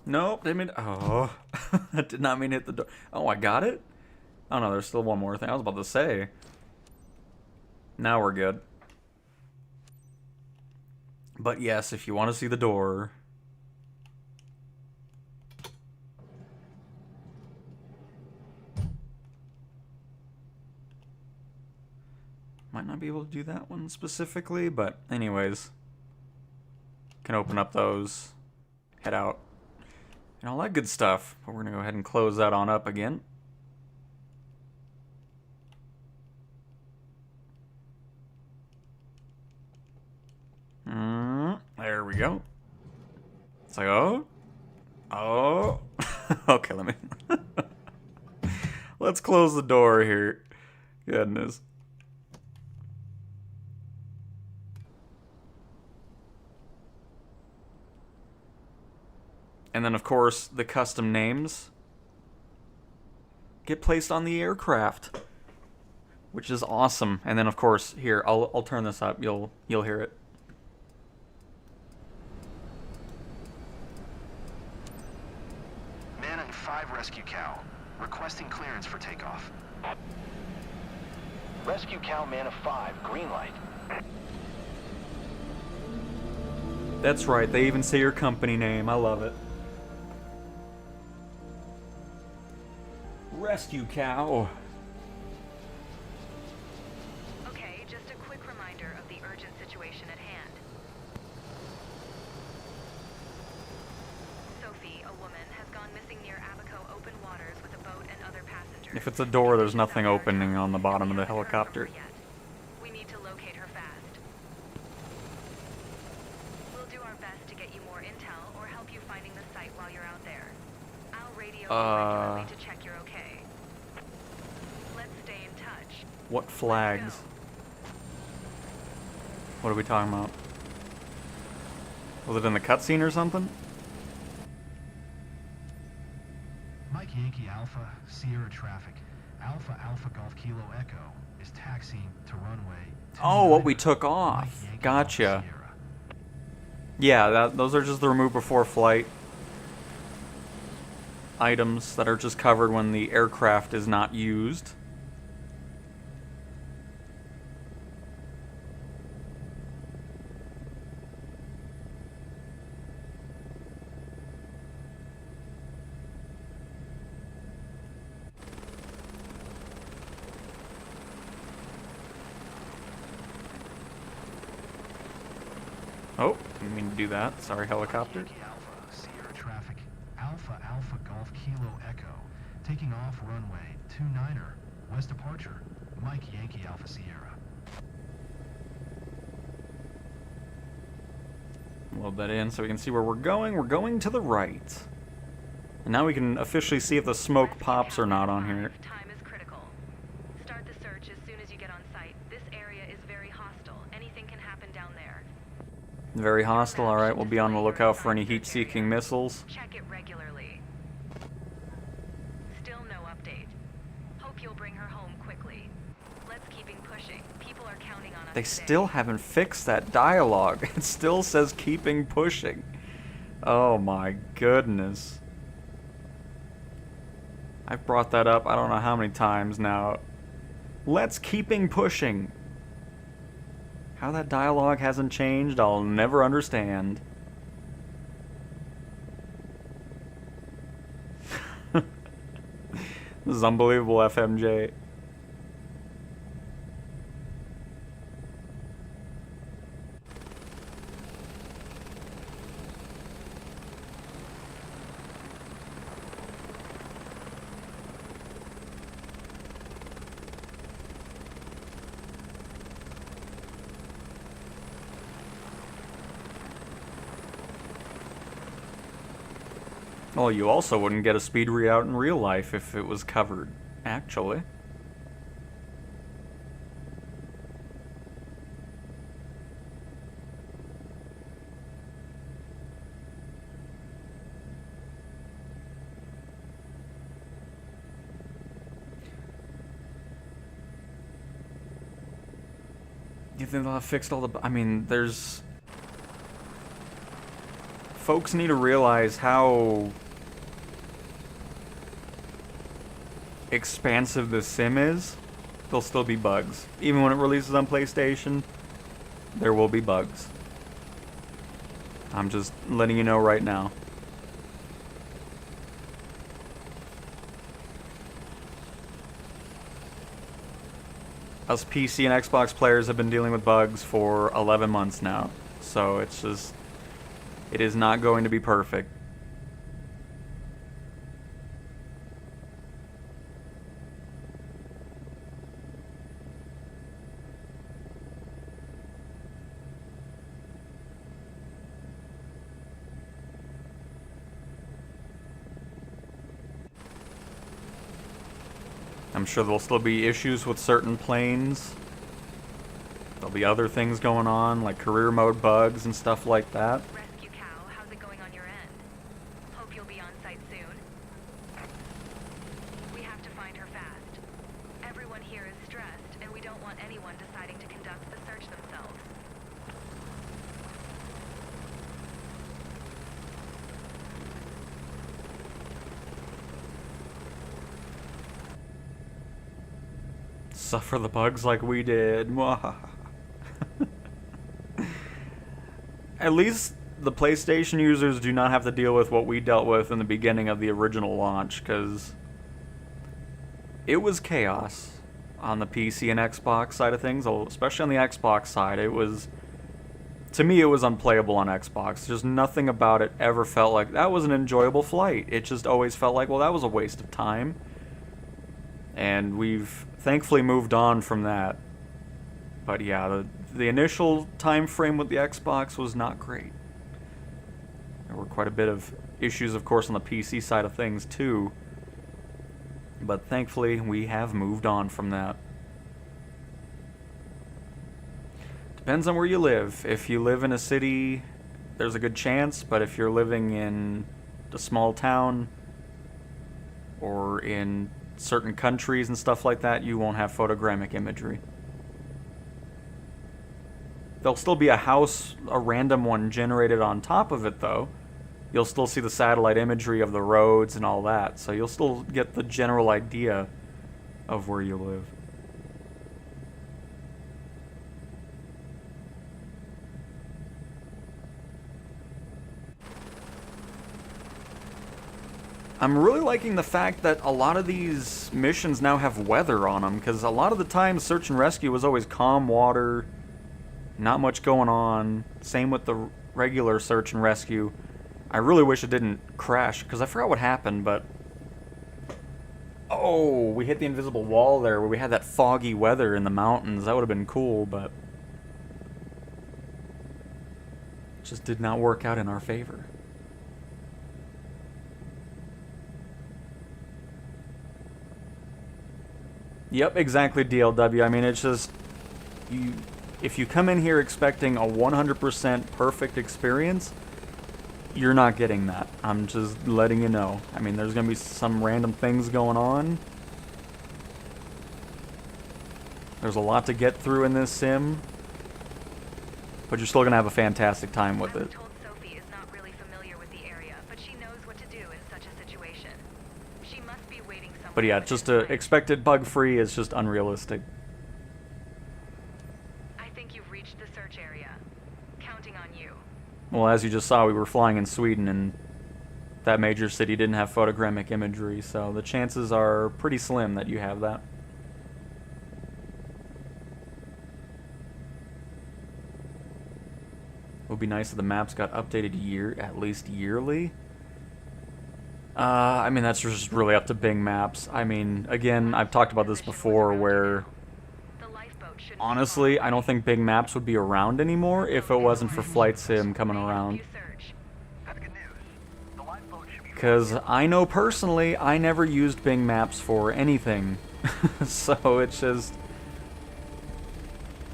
Nope, didn't mean. Oh, I did not mean to hit the door. Oh, I got it? Oh no, there's still one more thing I was about to say. Now we're good. But yes, if you want to see the door. Might not be able to do that one specifically, but anyways. Can open up those. Head out. And all that good stuff. But we're going to go ahead and close that on up again. There we go. It's like, oh. Oh. Okay, let me... Let's close the door here. Goodness. And then, of course, the custom names get placed on the aircraft, which is awesome. And then, of course, here, I'll turn this up. You'll hear it. Man at 5 Rescue Cow, requesting clearance for takeoff. Rescue Cow, Man of 5, green light. That's right. They even say your company name. I love it. Rescue Cow. Okay, just a quick reminder of the urgent situation at hand. Sophie, a woman, has gone missing near Abaco open waters with a boat and other passengers. If it's a door, there's nothing opening on the bottom of the helicopter. We need to locate her fast. We'll do our best to get you more intel or help you finding the site while you're out there. I'll radio you regularly to check you're okay. Let's stay in touch. What flags? What are we talking about? Was it in the cutscene or something? Mike Yankee Alpha, Sierra traffic. Alpha Alpha Golf Kilo Echo is taxiing to runway. Oh, what we took off. Gotcha. Yeah, those are just the remove before flight items that are just covered when the aircraft is not used. Didn't mean to do that. Sorry, helicopter. Yankee Alpha, Sierra traffic. Alpha Alpha Golf Kilo Echo. Taking off runway 29er. West departure. Mike Yankee Alpha Sierra. Load that in so we can see where we're going. We're going to the right. And now we can officially see if the smoke pops or not on here. Time is critical. Start the search as soon as you get on site. This area is very hostile. Anything can happen down there. Very hostile. Alright, we'll be on the lookout for any heat-seeking missiles. Check it regularly. Still no update. Hope you'll bring her home quickly. Let's keeping pushing. People are counting on us. They today. still haven't fixed that dialogue. It still says keeping pushing. Oh my goodness. I've brought that up I don't know how many times now. Let's keeping pushing. How that dialogue hasn't changed, I'll never understand. This is unbelievable, FMJ. Well, you also wouldn't get a speed readout in real life if it was covered, actually. You think they'll have fixed all the... I mean, there's... Folks need to realize how expansive the sim is. There'll still be bugs. Even when it releases on PlayStation, there will be bugs. I'm just letting you know right now. Us PC and Xbox players have been dealing with bugs for 11 months now. So it's just... It is not going to be perfect. I'm sure there'll still be issues with certain planes. There'll be other things going on, like career mode bugs and stuff like that. Rescue Cow, how's it going on your end? Hope you'll be on site soon. We have to find her fast. Everyone here is stressed, and we don't want anyone deciding to conduct the search themselves. Suffer the bugs like we did. At least the PlayStation users do not have to deal with what we dealt with in the beginning of the original launch, because it was chaos on the PC and Xbox side of things, especially on the Xbox side. It was, to me, it was unplayable on Xbox. Just nothing about it ever felt like that was an enjoyable flight. It just always felt like, well, that was a waste of time. And we've thankfully moved on from that. But yeah, the initial time frame with the Xbox was not great. There were quite a bit of issues, of course, on the PC side of things too. But thankfully, we have moved on from that. Depends on where you live. If you live in a city, there's a good chance. But if you're living in a small town or in certain countries and stuff like that, you won't have photogrammic imagery. There'll still be a house, a random one generated on top of it though. You'll still see the satellite imagery of the roads and all that, so you'll still get the general idea of where you live. I'm really liking the fact that a lot of these missions now have weather on them, because a lot of the time search and rescue was always calm water, not much going on. Same with the regular search and rescue. I really wish it didn't crash, because I forgot what happened, but... Oh, we hit the invisible wall there, where we had that foggy weather in the mountains. That would have been cool, but... it just did not work out in our favor. Yep, exactly, DLW. I mean, it's just... if you come in here expecting a 100% perfect experience... you're not getting that. I'm just letting you know. I mean, there's going to be some random things going on. There's a lot to get through in this sim. But you're still going to have a fantastic time with it. I'm told Sophie is not really familiar with the area, but she knows what to do in such a situation. She must be waiting somewhere. But yeah, just to expect it bug-free is just unrealistic. I think you've reached the search area. Counting on you. Well, as you just saw, we were flying in Sweden, and that major city didn't have photogrammic imagery, so the chances are pretty slim that you have that. It would be nice if the maps got updated at least yearly. I mean, that's just really up to Bing Maps. I mean, again, I've talked about this before, where... honestly, I don't think Bing Maps would be around anymore if it wasn't for Flight Sim coming around. Because I know personally, I never used Bing Maps for anything. So it's just...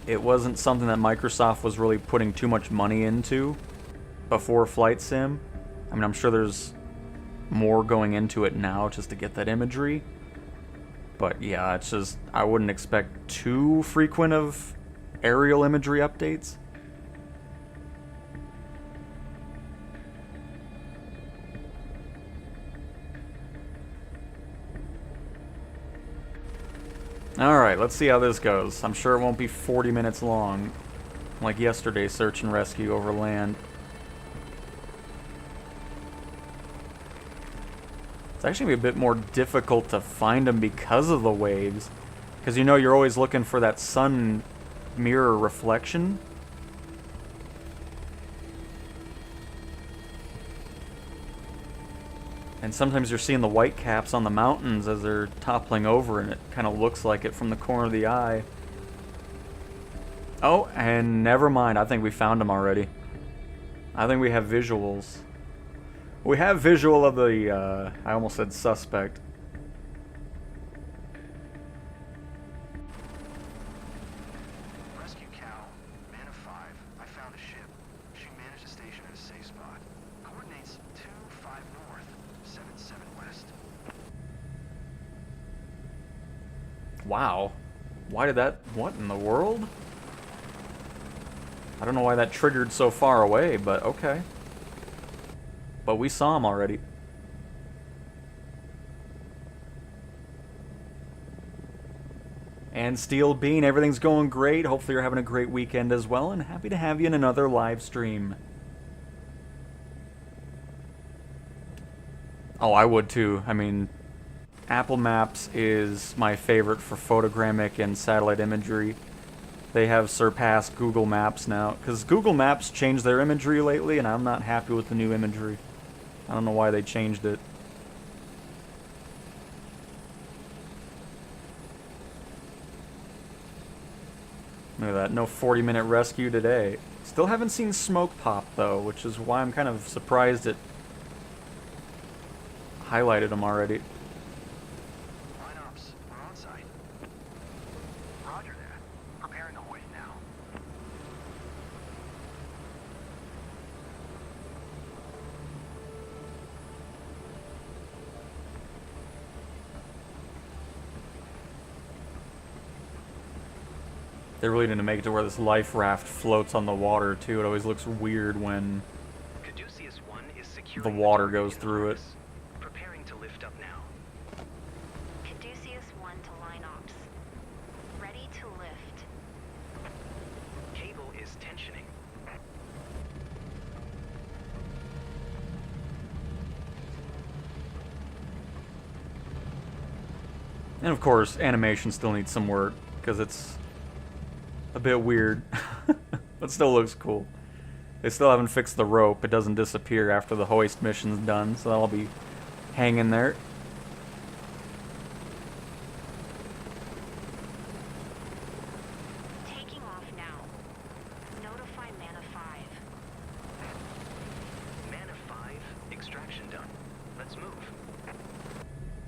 it wasn't something that Microsoft was really putting too much money into before Flight Sim. I mean, I'm sure there's more going into it now just to get that imagery. But yeah, it's just, I wouldn't expect too frequent of aerial imagery updates. Alright, let's see how this goes. I'm sure it won't be 40 minutes long, like yesterday's search and rescue over land. It's actually a bit more difficult to find them because of the waves. Because you know you're always looking for that sun mirror reflection. And sometimes you're seeing the white caps on the mountains as they're toppling over, and it kind of looks like it from the corner of the eye. Oh, and never mind. I think we found them already. I think we have visuals. We have visual of the, I almost said suspect. Rescue Cow, man of 5. I found a ship. She managed to station at a safe spot. Coordinates 25 north, 77 west. Wow. Why did that... what in the world? I don't know why that triggered so far away, but okay. But we saw him already. And Steel Bean, everything's going great. Hopefully you're having a great weekend as well, and happy to have you in another live stream. Oh, I would too. I mean, Apple Maps is my favorite for photogrammic and satellite imagery. They have surpassed Google Maps now, because Google Maps changed their imagery lately, and I'm not happy with the new imagery. I don't know why they changed it. Look at that, no 40-minute rescue today. Still haven't seen smoke pop, though, which is why I'm kind of surprised it highlighted them already. Line ops, we're on site. Roger that. Preparing the hoist now. They really need to make it to where this life raft floats on the water, too. It always looks weird when Caduceus 1 is securing the water target goes in through it. harness. Preparing to lift up now. Caduceus 1 to line ops. Ready to lift. Cable is tensioning. And of course, animation still needs some work, because it's a bit weird, but still looks cool. They still haven't fixed the rope. It doesn't disappear after the hoist mission's done, so that'll be hanging there. Taking off now. Notify Mana 5. Mana 5, extraction done. Let's move.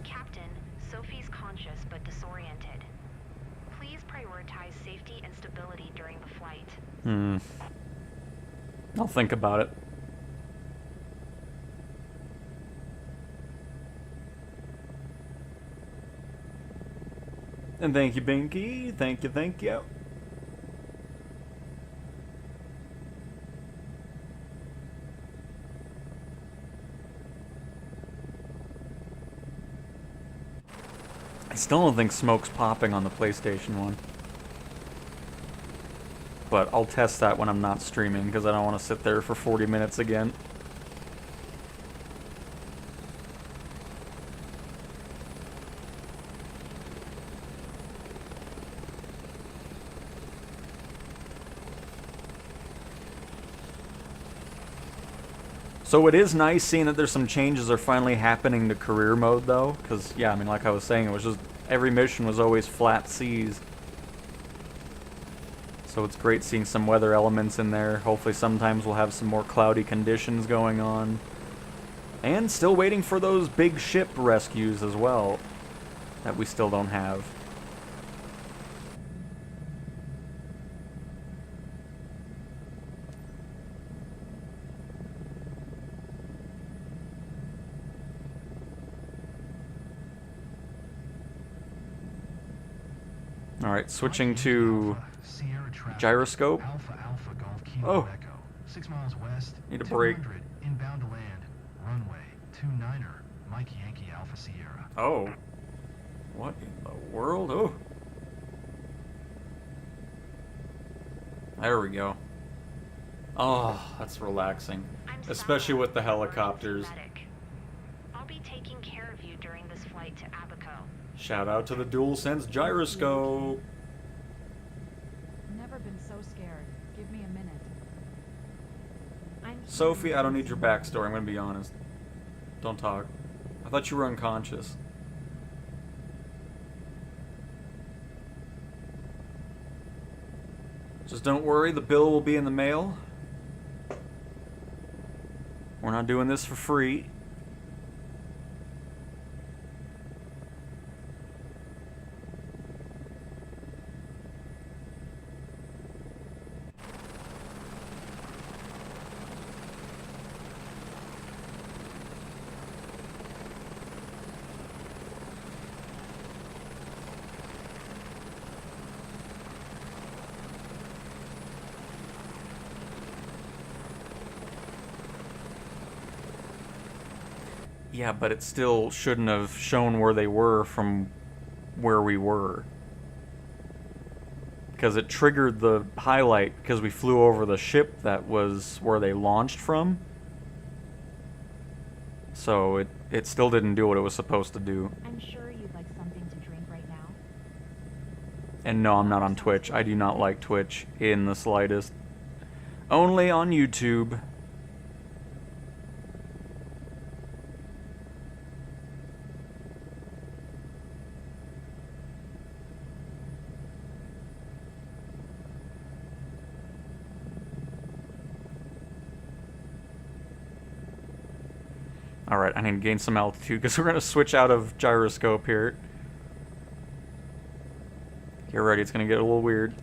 Captain, Sophie's conscious but disoriented. Please prioritize safety and stability during the flight. I'll think about it. And thank you, Binky. Thank you, thank you. I still don't think smoke's popping on the PlayStation 1. But I'll test that when I'm not streaming, because I don't want to sit there for 40 minutes again. So it is nice seeing that there's some changes are finally happening to career mode, though. Because, yeah, I mean, like I was saying, it was just every mission was always flat seas. So it's great seeing some weather elements in there. Hopefully sometimes we'll have some more cloudy conditions going on. And still waiting for those big ship rescues as well, that we still don't have. Alright, switching to gyroscope. Oh, 6 miles west. need a break. 200, inbound to land. Runway 29er, Mike Yankee Alpha Sierra. Oh. What in the world? Oh. There we go. Oh, that's relaxing. Especially with the helicopters. I'll be taking care of you during this flight to Abaco. Shout out to the DualSense gyroscope. Never been so scared. Give me a minute. Sophie, I don't need your backstory, I'm gonna be honest. Don't talk. I thought you were unconscious. Just don't worry, the bill will be in the mail. We're not doing this for free. Yeah, but it still shouldn't have shown where they were from where we were. Because it triggered the highlight because we flew over the ship that was where they launched from. So it still didn't do what it was supposed to do. I'm sure you'd like something to drink right now. And no, I'm not on Twitch. I do not like Twitch in the slightest. Only on YouTube. Alright, I need to gain some altitude because we're going to switch out of gyroscope here. Get ready, it's going to get a little weird.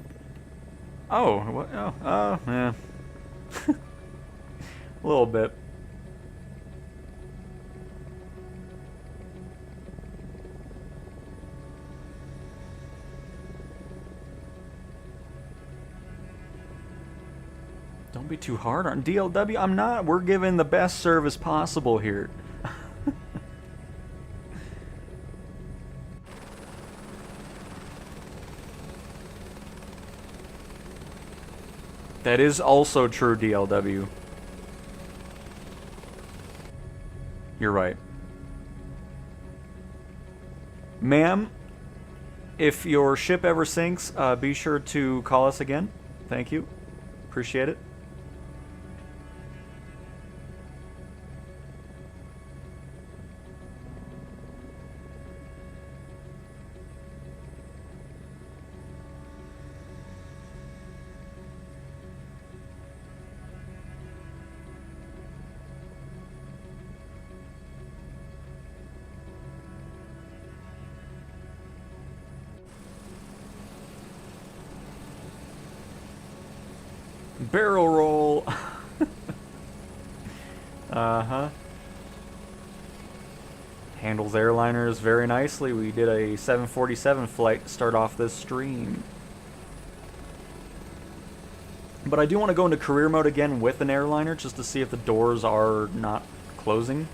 Oh, what? Oh, yeah. A little bit. Don't be too hard on DLW. I'm not. We're giving the best service possible here. That is also true, DLW. You're right. Ma'am, if your ship ever sinks, be sure to call us again. Thank you. Appreciate it. barrel roll. Uh-huh. Handles airliners very nicely. We did a 747 flight to start off this stream. But I do want to go into career mode again with an airliner just to see if the doors are not closing.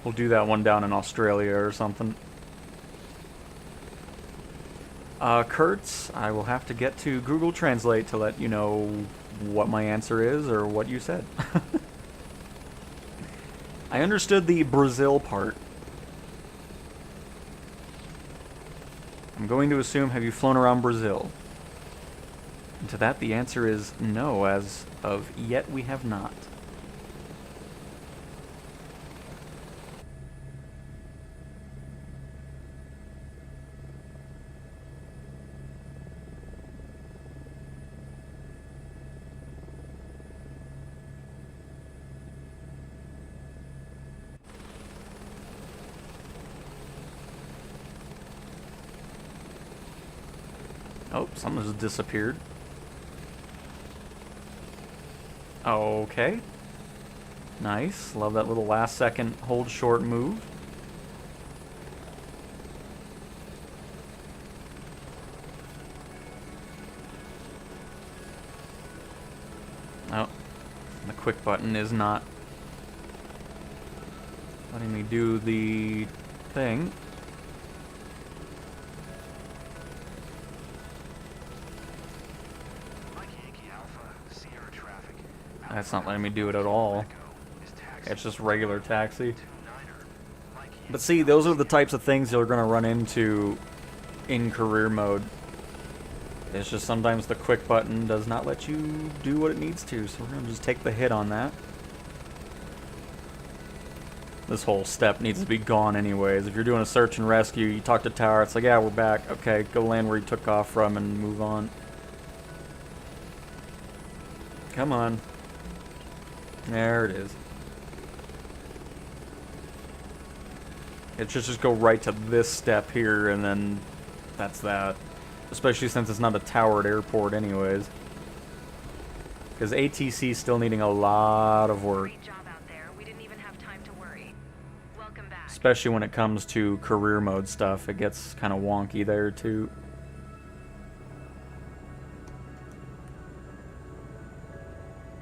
We'll do that one down in Australia or something. Kurtz, I will have to get to Google Translate to let you know what my answer is or what you said. I understood the Brazil part. I'm going to assume, have you flown around Brazil? And to that, the answer is no, as of yet we have not. Oh, something just disappeared. Okay. Nice. Love that little last second hold short move. Oh. The quick button is not letting me do the thing. That's not letting me do it at all. It's just regular taxi. But see, those are the types of things you're going to run into in career mode. It's just sometimes the quick button does not let you do what it needs to, so we're going to just take the hit on that. This whole step needs to be gone anyways. If you're doing a search and rescue, you talk to tower, it's like, yeah, we're back. Okay, go land where you took off from and move on. Come on. There it is. It should just go right to this step here, and then that's that. Especially since it's not a towered airport anyways. Because ATC's still needing a lot of work. Great job out there. We didn't even have time to worry. Welcome back. Especially when it comes to career mode stuff. It gets kind of wonky there too.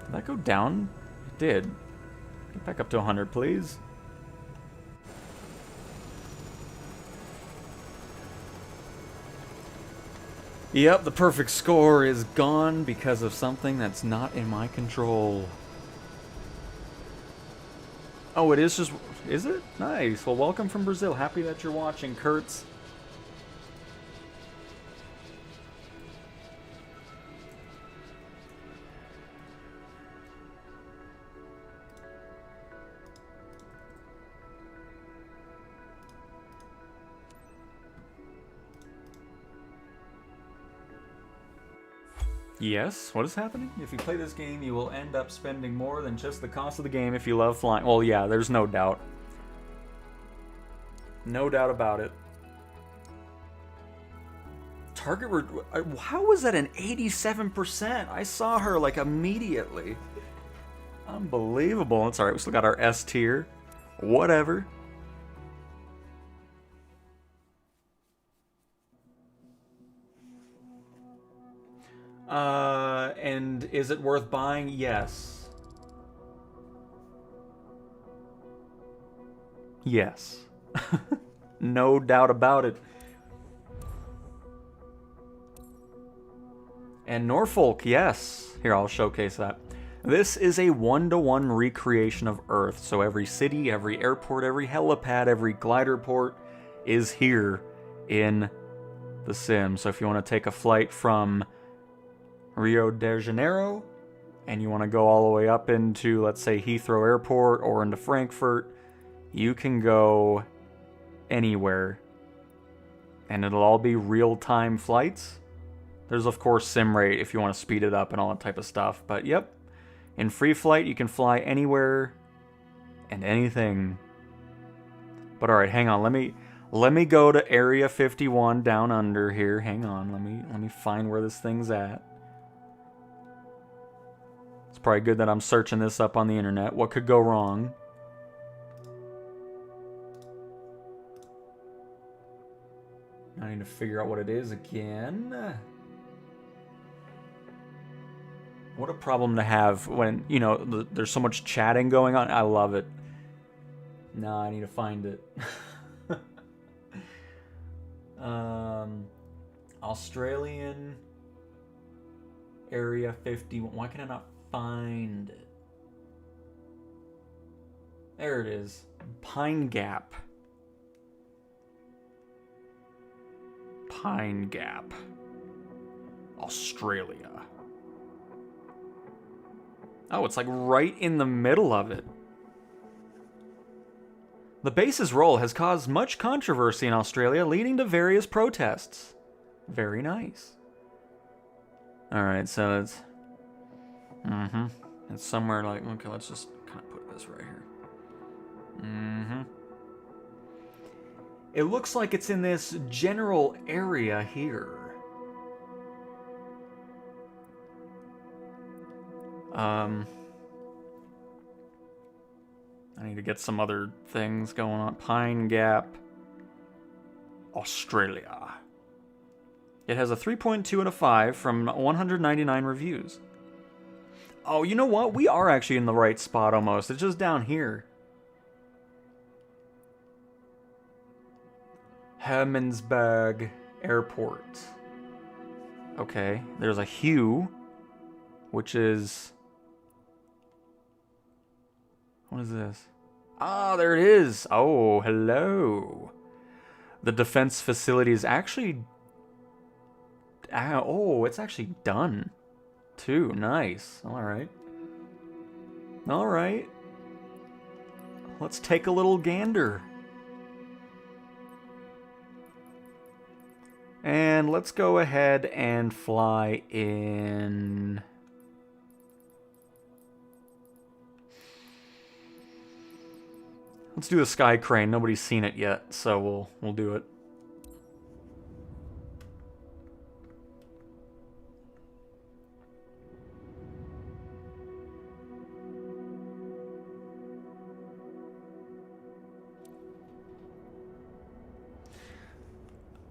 Did that go down? It did. Get back up to 100, please. Yep, the perfect score is gone because of something that's not in my control. Oh, it is just... Is it? Nice. Well, welcome from Brazil. Happy that you're watching, Kurtz. Yes, what is happening? If you play this game, you will end up spending more than just the cost of the game if you love flying. Well, yeah, there's no doubt. No doubt about it. Target, how was that an 87%? I saw her like immediately. Unbelievable. It's alright, we still got our S tier. Whatever. And is it worth buying? Yes. Yes. No doubt about it. And Norfolk, yes. Here, I'll showcase that. This is a one-to-one recreation of Earth. So every city, every airport, every helipad, every glider port is here in the sim. So if you want to take a flight from Rio de Janeiro, and you want to go all the way up into, let's say, Heathrow Airport or into Frankfurt, you can go anywhere. And it'll all be real-time flights. There's, of course, sim rate if you want to speed it up and all that type of stuff. But, yep, In free flight, you can fly anywhere and anything. But alright, hang on. Let me go to Area 51 down under here. Hang on. Let me find where this thing's at. It's probably good that I'm searching this up on the internet. What could go wrong? I need to figure out what it is again. What a problem to have when, you know, there's so much chatting going on. I love it. No, I need to find it. Australian Area 51. Why can I not find it? There it is. Pine Gap. Pine Gap, Australia. Oh, it's like right in the middle of it. The base's role has caused much controversy in Australia, leading to various protests. Very nice. Alright, so it's... It's somewhere like... Okay, let's just kind of put this right here. It looks like it's in this general area here. I need to get some other things going on. Pine Gap, Australia. It has a 3.2 out of 5 from 199 reviews. Oh, you know what? We are actually in the right spot almost. It's just down here. Hermannsburg Airport. Okay, there's a Hue, which is... What is this? Ah, there it is. Oh, hello. The defense facility is actually... Oh, it's actually done, too. Nice. Alright. Alright. Let's take a little gander. And let's go ahead and fly in... Let's do the sky crane. Nobody's seen it yet, so we'll do it.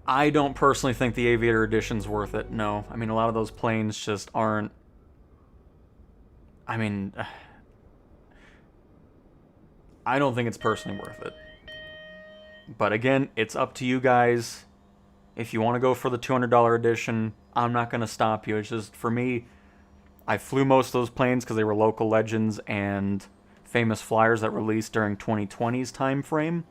I don't personally think the Aviator Edition's worth it, no. I mean, a lot of those planes just aren't... I mean... I don't think it's personally worth it. But again, it's up to you guys. If you want to go for the $200 edition, I'm not going to stop you. It's just, for me, I flew most of those planes because they were local legends and famous flyers that released during 2020's time frame.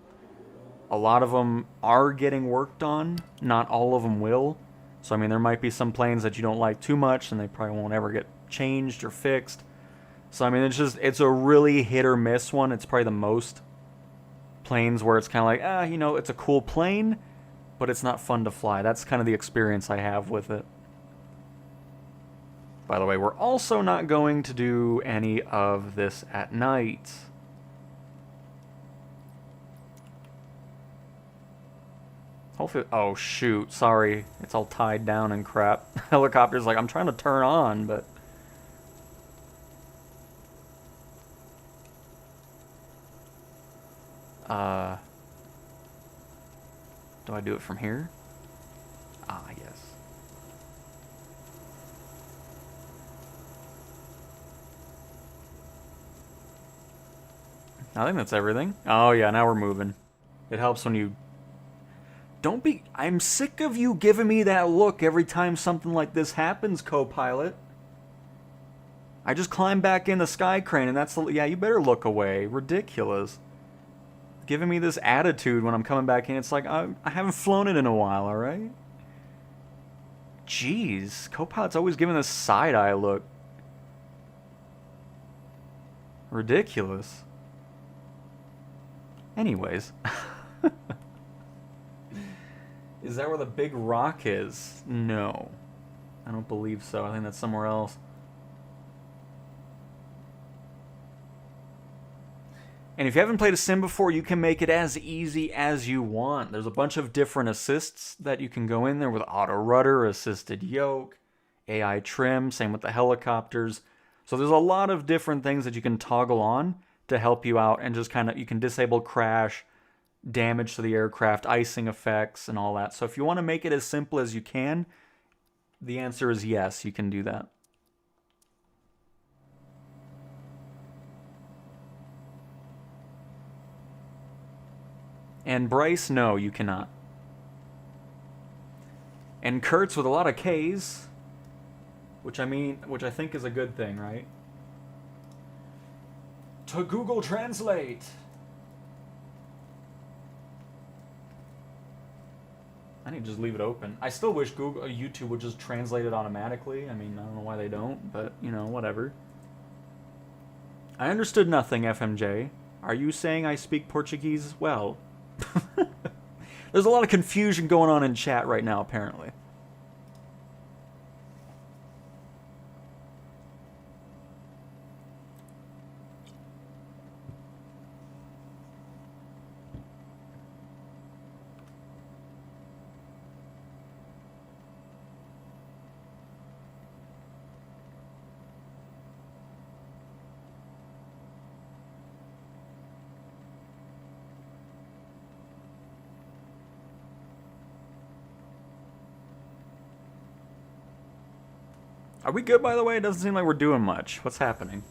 A lot of them are getting worked on. Not all of them will. So, I mean, there might be some planes that you don't like too much and they probably won't ever get changed or fixed. So, I mean, it's a really hit or miss one. It's probably the most planes where it's kind of like, you know, it's a cool plane, but it's not fun to fly. That's kind of the experience I have with it. By the way, we're also not going to do any of this at night. Hopefully, oh shoot, sorry. It's all tied down and crap. Helicopter's like, I'm trying to turn on, but... Do I do it from here? Ah, yes. I think that's everything. Oh yeah, now we're moving. It helps when you... Don't be... I'm sick of you giving me that look every time something like this happens, co-pilot. I just climbed back in the sky crane and that's the... Yeah, you better look away. Ridiculous. Giving me this attitude when I'm coming back in. It's like, I haven't flown it in a while, alright? Jeez, co-pilot's always giving this side-eye look. Ridiculous. Anyways. Is that where the big rock is? No. I don't believe so. I think that's somewhere else. And if you haven't played a sim before, you can make it as easy as you want. There's a bunch of different assists that you can go in there with auto rudder, assisted yoke, AI trim, same with the helicopters. So there's a lot of different things that you can toggle on to help you out, and just kind of, you can disable crash, damage to the aircraft, icing effects, and all that. So if you want to make it as simple as you can, the answer is yes, you can do that. And Bryce, no, you cannot. And Kurtz with a lot of K's, which I think is a good thing, right? To Google Translate. I need to just leave it open. I still wish YouTube would just translate it automatically. I mean, I don't know why they don't, but, you know, whatever. I understood nothing, FMJ. Are you saying I speak Portuguese well? There's a lot of confusion going on in chat right now, apparently. Are we good, by the way? It doesn't seem like we're doing much. What's happening?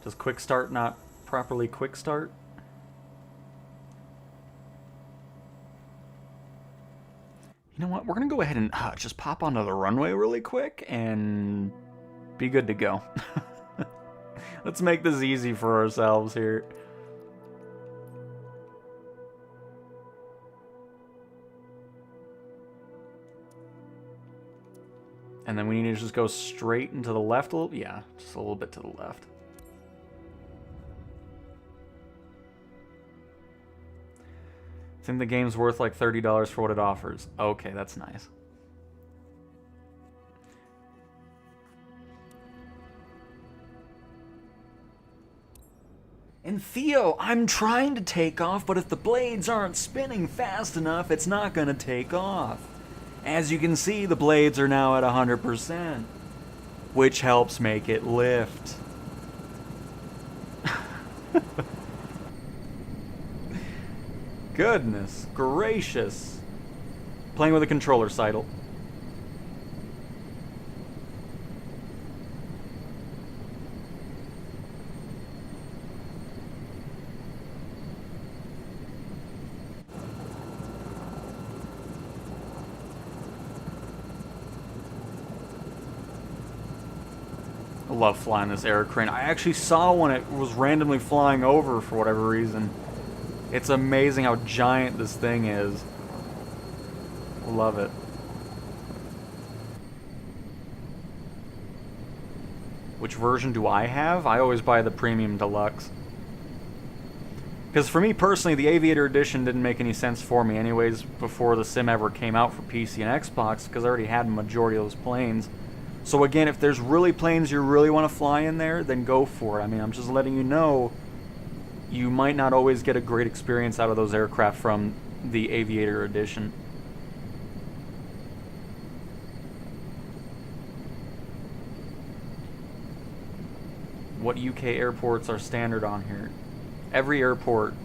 Does quick start not properly quick start? You know what? We're going to go ahead and just pop onto the runway really quick and be good to go. Let's make this easy for ourselves here. And then we need to just go straight into the left a little. Yeah, just a little bit to the left. I think the game's worth like $30 for what it offers. Okay, that's nice. And Theo, I'm trying to take off, but if the blades aren't spinning fast enough, it's not going to take off. As you can see, the blades are now at 100%, which helps make it lift. Goodness gracious. Playing with a controller, Seidel. I love flying this air crane. I actually saw when it was randomly flying over for whatever reason. It's amazing how giant this thing is. Love it. Which version do I have? I always buy the Premium Deluxe. Because for me personally, the Aviator Edition didn't make any sense for me anyways before the sim ever came out for PC and Xbox, because I already had a majority of those planes. So again, if there's really planes you really want to fly in there, then go for it. I mean, I'm just letting you know, you might not always get a great experience out of those aircraft from the Aviator Edition. What UK airports are standard on here? Every airport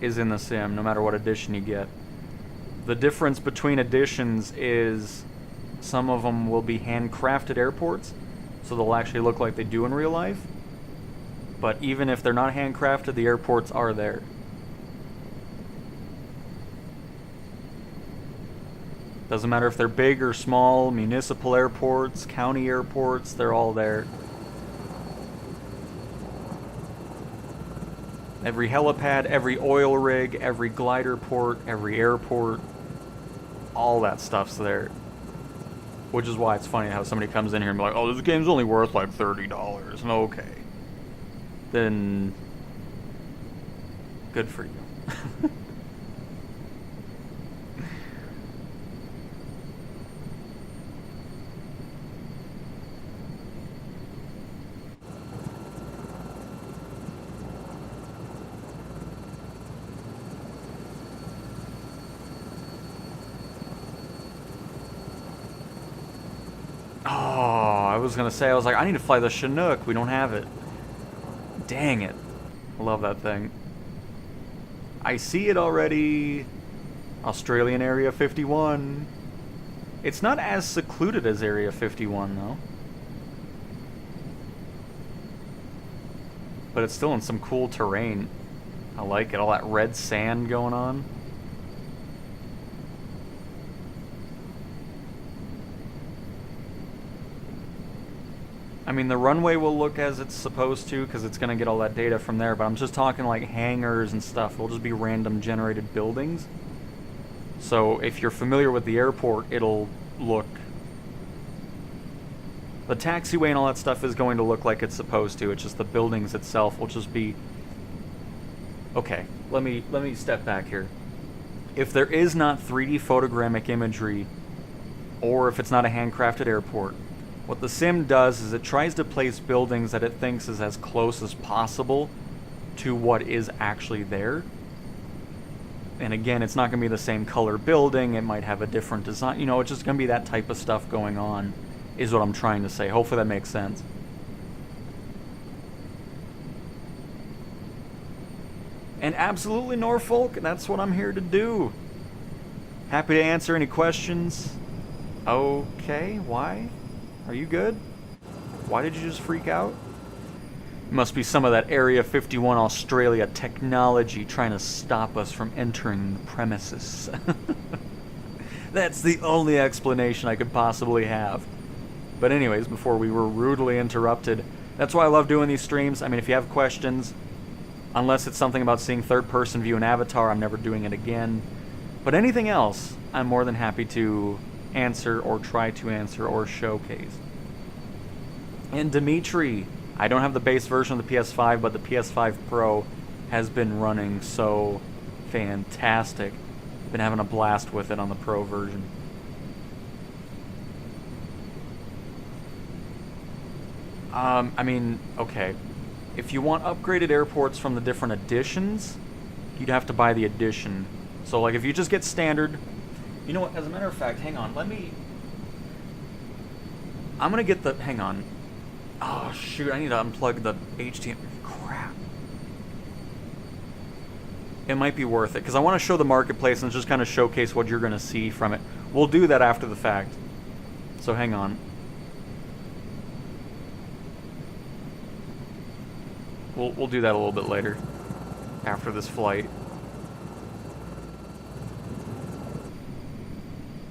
is in the sim, no matter what edition you get. The difference between editions is some of them will be handcrafted airports, so they'll actually look like they do in real life. But even if they're not handcrafted, the airports are there. Doesn't matter if they're big or small, municipal airports, county airports, they're all there. Every helipad, every oil rig, every glider port, every airport, all that stuff's there. Which is why it's funny how somebody comes in here and be like, oh, this game's only worth like $30. And okay. Then, good for you. was gonna say, I was like, I need to fly the Chinook. We don't have it. Dang it. I love that thing. I see it already. Australian Area 51. It's not as secluded as Area 51, though. But it's still in some cool terrain. I like it. All that red sand going on. I mean, the runway will look as it's supposed to because it's going to get all that data from there, but I'm just talking like hangars and stuff. It'll just be random generated buildings. So if you're familiar with the airport, it'll look... The taxiway and all that stuff is going to look like it's supposed to. It's just the buildings itself will just be... Okay, let me step back here. If there is not 3D photogrammic imagery, or if it's not a handcrafted airport, what the sim does is it tries to place buildings that it thinks is as close as possible to what is actually there. And again, it's not going to be the same color building. It might have a different design. You know, it's just going to be that type of stuff going on, is what I'm trying to say. Hopefully that makes sense. And absolutely, Norfolk, that's what I'm here to do. Happy to answer any questions. Okay, why? Are you good? Why did you just freak out? It must be some of that Area 51 Australia technology trying to stop us from entering the premises. That's the only explanation I could possibly have. But anyways, before we were rudely interrupted, that's why I love doing these streams. I mean, if you have questions, unless it's something about seeing third-person view an avatar, I'm never doing it again. But anything else, I'm more than happy to answer or try to answer or showcase. And Dimitri, I don't have the base version of the PS5, but the PS5 Pro has been running so fantastic. Been having a blast with it on the Pro version. I mean, okay. If you want upgraded airports from the different editions, you'd have to buy the edition. So, like, if you just get standard... You know what, as a matter of fact, hang on, let me... I'm gonna get the... Hang on. Oh, shoot, I need to unplug the HDMI. Crap. It might be worth it, because I want to show the marketplace and just kind of showcase what you're gonna see from it. We'll do that after the fact. So, hang on. We'll do that a little bit later, after this flight.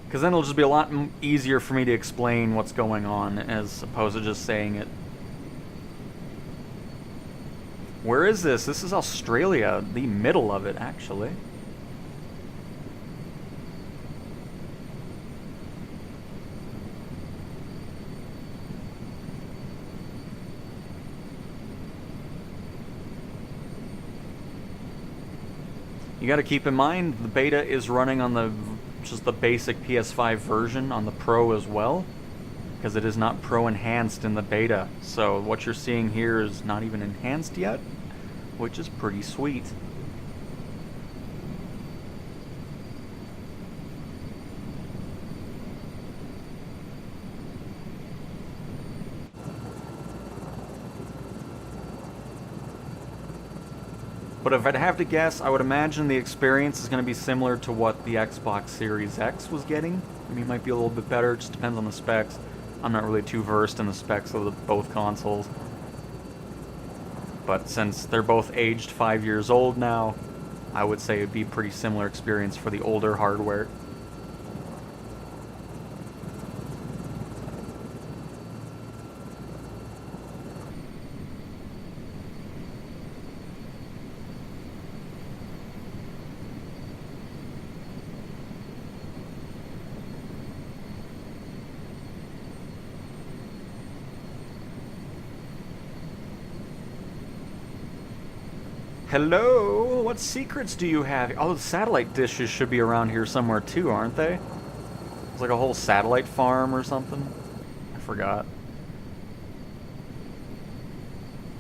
Because then it'll just be a lot easier for me to explain what's going on, as opposed to just saying it. Where is this? This is Australia, the middle of it, actually. You got to keep in mind the beta is running on just the basic PS5 version on the Pro as well, because it is not Pro enhanced in the beta. So what you're seeing here is not even enhanced yet, which is pretty sweet. But if I'd have to guess, I would imagine the experience is going to be similar to what the Xbox Series X was getting. I mean, it might be a little bit better, it just depends on the specs. I'm not really too versed in the specs of both consoles. But since they're both aged 5 years old now, I would say it would be a pretty similar experience for the older hardware. Hello? What secrets do you have? Oh, the satellite dishes should be around here somewhere too, aren't they? It's like a whole satellite farm or something. I forgot.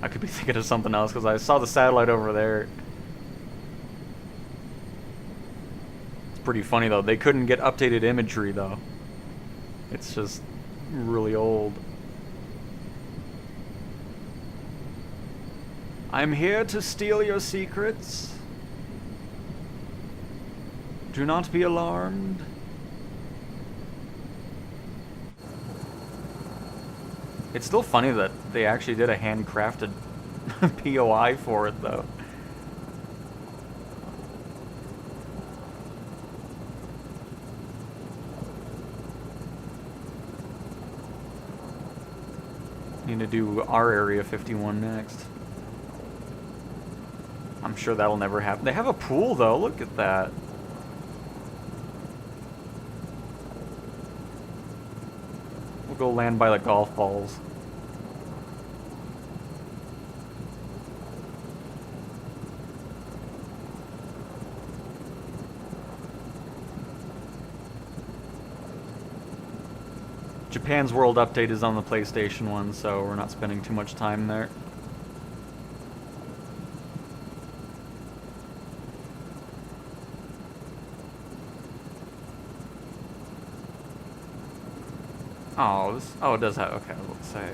I could be thinking of something else because I saw the satellite over there. It's pretty funny though. They couldn't get updated imagery though. It's just really old. I'm here to steal your secrets. Do not be alarmed. It's still funny that they actually did a handcrafted POI for it, though. Need to do our Area 51 next. I'm sure that'll never happen. They have a pool, though. Look at that. We'll go land by the golf balls. Japan's World Update is on the PlayStation 1, so we're not spending too much time there. Oh, it does have, okay, let's say.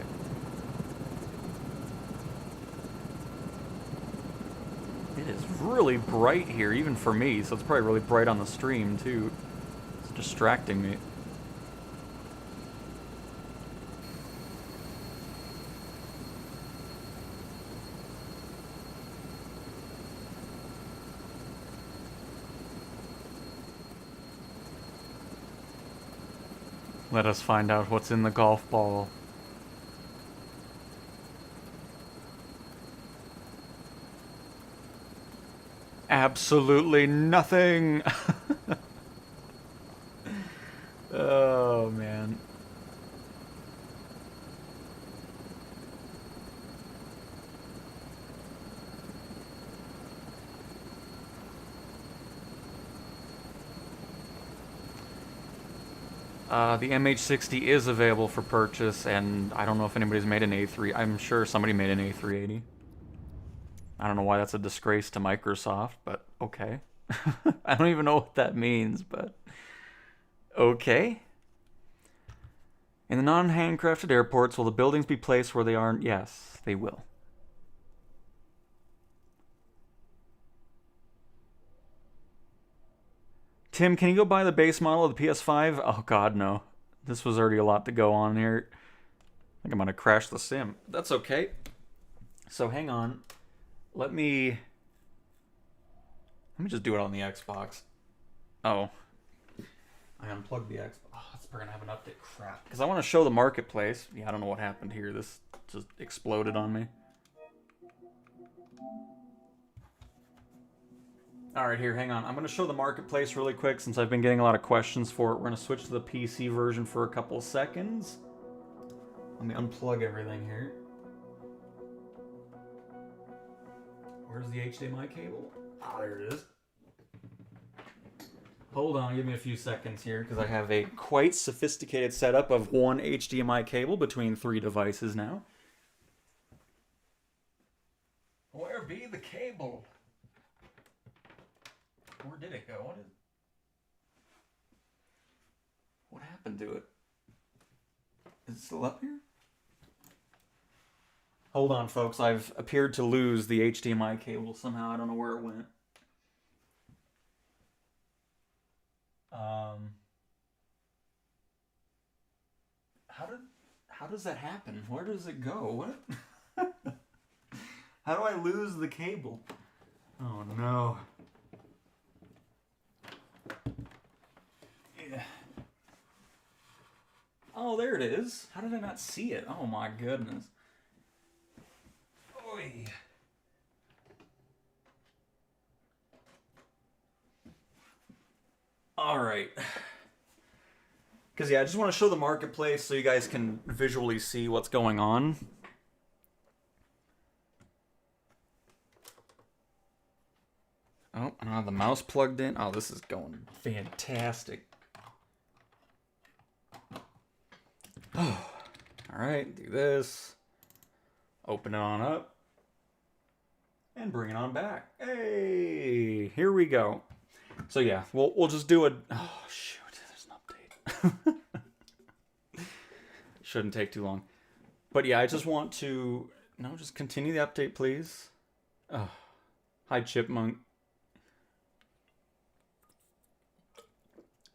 It is really bright here, even for me, so it's probably really bright on the stream, too. It's distracting me. Let us find out what's in the golf ball. Absolutely nothing! Oh, man. The MH60 is available for purchase, and I don't know if anybody's made an A3. I'm sure somebody made an A380. I don't know why that's a disgrace to Microsoft, but okay. I don't even know what that means, but okay. In the non-handcrafted airports, will the buildings be placed where they aren't? Yes, they will. Tim, can you go buy the base model of the PS5? Oh god, no. This was already a lot to go on here. I think I'm gonna crash the sim. That's okay. So hang on. Let me just do it on the Xbox. Oh. I unplugged the Xbox. Oh, we're gonna have an update. Crap. Because I want to show the marketplace. Yeah, I don't know what happened here. This just exploded on me. Alright, here, hang on. I'm going to show the marketplace really quick since I've been getting a lot of questions for it. We're going to switch to the PC version for a couple of seconds. Let me unplug everything here. Where's the HDMI cable? Ah, there it is. Hold on, give me a few seconds here because I have a quite sophisticated setup of one HDMI cable between 3 devices now. Where be the cable? Where did it go? What happened to it? Is it still up here? Hold on, folks. I've appeared to lose the HDMI cable somehow. I don't know where it went. How does that happen? Where does it go? What? How do I lose the cable? Oh no. Yeah. Oh, there it is. How did I not see it? Oh my goodness. Oy. All right. Because, yeah, I just want to show the marketplace so you guys can visually see what's going on. Oh, I don't have the mouse plugged in. Oh, this is going fantastic. Oh, all right, do this. Open it on up. And bring it on back. Hey, here we go. So, yeah, we'll just do a... Oh, shoot. Shouldn't take too long. But yeah, I just want to... No, just continue the update, please. Hi, Chipmunk.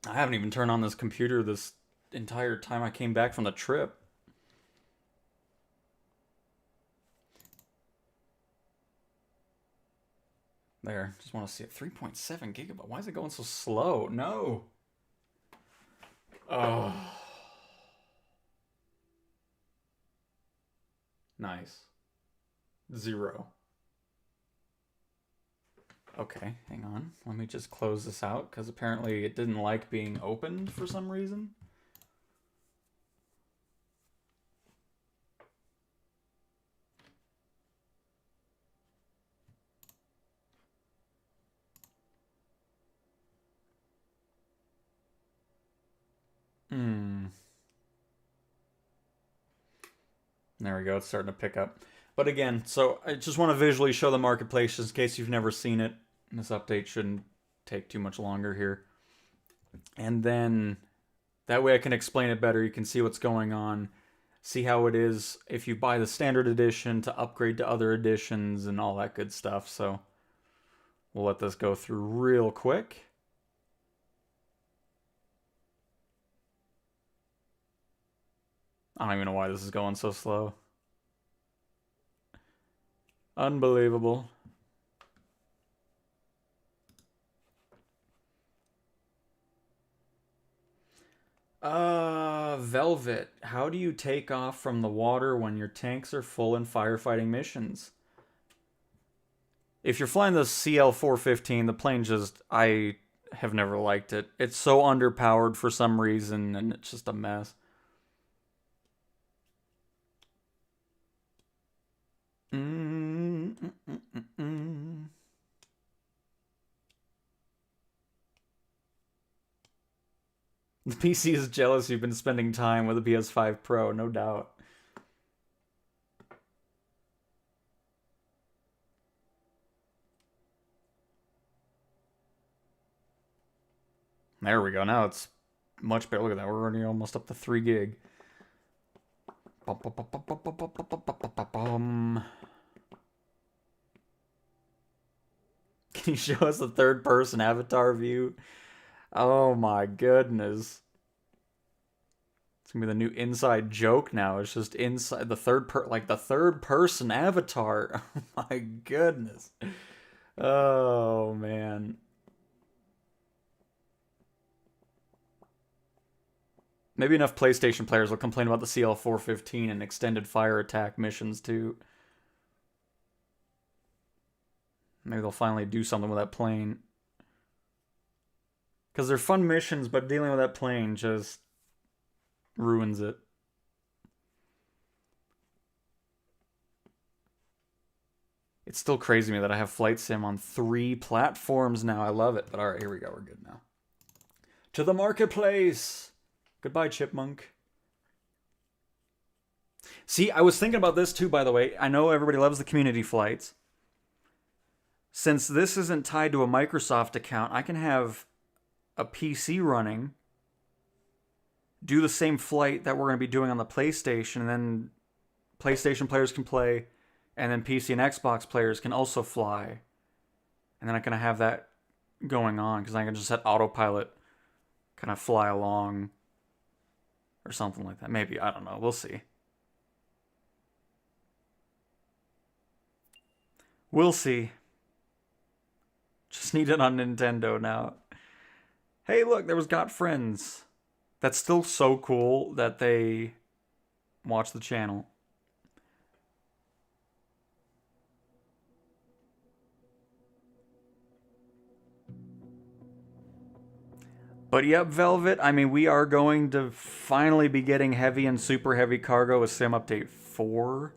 I haven't even turned on this computer this entire time I came back from the trip. There, just want to see it. 3.7 gigabyte. Why is it going so slow? No. Oh. Nice. 0. Okay, hang on. Let me just close this out, because apparently it didn't like being opened for some reason. There we go, it's starting to pick up. But again, so I just want to visually show the marketplace just in case you've never seen it. This update shouldn't take too much longer here. And then that way I can explain it better. You can see what's going on. See how it is if you buy the standard edition to upgrade to other editions and all that good stuff. So we'll let this go through real quick. I don't even know why this is going so slow. Unbelievable. Velvet. How do you take off from the water when your tanks are full in firefighting missions? If you're flying the CL-415, the plane just... I have never liked it. It's so underpowered for some reason, and it's just a mess. The PC is jealous you've been spending time with the PS5 Pro, no doubt. There we go. Now it's much better. Look at that. We're already almost up to 3 gig. Can you show us the third-person avatar view? Oh my goodness. It's gonna be the new inside joke now. It's just inside the third-person avatar. Oh my goodness. Oh man. Maybe enough PlayStation players will complain about the CL-415 and extended fire attack missions too. Maybe they'll finally do something with that plane. Because they're fun missions, but dealing with that plane just ruins it. It's still crazy to me that I have Flight Sim on 3 platforms now. I love it. But alright, here we go. We're good now. To the marketplace! Goodbye, Chipmunk. See, I was thinking about this too, by the way. I know everybody loves the community flights. Since this isn't tied to a Microsoft account, I can have a PC running, do the same flight that we're going to be doing on the PlayStation, and then PlayStation players can play, and then PC and Xbox players can also fly. And then I can have that going on, because I can just set Autopilot, kind of fly along, or something like that. Maybe, I don't know, we'll see. We'll see. Just need it on Nintendo now. Hey, look, there was Got Friends. That's still so cool that they watch the channel. But yep, Velvet, I mean, we are going to finally be getting heavy and super heavy cargo with Sim Update 4.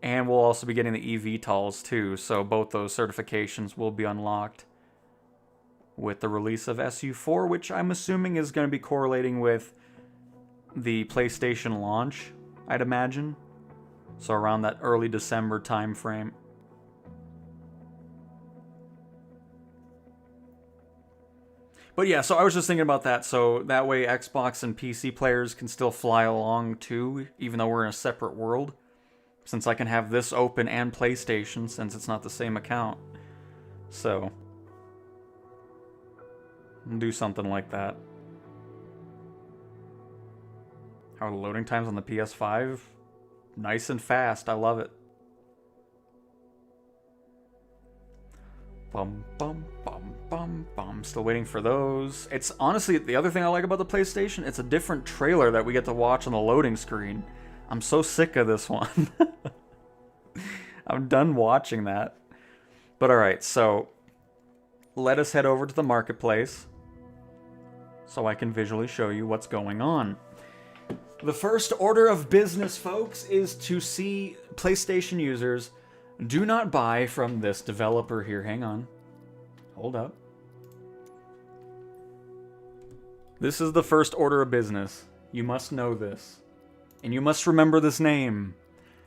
And we'll also be getting the eVTOLs too, so both those certifications will be unlocked with the release of SU4, which I'm assuming is going to be correlating with the PlayStation launch, I'd imagine. So around that early December time frame. But yeah, so I was just thinking about that, so that way Xbox and PC players can still fly along too, even though we're in a separate world. since I can have this open and PlayStation, since it's not the same account. So, do something like that. How are the loading times on the PS5? Nice and fast. I love it. Bum, bum, bum, bum, bum. Still waiting for those. It's honestly, the other thing I like about the PlayStation, it's a different trailer that we get to watch on the loading screen. I'm so sick of this one. I'm done watching that. But alright, so let us head over to the marketplace so I can visually show you what's going on. The first order of business, folks, is to see PlayStation users do not buy from this developer here. Hang on. Hold up. This is the first order of business. You must know this. And you must remember this name.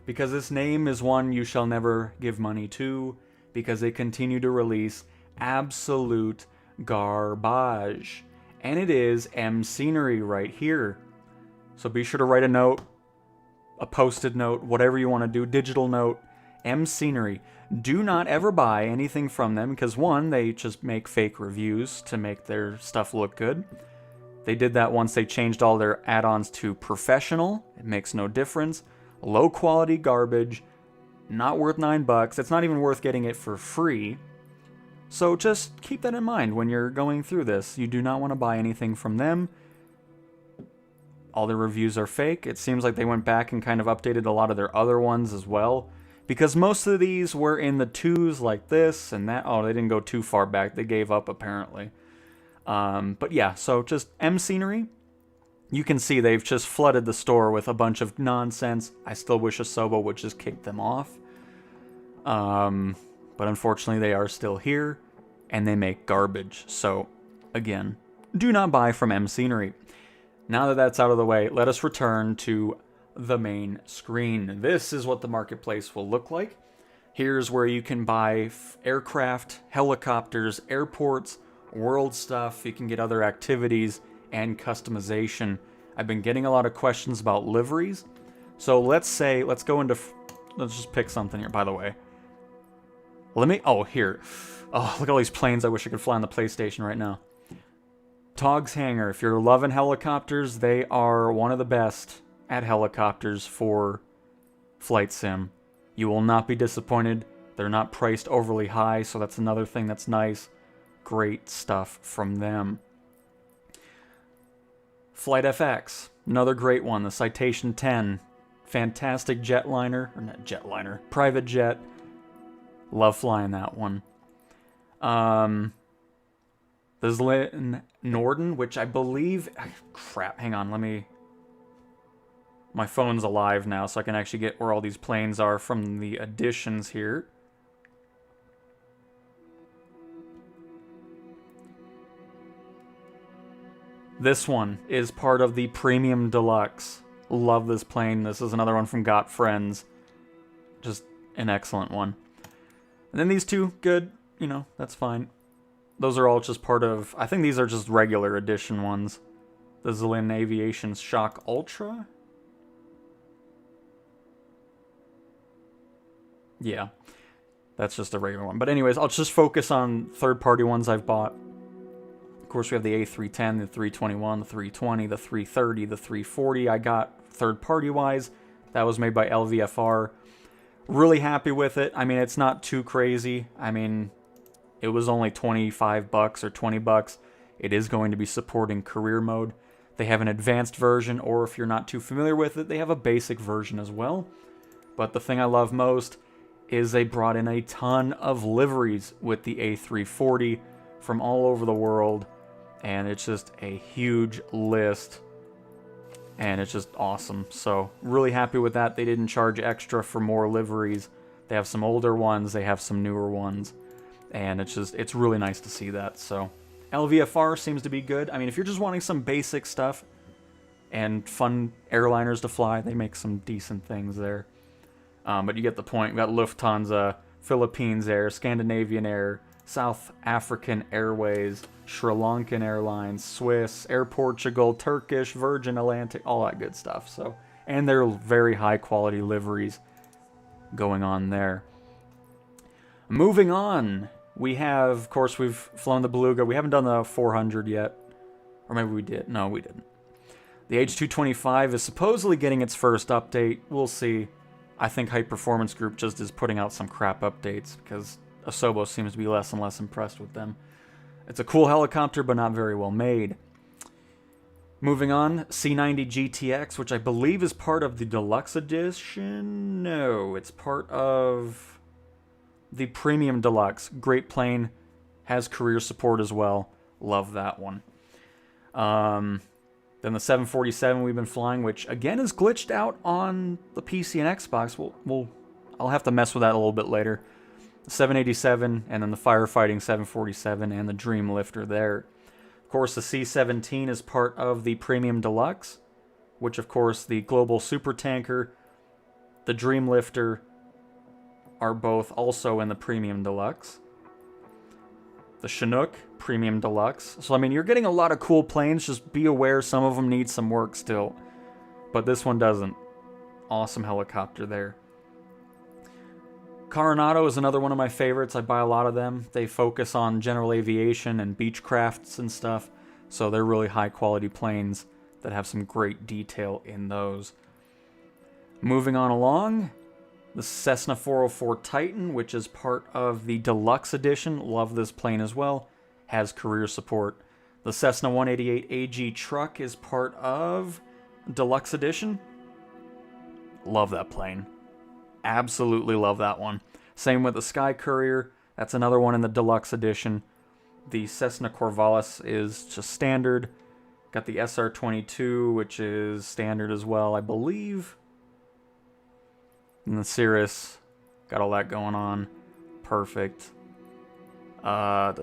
Because this name is one you shall never give money to. Because they continue to release absolute garbage. And it is Scenery right here. So be sure to write a note, a post-it note, whatever you want to do, digital note, Scenery. Do not ever buy anything from them because one, they just make fake reviews to make their stuff look good. They did that once they changed all their add-ons to professional. It makes no difference. Low quality garbage, not worth $9. It's not even worth getting it for free. So just keep that in mind when you're going through this. You do not want to buy anything from them. All their reviews are fake. It seems like they went back and kind of updated a lot of their other ones as well. Because most of these were in the 2s like this and that. Oh, they didn't go too far back. They gave up apparently. But yeah, so just Scenery. You can see they've just flooded the store with a bunch of nonsense. I still wish Asobo would just kick them off. But unfortunately they are still here. And they make garbage. So, again, do not buy from Scenery. Now that that's out of the way, let us return to the main screen. This is what the marketplace will look like. Here's where you can buy aircraft, helicopters, airports, world stuff. You can get other activities and customization. I've been getting a lot of questions about liveries. So let's go into, let's just pick something here, by the way. Here. Oh, look at all these planes I wish I could fly on the PlayStation right now. Tog's Hangar. If you're loving helicopters, they are one of the best at helicopters for flight sim. You will not be disappointed. They're not priced overly high, so that's another thing that's nice. Great stuff from them. Flight FX. Another great one. The Citation 10. Fantastic jetliner. Or not jetliner. Private jet. Love flying that one. There's Norden, which I believe... Crap, hang on, let me... My phone's alive now, so I can actually get where all these planes are from the additions here. This one is part of the Premium Deluxe. Love this plane. This is another one from Got Friends. Just an excellent one. And then these two, good. You know, that's fine. Those are all just part of... I think these are just regular edition ones. The Zlin Aviation's Shock Ultra? Yeah. That's just a regular one. But anyways, I'll just focus on third-party ones I've bought. Of course, we have the A310, the 321, the 320, the 330, the 340 I got third-party-wise. That was made by LVFR. Really happy with it. I mean, it's not too crazy. I mean, it was only $25 or $20. It is going to be supporting career mode. They have an advanced version, or if you're not too familiar with it, they have a basic version as well. But the thing I love most is they brought in a ton of liveries with the A340 from all over the world. And it's just a huge list. And it's just awesome. So, really happy with that. They didn't charge extra for more liveries. They have some older ones. They have some newer ones. And it's really nice to see that. So, LVFR seems to be good. I mean, if you're just wanting some basic stuff and fun airliners to fly, they make some decent things there. But you get the point. We've got Lufthansa, Philippines Air, Scandinavian Air, South African Airways, Sri Lankan Airlines, Swiss, Air Portugal, Turkish, Virgin Atlantic, all that good stuff. So, and they're very high quality liveries. going on there. Moving on, we have, of course, we've flown the Beluga. We haven't done the 400 yet. Or maybe we did. No, we didn't. The H225 is supposedly getting its first update. We'll see. I think Hype Performance Group just is putting out some crap updates because Asobo seems to be less and less impressed with them. It's a cool helicopter, but not very well made. Moving on, C90 GTX, which I believe is part of the Deluxe Edition. No, it's part of the Premium Deluxe. Great plane, has career support as well. Love that one. Then the 747 we've been flying, which again is glitched out on the PC and Xbox. I'll have to mess with that a little bit later. The 787, and then the firefighting 747, and the Dream Lifter there. Of course, the C-17 is part of the Premium Deluxe, which of course the Global Supertanker, the Dream Lifter are both also in the Premium Deluxe. The Chinook, Premium Deluxe. So, I mean, you're getting a lot of cool planes. Just be aware some of them need some work still. But this one doesn't. Awesome helicopter there. Coronado is another one of my favorites. I buy a lot of them. They focus on general aviation and Beechcrafts and stuff. So they're really high quality planes that have some great detail in those. Moving on along. The Cessna 404 Titan, which is part of the Deluxe Edition. Love this plane as well. Has career support. The Cessna 188 AG truck is part of Deluxe Edition. Love that plane. Absolutely love that one. Same with the Sky Courier. That's another one in the Deluxe Edition. The Cessna Corvallis is just standard. Got the SR-22, which is standard as well, I believe. And the Cirrus, got all that going on. Perfect. Oh,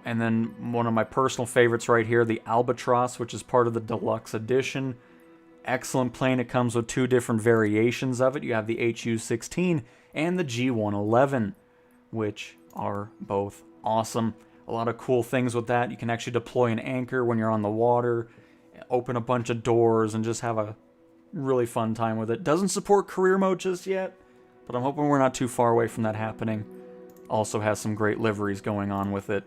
and then one of my personal favorites right here, the Albatross, which is part of the Deluxe Edition. Excellent plane. It comes with two different variations of it. You have the HU-16 and the G111, which are both awesome. A lot of cool things with that. You can actually deploy an anchor when you're on the water, open a bunch of doors, and just have a really fun time with it. Doesn't support career mode just yet, but I'm hoping we're not too far away from that happening. Also has some great liveries going on with it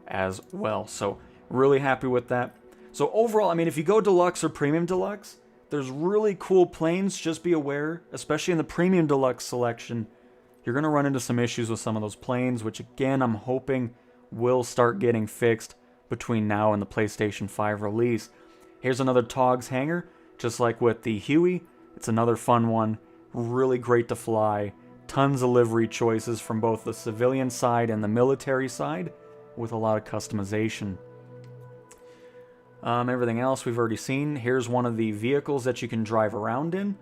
as well. So really happy with that. So overall, I mean, if you go Deluxe or Premium Deluxe, there's really cool planes. Just be aware, especially in the Premium Deluxe selection, you're going to run into some issues with some of those planes, which again, I'm hoping will start getting fixed between now and the PlayStation 5 release. Here's another TOGS hangar. Just like with the Huey, it's another fun one. Really great to fly. Tons of livery choices from both the civilian side and the military side, with a lot of customization. Everything else we've already seen. Here's one of the vehicles that you can drive around in.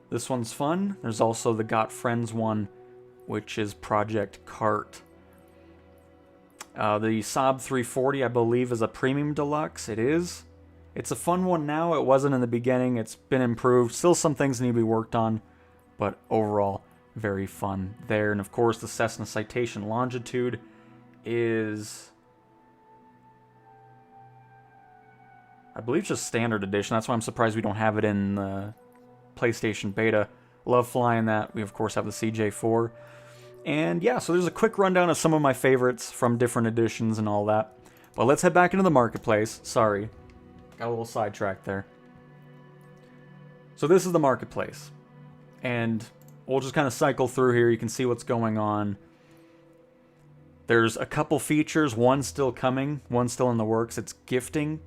This one's fun. There's also the Got Friends one, which is Project Cart. The Saab 340, I believe, is a Premium Deluxe. It is. It's a fun one now. It wasn't in the beginning. It's been improved. Still some things need to be worked on, but overall, very fun there. And of course, the Cessna Citation Longitude is, I believe, just standard edition. That's why I'm surprised we don't have it in the PlayStation Beta. Love flying that. We, of course, have the CJ4. And yeah, so there's a quick rundown of some of my favorites from different editions and all that. But let's head back into the marketplace. Sorry. Got a little sidetracked there. So this is the marketplace. And we'll just kind of cycle through here. You can see what's going on. There's a couple features. One still coming. One still in the works. It's gifting.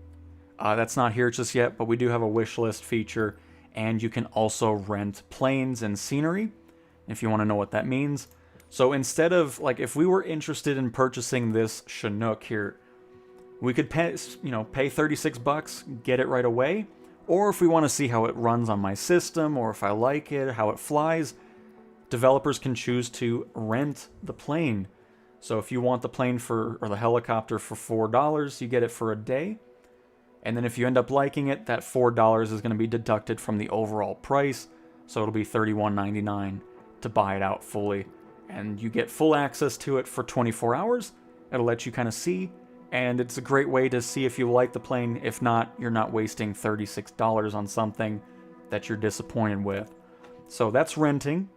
That's not here just yet, but we do have a wish list feature. And you can also rent planes and scenery, if you want to know what that means. So instead of, like, if we were interested in purchasing this Chinook here, we could pay, pay $36, get it right away. Or if we want to see how it runs on my system, or if I like it, how it flies, developers can choose to rent the plane. So if you want the plane or the helicopter for $4, you get it for a day. And then if you end up liking it, that $4 is going to be deducted from the overall price. So it'll be $31.99 to buy it out fully. And you get full access to it for 24 hours. It'll let you kind of see. And it's a great way to see if you like the plane. If not, you're not wasting $36 on something that you're disappointed with. So that's renting.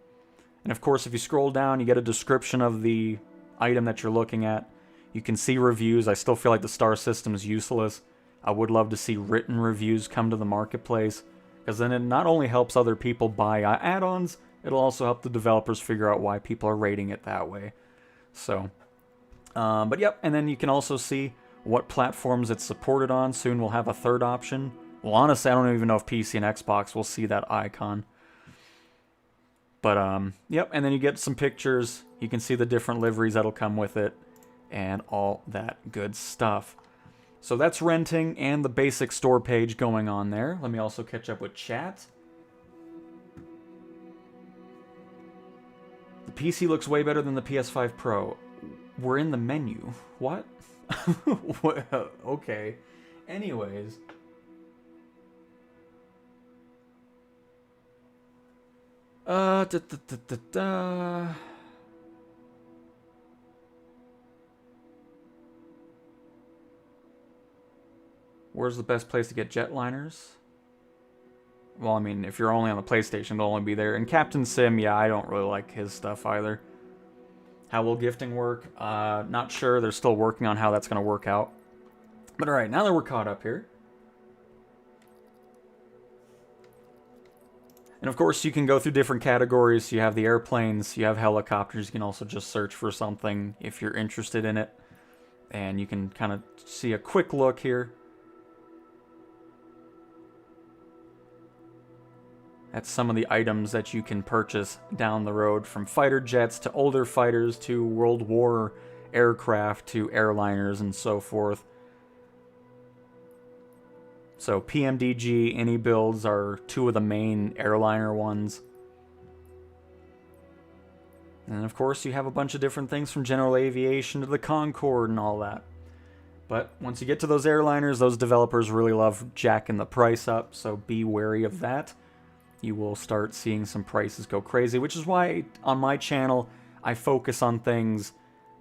And of course, if you scroll down, you get a description of the item that you're looking at. You can see reviews. I still feel like the star system is useless. I would love to see written reviews come to the marketplace, because then it not only helps other people buy add-ons, it'll also help the developers figure out why people are rating it that way. So, but yep, and then you can also see what platforms it's supported on. Soon we'll have a third option. Well, honestly, I don't even know if PC and Xbox will see that icon. But, yep, and then you get some pictures. You can see the different liveries that'll come with it, and all that good stuff. So that's renting and the basic store page going on there. Let me also catch up with chat. The PC looks way better than the PS5 Pro. We're in the menu. What? Okay. Anyways. Where's the best place to get jetliners? Well, I mean, if you're only on the PlayStation, it'll only be there. And Captain Sim, yeah, I don't really like his stuff either. How will gifting work? Not sure. They're still working on how that's going to work out. But alright, now that we're caught up here. And of course, you can go through different categories. You have the airplanes, you have helicopters. You can also just search for something if you're interested in it. And you can kind of see a quick look here at some of the items that you can purchase down the road, from fighter jets to older fighters to World War aircraft to airliners and so forth. So PMDG, any builds are two of the main airliner ones. And of course you have a bunch of different things from general aviation to the Concorde and all that. But once you get to those airliners, those developers really love jacking the price up, so be wary of that. You will start seeing some prices go crazy, which is why on my channel I focus on things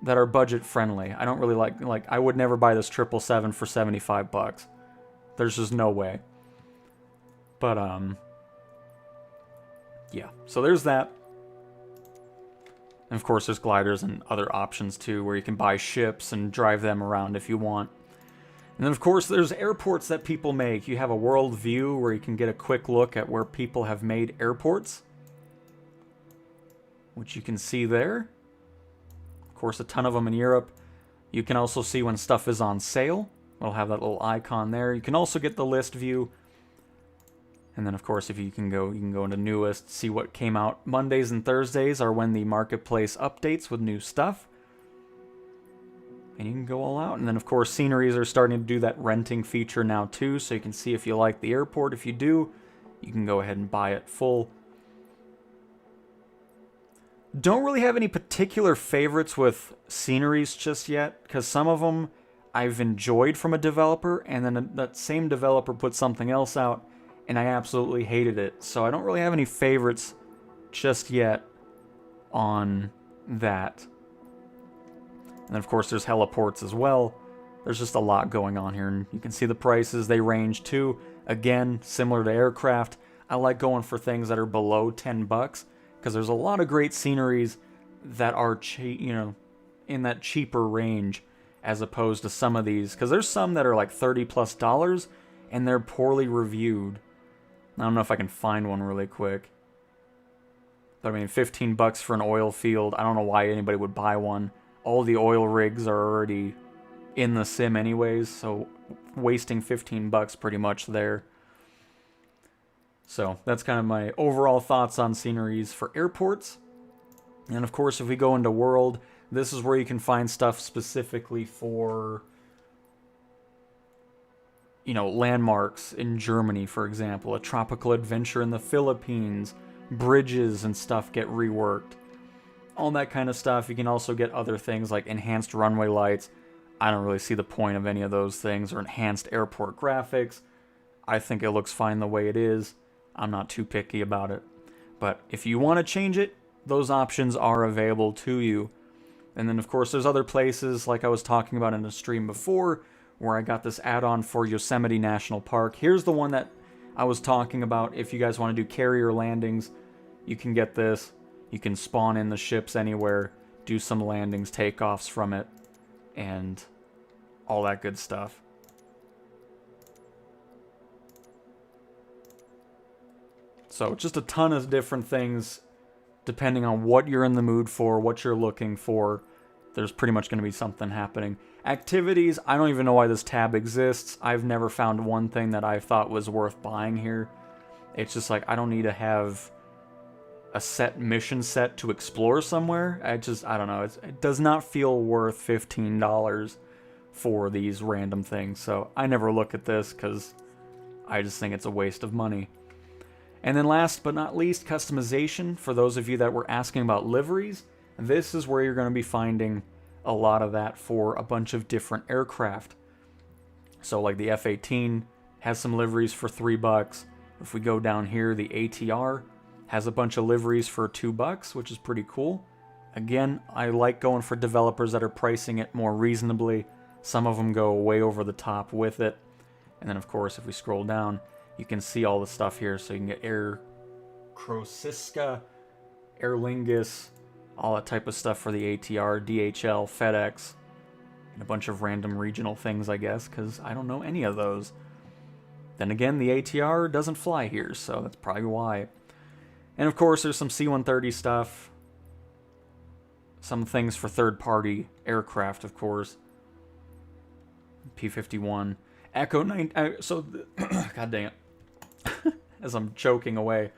that are budget friendly. I don't really like I would never buy this 777 for 75 bucks. There's just no way. But yeah, so there's that. And of course there's gliders and other options too, where you can buy ships and drive them around if you want. And then of course there's airports that people make. You have a world view where you can get a quick look at where people have made airports, which you can see there. Of course, a ton of them in Europe. You can also see when stuff is on sale. It'll have that little icon there. You can also get the list view. And then of course, if you can go into newest, see what came out. Mondays and Thursdays are when the marketplace updates with new stuff. And you can go all out. And then of course, sceneries are starting to do that renting feature now too, so you can see if you like the airport. If you do, you can go ahead and buy it full. Don't really have any particular favorites with sceneries just yet, because some of them I've enjoyed from a developer, and then that same developer put something else out, and I absolutely hated it. So I don't really have any favorites just yet on that. And of course there's heliports as well. There's just a lot going on here, and you can see the prices. They range too. Again, similar to aircraft, I like going for things that are below 10 bucks, because there's a lot of great sceneries that are cheap, you know, in that cheaper range, as opposed to some of these, because there's some that are like $30+ and they're poorly reviewed. I don't know if I can find one really quick, but I mean, 15 bucks for an oil field, I don't know why anybody would buy one. All the oil rigs are already in the sim anyways, so wasting 15 bucks pretty much there. So that's kind of my overall thoughts on sceneries for airports. And of course, if we go into world, this is where you can find stuff specifically for, you know, landmarks in Germany, for example, a tropical adventure in the Philippines, bridges and stuff get reworked. All that kind of stuff. You can also get other things like enhanced runway lights. I don't really see the point of any of those things, or enhanced airport graphics. I think it looks fine the way it is. I'm not too picky about it. But if you want to change it, those options are available to you. And then of course there's other places, like I was talking about in the stream before, where I got this add-on for Yosemite National Park. Here's the one that I was talking about. If you guys want to do carrier landings, you can get this. You can spawn in the ships anywhere, do some landings, takeoffs from it, and all that good stuff. So just a ton of different things depending on what you're in the mood for, what you're looking for. There's pretty much going to be something happening. Activities, I don't even know why this tab exists. I've never found one thing that I thought was worth buying here. It's just like, I don't need to have a set mission set to explore somewhere. I don't know. It does not feel worth $15 for these random things. So I never look at this because I just think it's a waste of money. And then last but not least, customization. For those of you that were asking about liveries, this is where you're going to be finding a lot of that for a bunch of different aircraft. So like the F-18 has some liveries for $3. If we go down here, the ATR has a bunch of liveries for $2, which is pretty cool. Again, I like going for developers that are pricing it more reasonably. Some of them go way over the top with it. And then of course, if we scroll down, you can see all the stuff here. So you can get Air Krosiska, Aer Lingus, all that type of stuff for the ATR, DHL, FedEx, and a bunch of random regional things, I guess, because I don't know any of those. Then again, the ATR doesn't fly here, so that's probably why. And of course, there's some C-130 stuff, some things for third-party aircraft, of course. P-51, Echo 9. God dang it, as I'm choking away.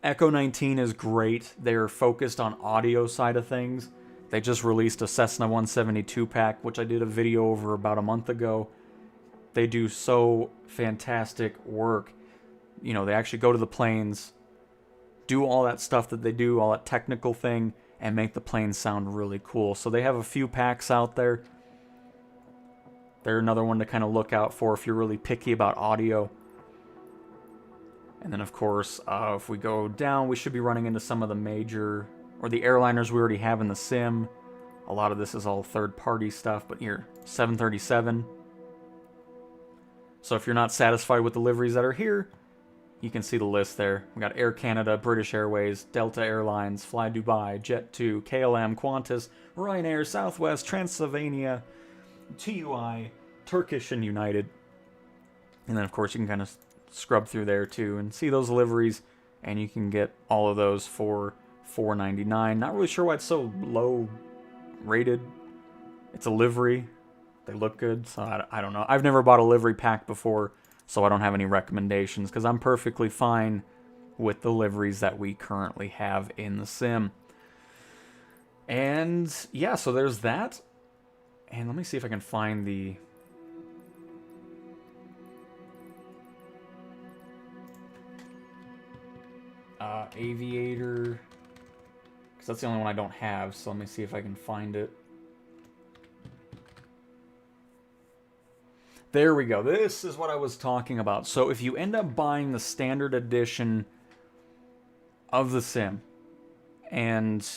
Echo 19 is great. They're focused on audio side of things. They just released a Cessna 172 pack, which I did a video over about a month ago. They do so fantastic work. You know, they actually go to the planes, do all that stuff that they do, all that technical thing, and make the planes sound really cool. So they have a few packs out there. They're another one to kind of look out for if you're really picky about audio. And then, of course, if we go down, we should be running into some of the major, or the airliners we already have in the sim. A lot of this is all third-party stuff, but here, 737. So if you're not satisfied with the liveries that are here, you can see the list there. We got Air Canada, British Airways, Delta Airlines, Fly Dubai, Jet2, KLM, Qantas, Ryanair, Southwest, Transylvania, TUI, Turkish, and United. And then, of course, you can kind of scrub through there too and see those liveries, and you can get all of those for $4.99. Not really sure why it's so low rated. It's a livery. They look good, so I don't know. I've never bought a livery pack before, so I don't have any recommendations because I'm perfectly fine with the liveries that we currently have in the sim. And yeah, so there's that. And let me see if I can find the Aviator, because that's the only one I don't have, so let me see if I can find it. There we go. This is what I was talking about. So if you end up buying the standard edition of the sim, and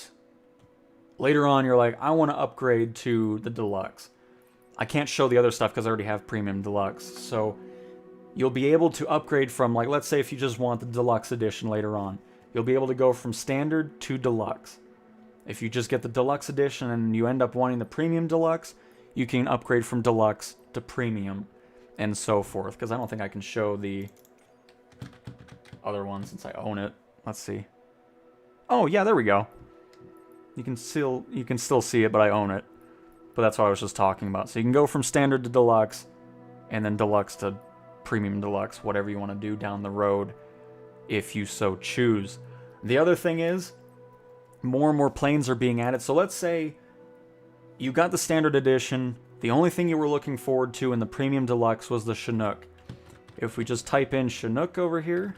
later on you're like, I want to upgrade to the deluxe. I can't show the other stuff because I already have premium deluxe. So you'll be able to upgrade from, like, let's say if you just want the deluxe edition later on, you'll be able to go from standard to deluxe. If you just get the deluxe edition and you end up wanting the premium deluxe, you can upgrade from deluxe to premium and so forth. Because I don't think I can show the other one since I own it. Let's see. Oh yeah, there we go. You can still see it, but I own it. But that's what I was just talking about. So you can go from standard to deluxe, and then deluxe to premium deluxe, whatever you want to do down the road, if you so choose. The other thing is, more and more planes are being added. So let's say you got the standard edition. The only thing you were looking forward to in the premium deluxe was the Chinook. If we just type in Chinook over here,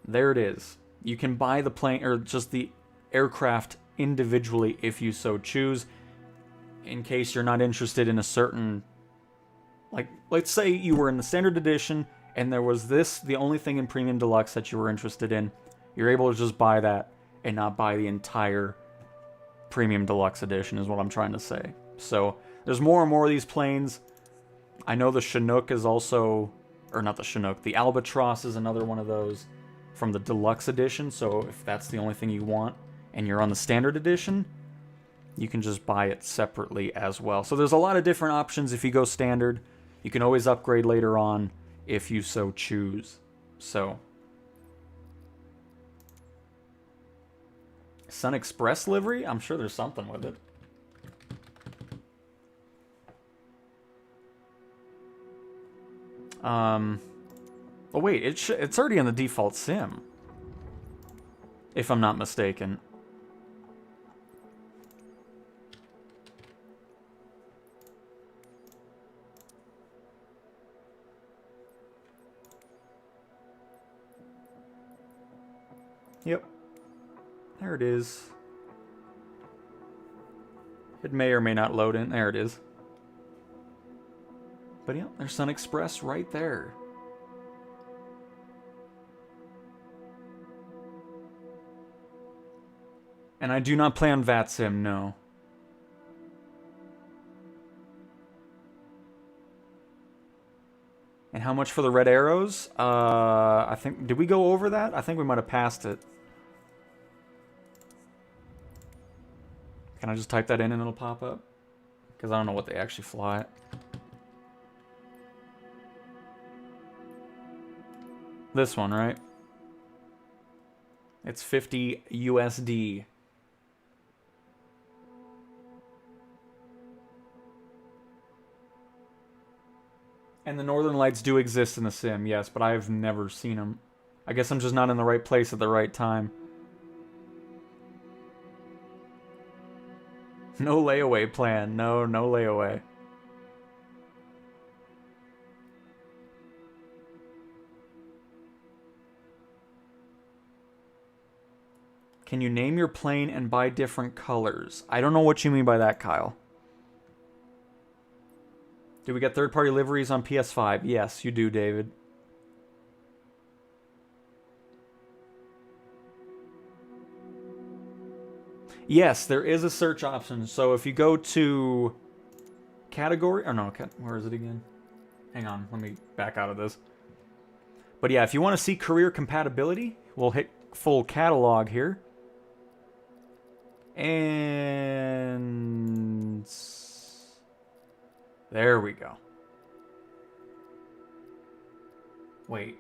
there it is. You can buy the plane, or just the aircraft individually if you so choose, in case you're not interested in a certain, like, let's say you were in the standard edition and there was this, the only thing in premium deluxe that you were interested in, you're able to just buy that and not buy the entire premium deluxe edition is what I'm trying to say. So there's more and more of these planes. I know the Chinook is also, or not the Chinook, the Albatross is another one of those from the deluxe edition. So if that's the only thing you want and you're on the standard edition, you can just buy it separately as well. So there's a lot of different options if you go standard. You can always upgrade later on if you so choose. So Sun Express livery? I'm sure there's something with it. Oh wait, it's already in the default sim, if I'm not mistaken. Yep. There it is. It may or may not load in. There it is. But yeah, there's Sun Express right there. And I do not play on VATSIM, no. And how much for the red arrows? I think, did we go over that? I think we might have passed it. Can I just type that in and it'll pop up? Because I don't know what they actually fly at. This one, right? It's 50 USD. And the Northern Lights do exist in the sim, yes, but I've never seen them. I guess I'm just not in the right place at the right time. No layaway plan. No layaway. Can you name your plane and buy different colors? I don't know what you mean by that, Kyle. Do we get third-party liveries on PS5? Yes, you do, David. Yes, there is a search option. So if you go to category, or no, where is it again? Hang on, let me back out of this. But yeah, if you want to see career compatibility, we'll hit full catalog here. And there we go. Wait.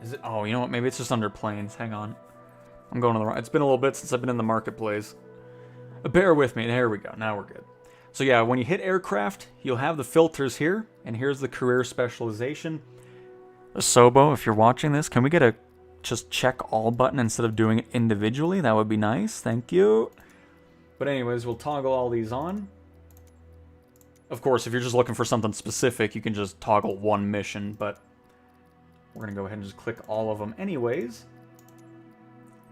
Is it? Oh, you know what? Maybe it's just under planes. Hang on. I'm going to the wrong. It's been a little bit since I've been in the marketplace. Bear with me. There we go. Now we're good. So yeah, when you hit aircraft, you'll have the filters here. And here's the career specialization. Sobo, if you're watching this, can we get a just check all button instead of doing it individually? That would be nice. Thank you. But anyways, we'll toggle all these on. Of course, if you're just looking for something specific, you can just toggle one mission, but we're going to go ahead and just click all of them anyways.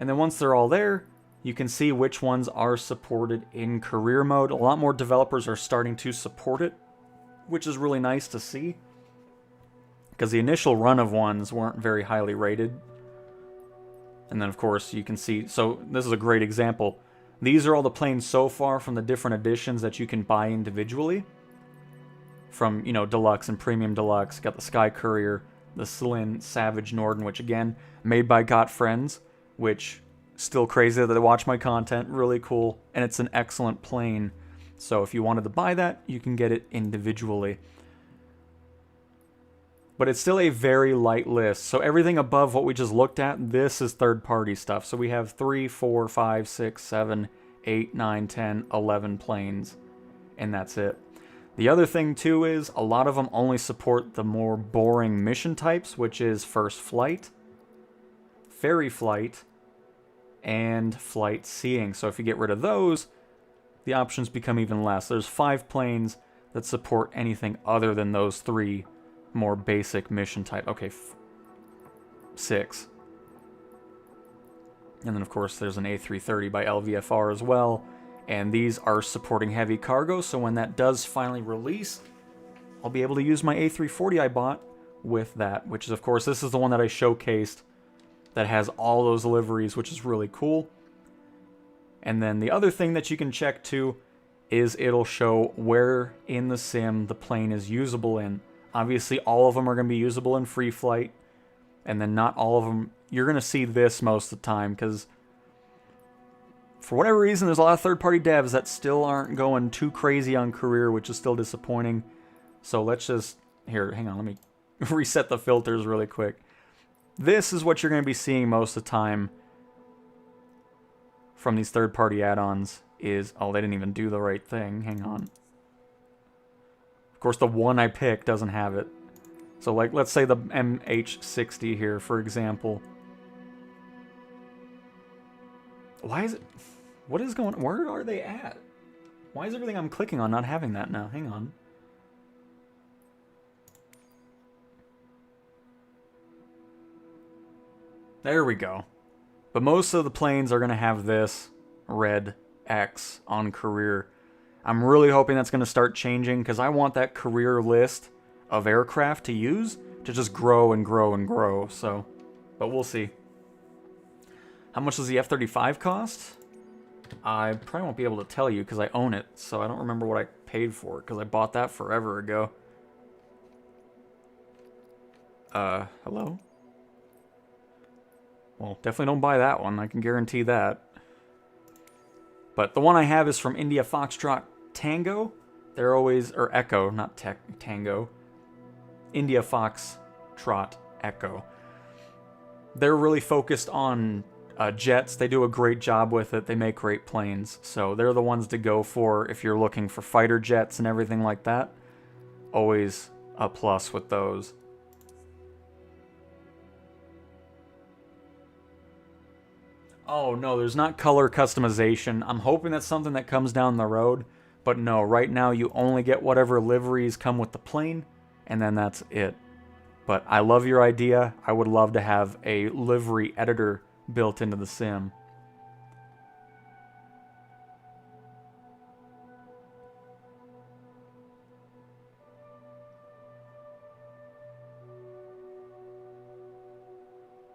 And then once they're all there, you can see which ones are supported in career mode. A lot more developers are starting to support it, which is really nice to see, because the initial run of ones weren't very highly rated. And then, of course, you can see... So, this is a great example. These are all the planes so far from the different editions that you can buy individually. From, you know, Deluxe and Premium Deluxe. Got the Sky Courier, the Slin, Savage, Norden, which, again, made by Got Friends. Which, still crazy that they watch my content. Really cool. And it's an excellent plane. So, if you wanted to buy that, you can get it individually. But it's still a very light list. So everything above what we just looked at, this is third-party stuff. So we have 3, 4, 5, 6, 7, 8, 9, 10, 11 planes. And that's it. The other thing, too, is a lot of them only support the more boring mission types, which is First Flight, Ferry Flight, and Flight Seeing. So if you get rid of those, the options become even less. There's 5 planes that support anything other than those 3 more basic mission type. Okay, 6. And then, of course, there's an A330 by LVFR as well. And these are supporting heavy cargo, so when that does finally release, I'll be able to use my A340 I bought with that, which is, of course, this is the one that I showcased that has all those liveries, which is really cool. And then the other thing that you can check, too, is it'll show where in the sim the plane is usable in. Obviously, all of them are going to be usable in free flight, and then not all of them. You're going to see this most of the time, because for whatever reason, there's a lot of third-party devs that still aren't going too crazy on career, which is still disappointing. So let's just... Here, hang on, let me reset the filters really quick. This is what you're going to be seeing most of the time from these third-party add-ons is... Oh, they didn't even do the right thing. Hang on. Of course, the one I picked doesn't have it. So, like, let's say the MH60 here, for example. Why is it... What is going... Where are they at? Why is everything I'm clicking on not having that now? Hang on. There we go. But most of the planes are going to have this red X on career. I'm really hoping that's going to start changing, because I want that career list of aircraft to use to just grow and grow and grow. So, but we'll see. How much does the F-35 cost? I probably won't be able to tell you because I own it, so I don't remember what I paid for it because I bought that forever ago. Hello? Well, definitely don't buy that one, I can guarantee that. But the one I have is from India Foxtrot Tango. They're always, or Echo, not Tango. India Foxtrot Echo. They're really focused on jets. They do a great job with it. They make great planes. So they're the ones to go for if you're looking for fighter jets and everything like that. Always a plus with those. Oh, no, there's not color customization. I'm hoping that's something that comes down the road. But no, right now you only get whatever liveries come with the plane, and then that's it. But I love your idea. I would love to have a livery editor built into the sim.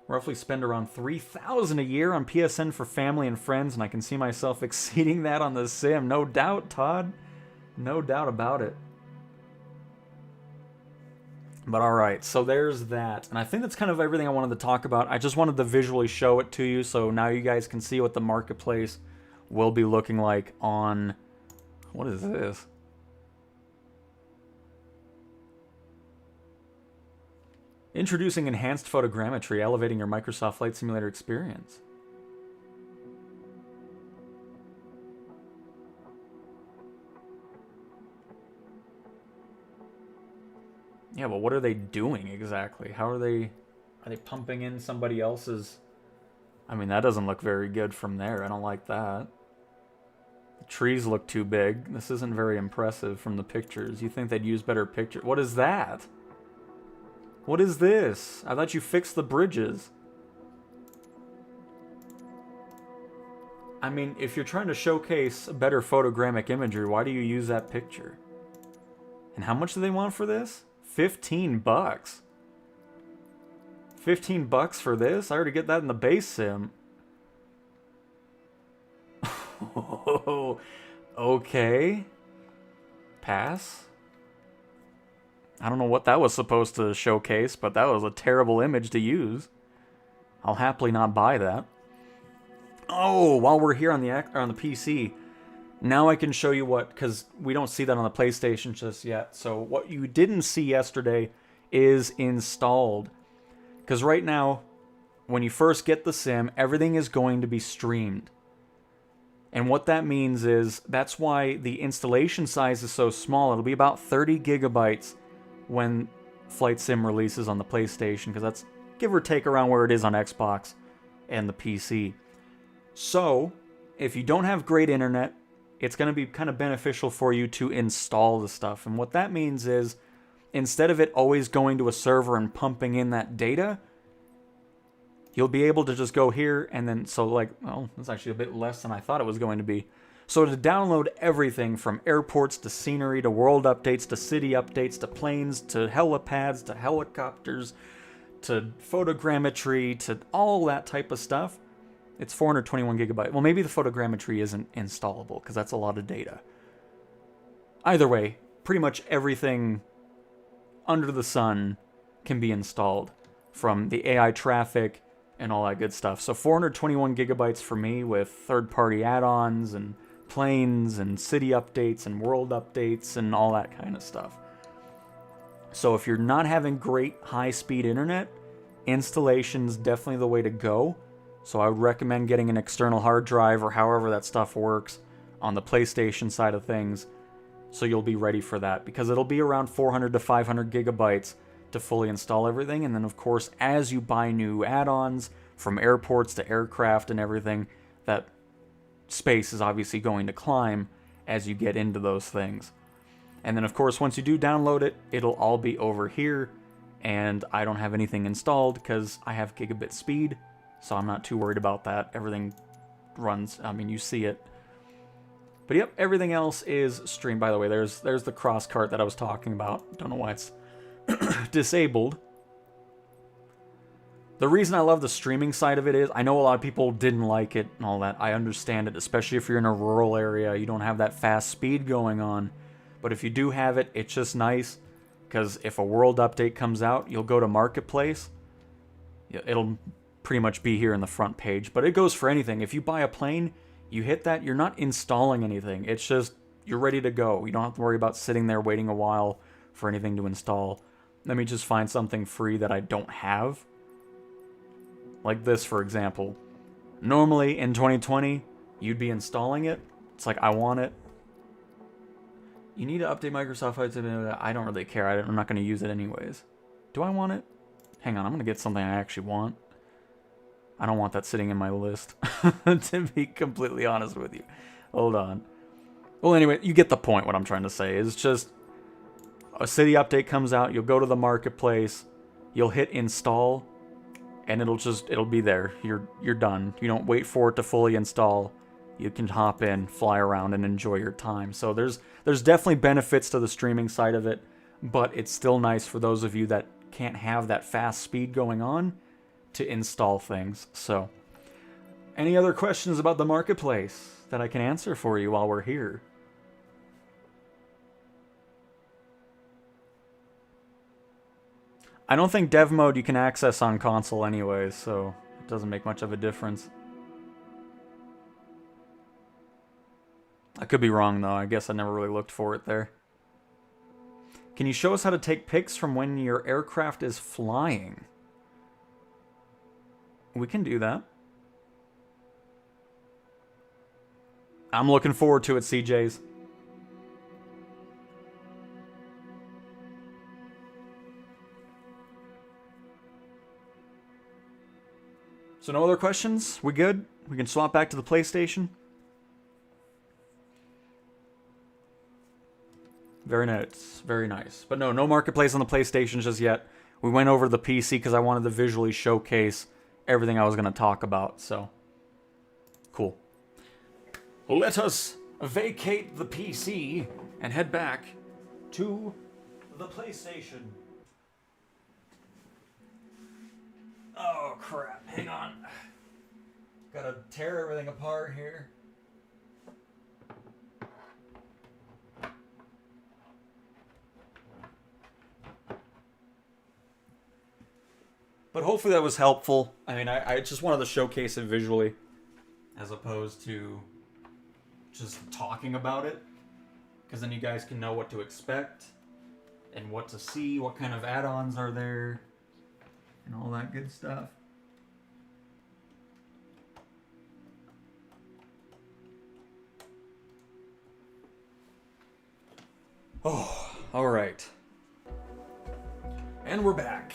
Roughly spend around $3,000 a year on PSN for family and friends, and I can see myself exceeding that on the sim. No doubt, Todd. No doubt about it. But alright, so there's that. And I think that's kind of everything I wanted to talk about. I just wanted to visually show it to you, so now you guys can see what the marketplace will be looking like on... What is this? Introducing enhanced photogrammetry, elevating your Microsoft Flight Simulator experience. Yeah, but what are they doing exactly? How are they pumping in somebody else's... I mean, that doesn't look very good from there. I don't like that. The trees look too big. This isn't very impressive from the pictures. You think they'd use better pictures? What is that? What is this? I thought you fixed the bridges. I mean, if you're trying to showcase better photogrammic imagery, why do you use that picture? And how much do they want for this? $15. $15 for this? I already get that in the base sim. Okay. Pass. I don't know what that was supposed to showcase, but that was a terrible image to use. I'll happily not buy that. Oh, while we're here on the PC, now I can show you what, because we don't see that on the PlayStation just yet. So what you didn't see yesterday is installed. Because right now, when you first get the sim, everything is going to be streamed. And what that means is, that's why the installation size is so small. It'll be about 30 gigabytes when Flight Sim releases on the PlayStation, because that's give or take around where it is on Xbox and the PC. So, if you don't have great internet, it's going to be kind of beneficial for you to install the stuff. And what that means is, instead of it always going to a server and pumping in that data, you'll be able to just go here and then, so like, well, it's actually a bit less than I thought it was going to be. So to download everything from airports to scenery to world updates to city updates to planes to helipads to helicopters to photogrammetry to all that type of stuff, it's 421 gigabytes. Well, maybe the photogrammetry isn't installable because that's a lot of data. either way, pretty much everything under the sun can be installed, from the AI traffic and all that good stuff. So 421 gigabytes for me with third-party add-ons and planes and city updates and world updates and all that kind of stuff. So if you're not having great high-speed internet, installation's definitely the way to go. So I would recommend getting an external hard drive or however that stuff works on the PlayStation side of things, so you'll be ready for that, because it'll be around 400 to 500 gigabytes to fully install everything. And then of course, as you buy new add-ons from airports to aircraft and everything, that space is obviously going to climb as you get into those things. And then of course, once you do download it, it'll all be over here, and I don't have anything installed because I have gigabit speed, so I'm not too worried about that. Everything runs, I mean, you see it. But yep, everything else is streamed. By the way, there's the cross cart that I was talking about. Don't know why it's disabled. The reason I love the streaming side of it is, I know a lot of people didn't like it and all that. I understand it, especially if you're in a rural area. You don't have that fast speed going on. But if you do have it, it's just nice, because if a world update comes out, you'll go to Marketplace. It'll pretty much be here in the front page. But it goes for anything. If you buy a plane, you hit that, you're not installing anything. It's just, you're ready to go. You don't have to worry about sitting there waiting a while for anything to install. Let me just find something free that I don't have. Like this, for example. Normally, in 2020, you'd be installing it. It's like, I want it. You need to update Microsoft. I don't really care. I'm not going to use it anyways. Do I want it? Hang on, I'm going to get something I actually want. I don't want that sitting in my list, to be completely honest with you. Hold on. Well, anyway, you get the point. What I'm trying to say is just a city update comes out, you'll go to the Marketplace, you'll hit install, and it'll be there. You're done. You don't wait for it to fully install. You can hop in, fly around, and enjoy your time. So there's definitely benefits to the streaming side of it, but it's still nice for those of you that can't have that fast speed going on to install things. So, any other questions about the Marketplace that I can answer for you while we're here? I don't think dev mode you can access on console anyways, so it doesn't make much of a difference. I could be wrong though, I guess I never really looked for it there. Can you show us how to take pics from when your aircraft is flying? We can do that. I'm looking forward to it, CJs. So no other questions? We good? We can swap back to the PlayStation? Very nice. Very nice. But no Marketplace on the PlayStation just yet. We went over the PC because I wanted to visually showcase everything I was going to talk about, so cool. Let us vacate the PC and head back to the PlayStation. Oh crap, hang on. Gotta tear everything apart here. But hopefully that was helpful. I mean, I just wanted to showcase it visually, as opposed to just talking about it. Because then you guys can know what to expect, and what to see, what kind of add-ons are there, and all that good stuff. Oh, alright. And we're back.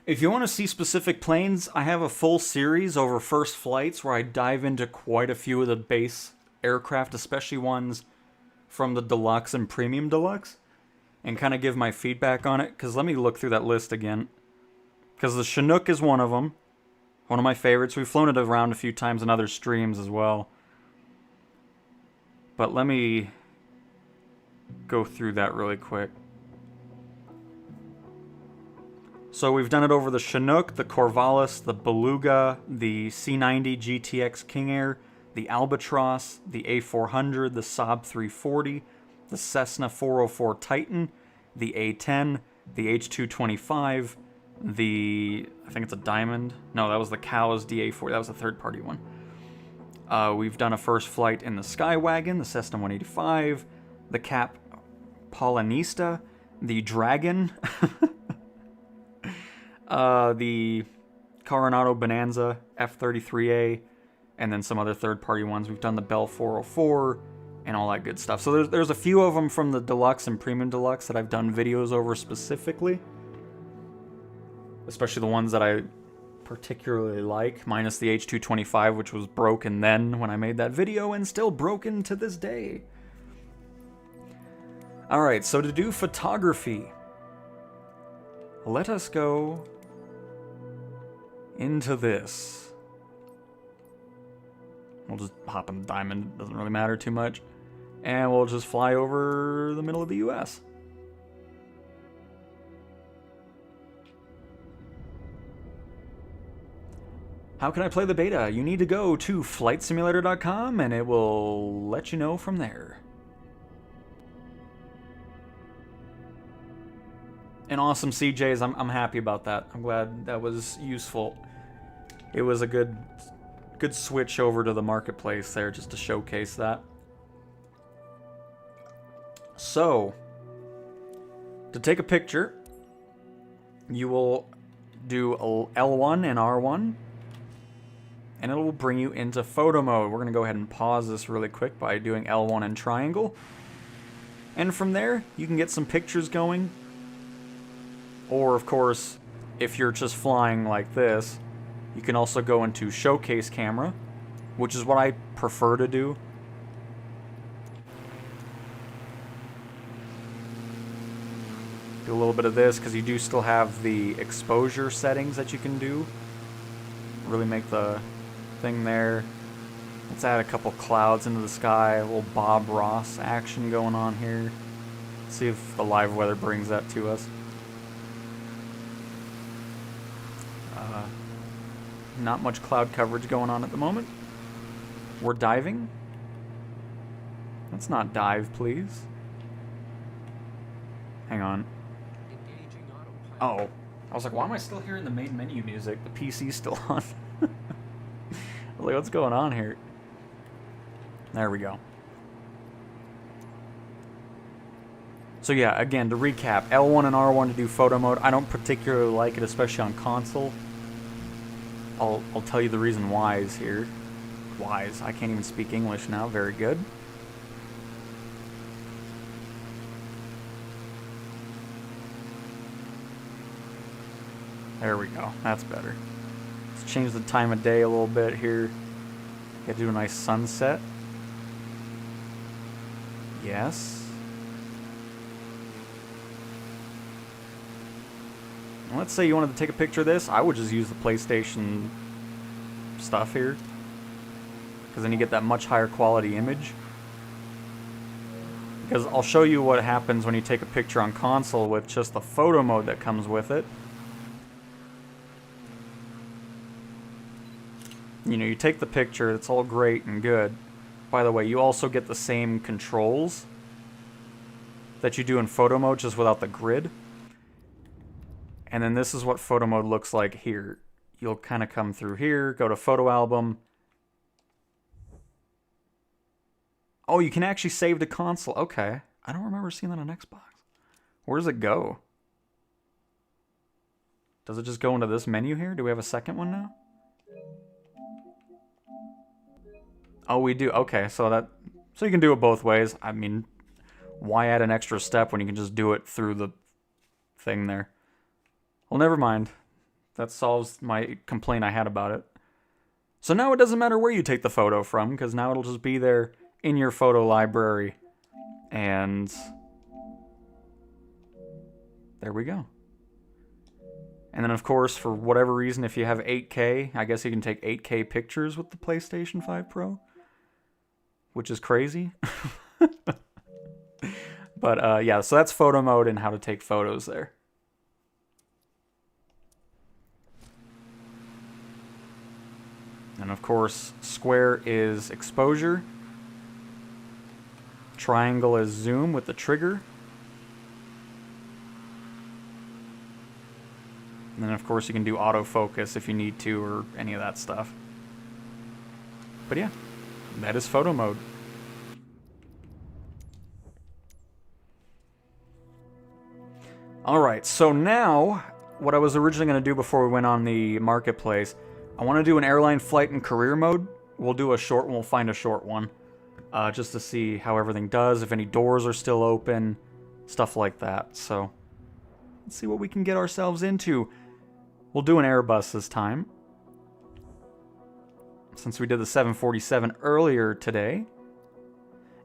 If you want to see specific planes, I have a full series over first flights where I dive into quite a few of the base aircraft, especially ones from the Deluxe and Premium Deluxe, and kind of give my feedback on it. Because let me look through that list again. Because the Chinook is one of them. One of my favorites. We've flown it around a few times in other streams as well. But let me go through that really quick. So we've done it over the Chinook, the Corvallis, the Beluga, the C90 GTX King Air, the Albatross, the A400, the Saab 340, the Cessna 404 Titan, the A10, the H225, the... I think it's a Diamond. No, that was the Cows DA40. That was a third-party one. We've done a first flight in the Skywagon, the Cessna 185, the Cap Polonista, the Dragon, the Coronado Bonanza F33A, and then some other third-party ones. We've done the Bell 404 and all that good stuff. So there's a few of them from the Deluxe and Premium Deluxe that I've done videos over specifically, especially the ones that I particularly like, minus the H225, which was broken then when I made that video and still broken to this day. Alright, so to do photography, let us go into this. We'll just hop in the Diamond, doesn't really matter too much. And we'll just fly over the middle of the US. How can I play the beta? You need to go to flightsimulator.com and it will let you know from there. And awesome CJs, I'm happy about that. I'm glad that was useful. It was a good switch over to the marketplace there just to showcase that. So, to take a picture, you will do L1 and R1, and it will bring you into photo mode. We're going to go ahead and pause this really quick by doing L1 and triangle. And from there, you can get some pictures going. Or, of course, if you're just flying like this, you can also go into showcase camera, which is what I prefer to do. Do a little bit of this because you do still have the exposure settings that you can do. Really make the thing there. Let's add a couple clouds into the sky, a little Bob Ross action going on here. See if the live weather brings that to us. Not much cloud coverage going on at the moment. We're diving. Let's not dive, please. Hang on. Oh. I was like, why am I still hearing the main menu music? The PC's still on. Like, what's going on here? There we go. So yeah, again, to recap, L1 and R1 to do photo mode. I don't particularly like it, especially on console. I'll tell you the reason why is here. Whys. I can't even speak English now. Very good. There we go. That's better. Let's change the time of day a little bit here. Gotta do a nice sunset. Yes. And let's say you wanted to take a picture of this. I would just use the PlayStation stuff here, because then you get that much higher quality image. Because I'll show you what happens when you take a picture on console with just the photo mode that comes with it. You know, you take the picture, it's all great and good. By the way, you also get the same controls that you do in photo mode, just without the grid. And then this is what photo mode looks like here. You'll kind of come through here, go to photo album. Oh, you can actually save to console. Okay. I don't remember seeing that on Xbox. Where does it go? Does it just go into this menu here? Do we have a second one now? Oh, we do. Okay, so you can do it both ways. I mean, why add an extra step when you can just do it through the thing there? Well, never mind. That solves my complaint I had about it. So now it doesn't matter where you take the photo from, because now it'll just be there in your photo library. And there we go. And then, of course, for whatever reason, if you have 8K, I guess you can take 8K pictures with the PlayStation 5 Pro, which is crazy. But yeah, so that's photo mode and how to take photos there. And of course, square is exposure. Triangle is zoom with the trigger. And then of course you can do autofocus if you need to, or any of that stuff. But yeah, that is photo mode. Alright, so now, what I was originally going to do before we went on the marketplace, I want to do an airline flight in career mode. We'll do a short one, we'll find a short one. Just to see how everything does, if any doors are still open, stuff like that. So, let's see what we can get ourselves into. We'll do an Airbus this time, since we did the 747 earlier today.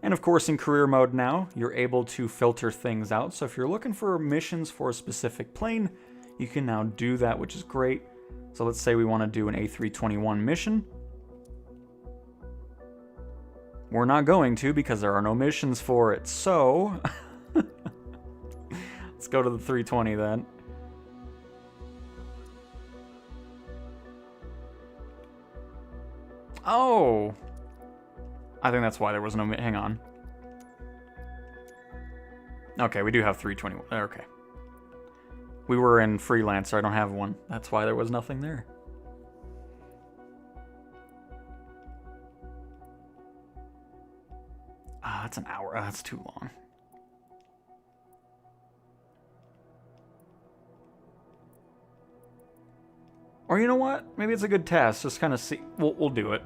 And of course, in career mode now, you're able to filter things out. So if you're looking for missions for a specific plane, you can now do that, which is great. So let's say we want to do an A321 mission. We're not going to because there are no missions for it. So let's go to the 320 then. Oh, I think that's why there was no... Hang on. Okay, we do have 321. Okay. We were in freelance, so I don't have one. That's why there was nothing there. Ah, that's an hour. That's too long. Or you know what? Maybe it's a good test. Just kind of see. We'll do it.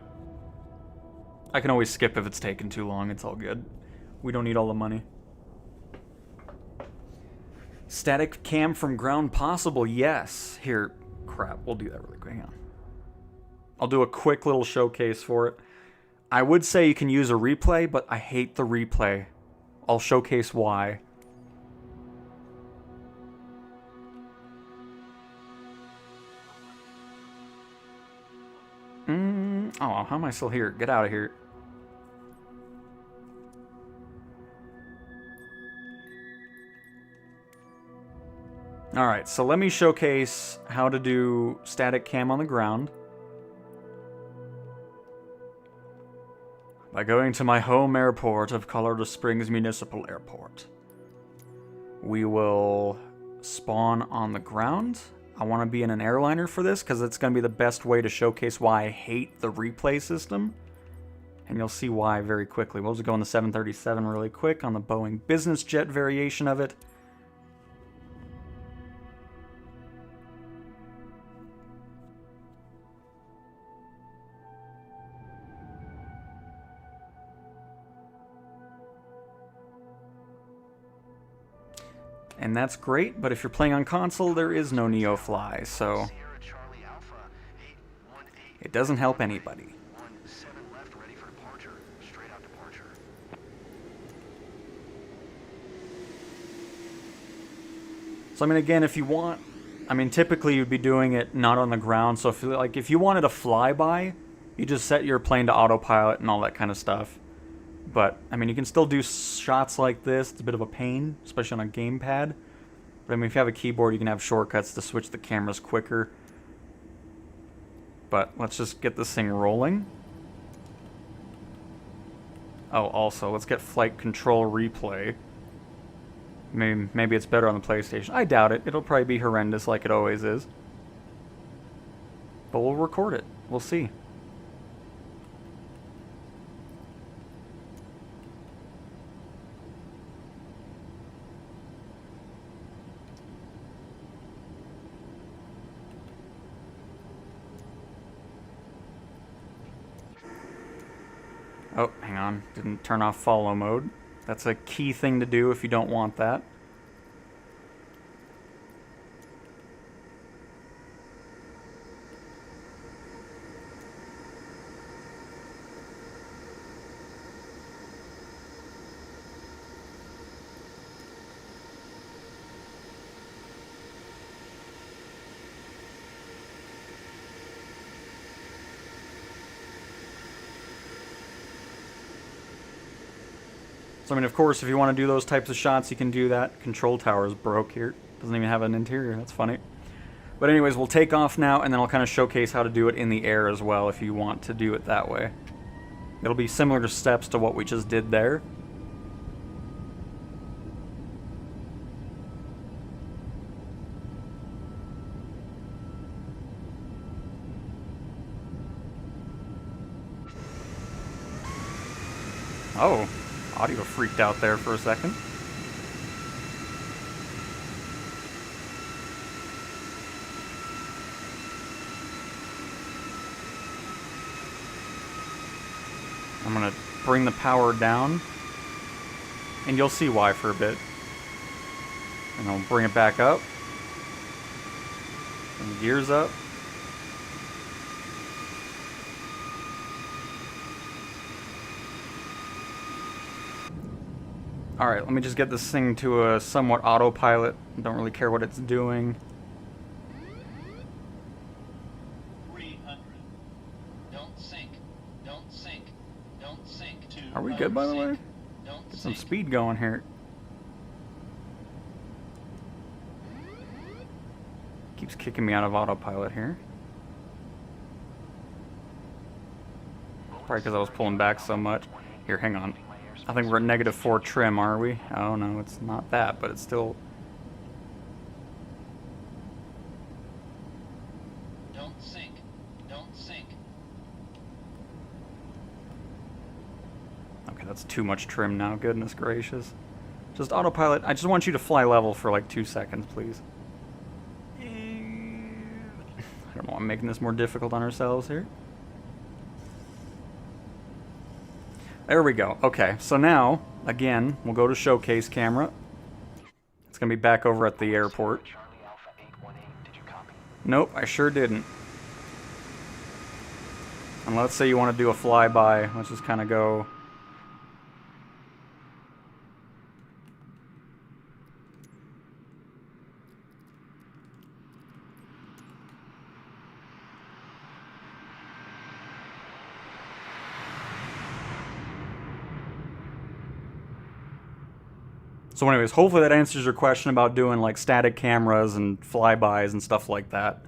I can always skip if it's taken too long. It's all good. We don't need all the money. Static cam from ground possible? Yes. Here. Crap. We'll do that really quick. Hang on. I'll do a quick little showcase for it. I would say you can use a replay, but I hate the replay. I'll showcase why. Oh, how am I still here? Get out of here. Alright, so let me showcase how to do static cam on the ground. By going to my home airport of Colorado Springs Municipal Airport. We will spawn on the ground. I want to be in an airliner for this because it's going to be the best way to showcase why I hate the replay system. And you'll see why very quickly. We'll just go on the 737 really quick on the Boeing business jet variation of it. And that's great, but if you're playing on console, there is no NeoFly, so it doesn't help anybody. So I mean, again, if you want, I mean, typically you'd be doing it not on the ground. So if you wanted a flyby, you just set your plane to autopilot and all that kind of stuff. But, I mean, you can still do shots like this. It's a bit of a pain, especially on a gamepad. But, I mean, if you have a keyboard, you can have shortcuts to switch the cameras quicker. But, let's just get this thing rolling. Oh, also, let's get flight control replay. Maybe it's better on the PlayStation. I doubt it. It'll probably be horrendous like it always is. But we'll record it. We'll see. Oh, hang on. Didn't turn off follow mode. That's a key thing to do if you don't want that. So, I mean, of course, if you want to do those types of shots, you can do that. Control tower is broke here. Doesn't even have an interior. That's funny. But anyways, we'll take off now, and then I'll kind of showcase how to do it in the air as well if you want to do it that way. It'll be similar steps to what we just did there. Oh, audio freaked out there for a second. I'm gonna bring the power down, and you'll see why for a bit. And I'll bring it back up. Bring the gears up. Alright, let me just get this thing to a somewhat autopilot. Don't really care what it's doing. 300. Don't sink. Don't sink. Don't sink. Are we good, by the way? Don't Get some sink. speed going here. Keeps kicking me out of autopilot here. Probably because I was pulling back so much. Here, hang on. I think we're at -4 trim, are we? Oh no, it's not that, but it's still... Don't sink. Don't sink. Okay, that's too much trim now, goodness gracious. Just autopilot. I just want you to fly level for like 2 seconds, please. I don't know, I'm making this more difficult on ourselves here. There we go. Okay, so now, again, we'll go to showcase camera. It's going to be back over at the airport. Nope, I sure didn't. And let's say you want to do a flyby. Let's just kind of go... So anyways, hopefully that answers your question about doing like static cameras and flybys and stuff like that.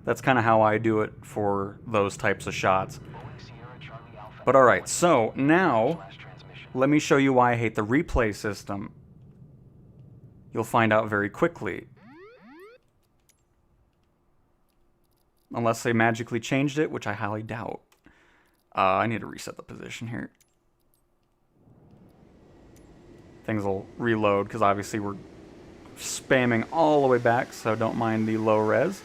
That's kind of how I do it for those types of shots. But alright, so now let me show you why I hate the replay system. You'll find out very quickly. Unless they magically changed it, which I highly doubt. I need to reset the position here. Things will reload, because obviously we're spamming all the way back, so don't mind the low res.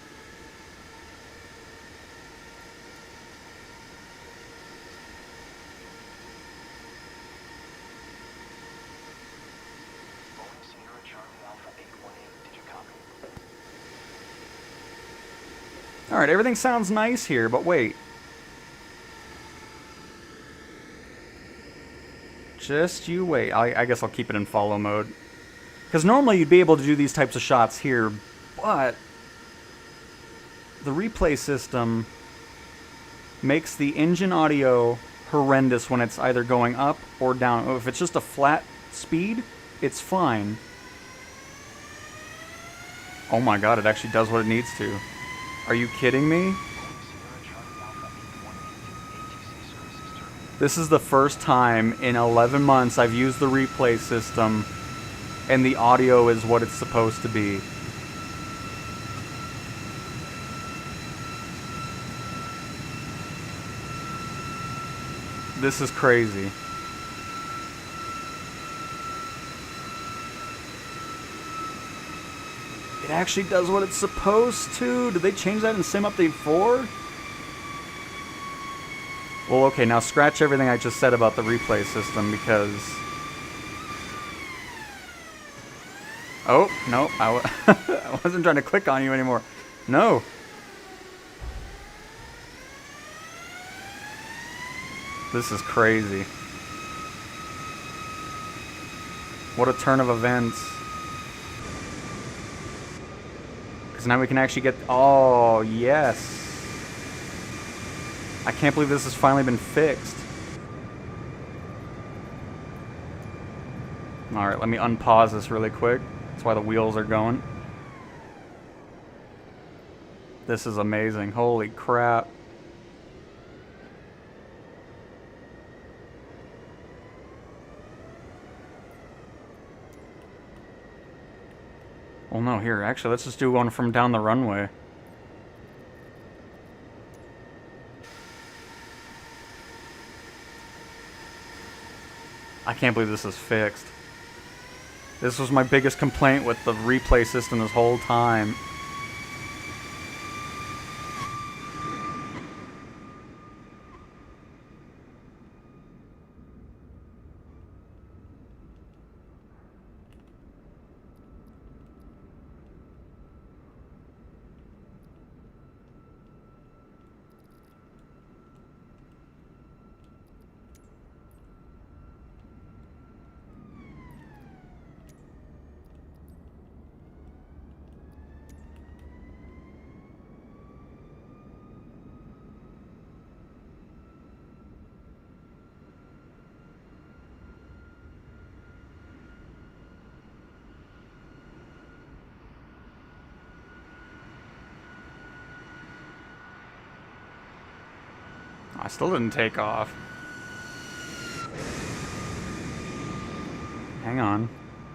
Alright, everything sounds nice here, but wait. Just you wait. I guess I'll keep it in follow mode. Because normally you'd be able to do these types of shots here, but the replay system makes the engine audio horrendous when it's either going up or down. If it's just a flat speed, it's fine. Oh my god, it actually does what it needs to. Are you kidding me? This is the first time in 11 months I've used the replay system and the audio is what it's supposed to be. This is crazy. It actually does what it's supposed to. Did they change that in Sim Update 4? Well, okay, now scratch everything I just said about the replay system because... Oh, no, I wasn't trying to click on you anymore. No. This is crazy. What a turn of events. Because now we can actually get... Oh, yes. I can't believe this has finally been fixed. Alright, let me unpause this really quick. That's why the wheels are going. This is amazing. Holy crap. Well, no, here, actually, let's just do one from down the runway. I can't believe this is fixed. This was my biggest complaint with the replay system this whole time. I still didn't take off. Hang on.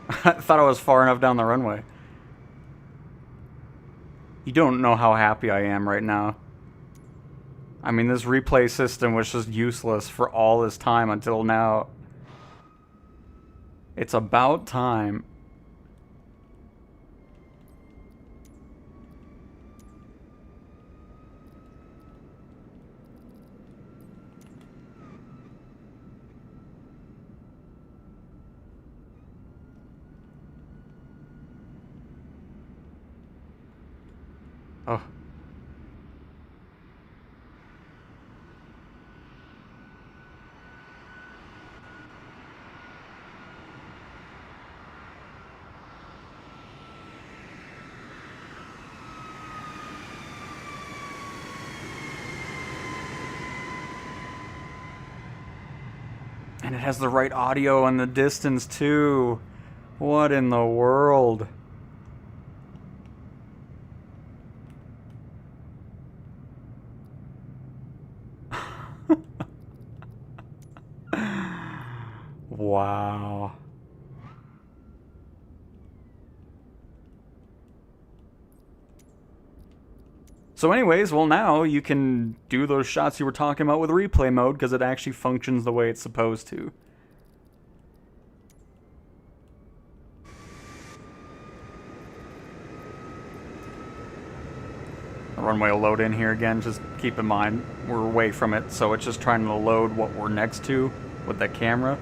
I thought I was far enough down the runway. You don't know how happy I am right now. I mean, this replay system was just useless for all this time until now. It's about time. Oh. And it has the right audio and the distance too. What in the world? Wow. So anyways, well now you can do those shots you were talking about with replay mode because it actually functions the way it's supposed to. The runway will load in here again. Just keep in mind, we're away from it, so it's just trying to load what we're next to with that camera.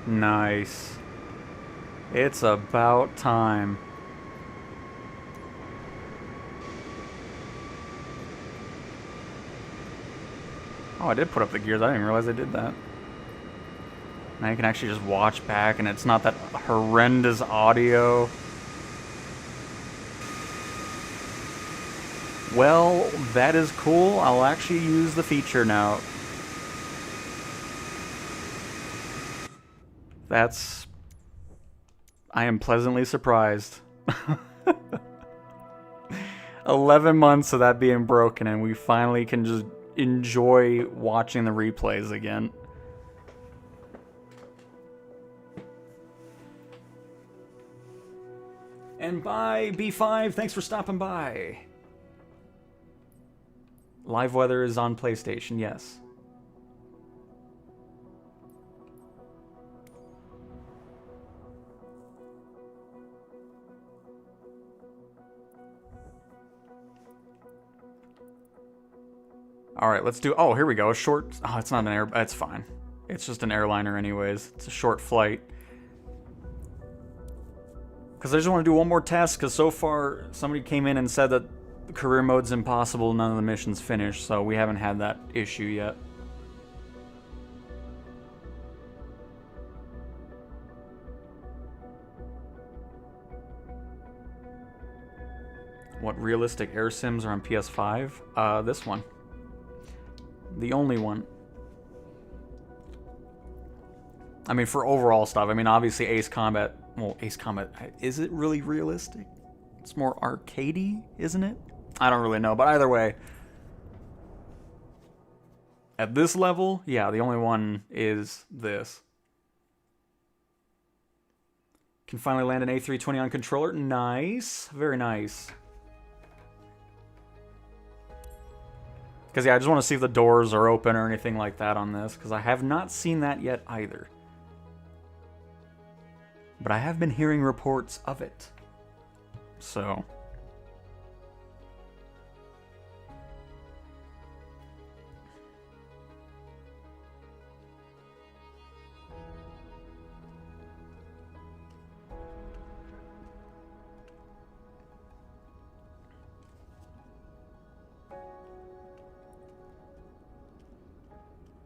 Nice. It's about time. Oh, I did put up the gears. I didn't even realize I did that. Now you can actually just watch back and it's not that horrendous audio. Well, that is cool. I'll actually use the feature now. I am pleasantly surprised. 11 months of that being broken and we finally can just enjoy watching the replays again. And bye, B5. Thanks for stopping by. Live weather is on PlayStation, yes. Alright, let's do... Oh, here we go. A short... Oh, it's not an air... That's fine. It's just an airliner anyways. It's a short flight. Because I just want to do one more test, because so far somebody came in and said that career mode's impossible, none of the missions finished, so we haven't had that issue yet. What realistic air sims are on PS5? This one. The only one. I mean, for overall stuff. I mean, obviously Ace Combat... Well, Ace Combat... Is it really realistic? It's more arcadey, isn't it? I don't really know, but either way... At this level, yeah, the only one is this. Can finally land an A320 on controller. Nice. Very nice. Because, yeah, I just want to see if the doors are open or anything like that on this. Because I have not seen that yet either. But I have been hearing reports of it. So...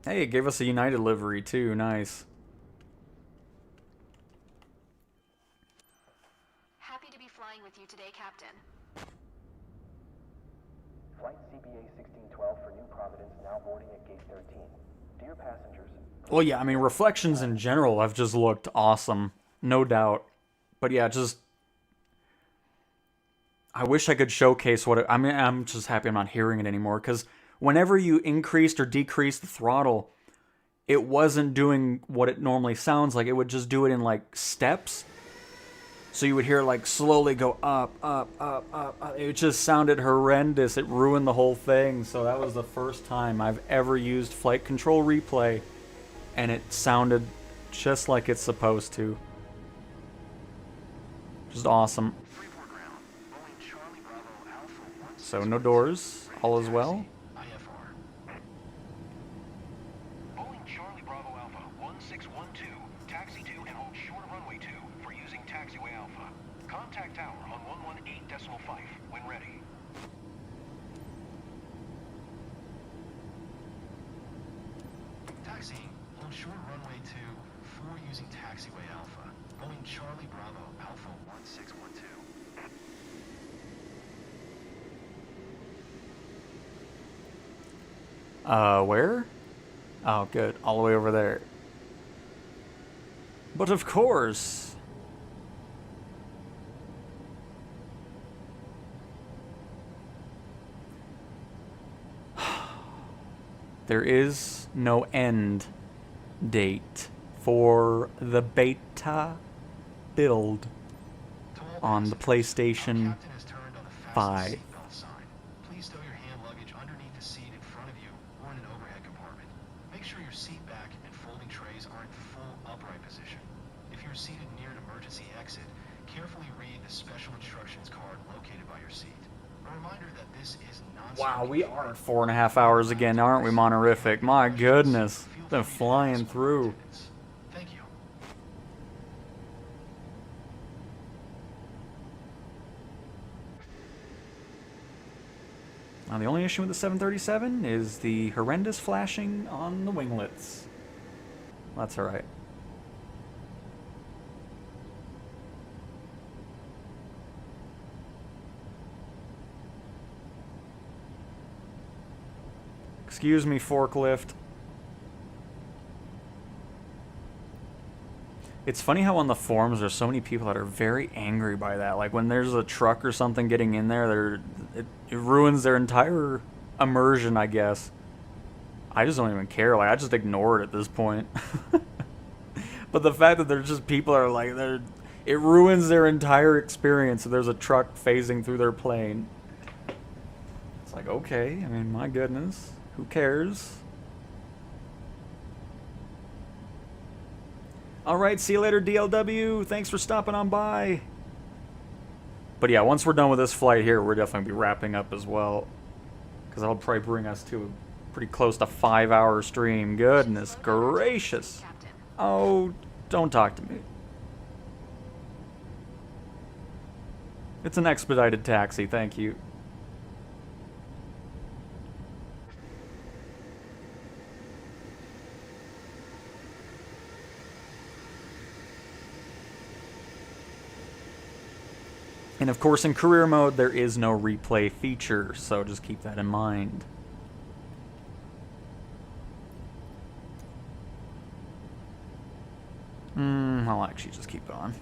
Hey, it gave us a United livery too. Nice. Happy to be flying with you today, Captain. Flight CBA 1612 for New Providence now boarding at Gate 13. Dear passengers... Well, yeah, I mean, reflections in general have just looked awesome. No doubt. But yeah, just... I wish I could showcase what it... I mean, I'm just happy I'm not hearing it anymore, because... Whenever you increased or decreased the throttle, it wasn't doing what it normally sounds like. It would just do it in, like, steps. So you would hear, like, slowly go up, up, up, up, up. It just sounded horrendous. It ruined the whole thing. So that was the first time I've ever used Flight Control Replay. And it sounded just like it's supposed to. Just awesome. So no doors. All is well. Taxiing on short runway 2 for using taxiway Alpha. Boeing Charlie Bravo Alpha 1612. Where? Oh, good. All the way over there. But of course... There is no end date for the beta build on the PlayStation 5. Please stow your hand luggage underneath the seat in front of you or in an overhead compartment. Make sure your seat back and folding trays are in full upright position. If you're seated near an emergency exit, carefully read the special instructions card located by your seat. A reminder that this is not... Wow, we are at 4.5 hours again, aren't we, Monorific? My goodness. Been flying through. Thank you. Now, the only issue with the 737 is the horrendous flashing on the winglets. That's alright. Excuse me, forklift. It's funny how on the forums there's so many people that are very angry by that. Like when there's a truck or something getting in there, it ruins their entire immersion, I guess. I just don't even care. Like I just ignore it at this point. But the fact that there's just people that are like, it ruins their entire experience if there's a truck phasing through their plane. It's like, okay, I mean, my goodness. Who cares? Alright, see you later, DLW. Thanks for stopping on by. But yeah, once we're done with this flight here, we're definitely going to be wrapping up as well. Because that'll probably bring us to a pretty close to 5-hour stream. Goodness gracious. Oh, don't talk to me. It's an expedited taxi, thank you. And of course, in career mode, there is no replay feature, so just keep that in mind. I'll actually just keep it on.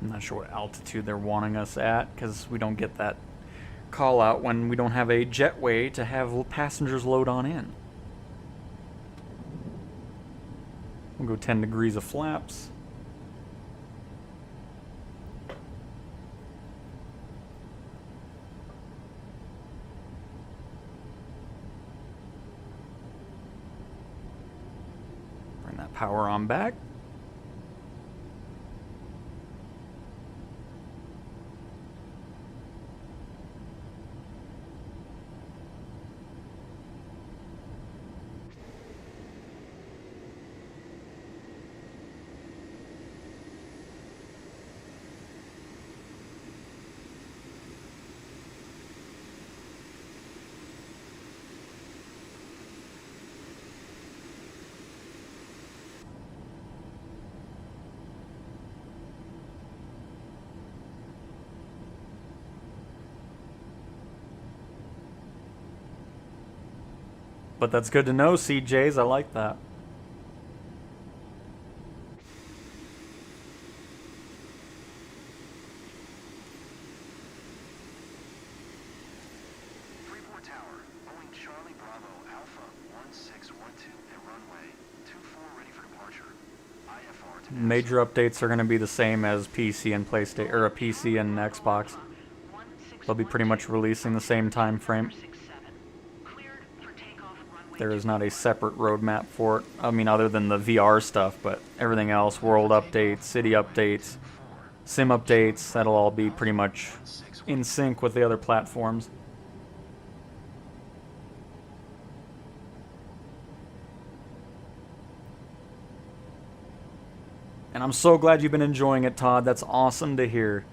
I'm not sure what altitude they're wanting us at, because we don't get that call out when we don't have a jetway to have passengers load on in. We'll go 10 degrees of flaps. Bring that power on back. But that's good to know, CJs. I like that. Freeport Tower, Boeing Charlie Bravo Alpha 1612 at runway 24 ready for departure. IFR to Major updates are going to be the same as PC and PlayStation, or a PC and Xbox. They'll be pretty much releasing the same time frame. There is not a separate roadmap for it. I mean, other than the VR stuff, but everything else, world updates, city updates, sim updates, that'll all be pretty much in sync with the other platforms. And I'm so glad you've been enjoying it, Todd. That's awesome to hear.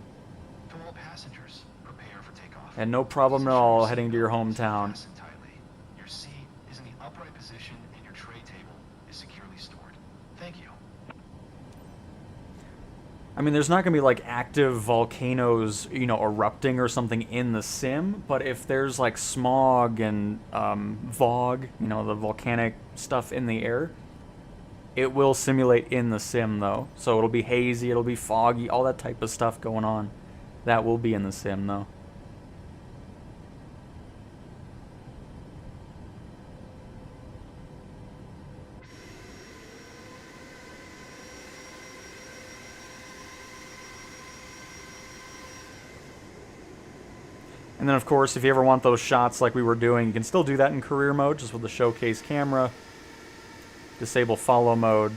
To all passengers, prepare for takeoff. And no problem at all heading to your hometown. Fasten tightly. Your seat is in the upright position and your tray table is securely stored. Thank you. I mean, there's not going to be like active volcanoes, you know, erupting or something in the sim, but if there's like smog and VOG, you know, the volcanic stuff in the air, it will simulate in the sim though. So it'll be hazy, it'll be foggy, all that type of stuff going on. That will be in the sim though. And then, of course, if you ever want those shots like we were doing, you can still do that in career mode, just with the showcase camera. Disable follow mode.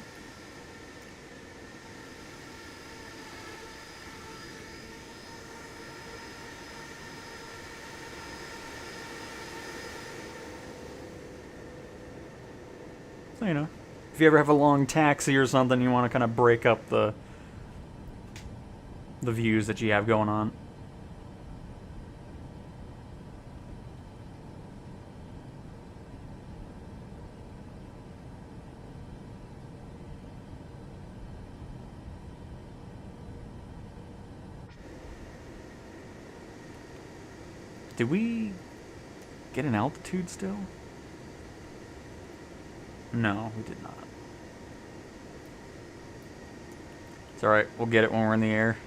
So, you know, if you ever have a long taxi or something, you want to kind of break up the views that you have going on. Did we get an altitude still? No, we did not. It's alright, we'll get it when we're in the air.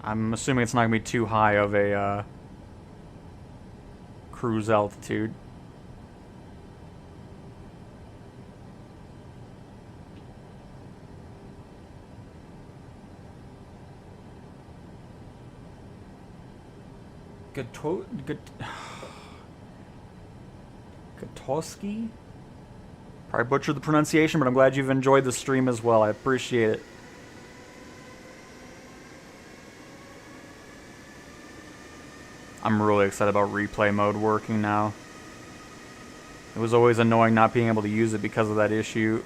I'm assuming it's not going to be too high of a cruise altitude. Gatoski? Probably butchered the pronunciation, but I'm glad you've enjoyed the stream as well. I appreciate it. I'm really excited about replay mode working now. It was always annoying not being able to use it because of that issue.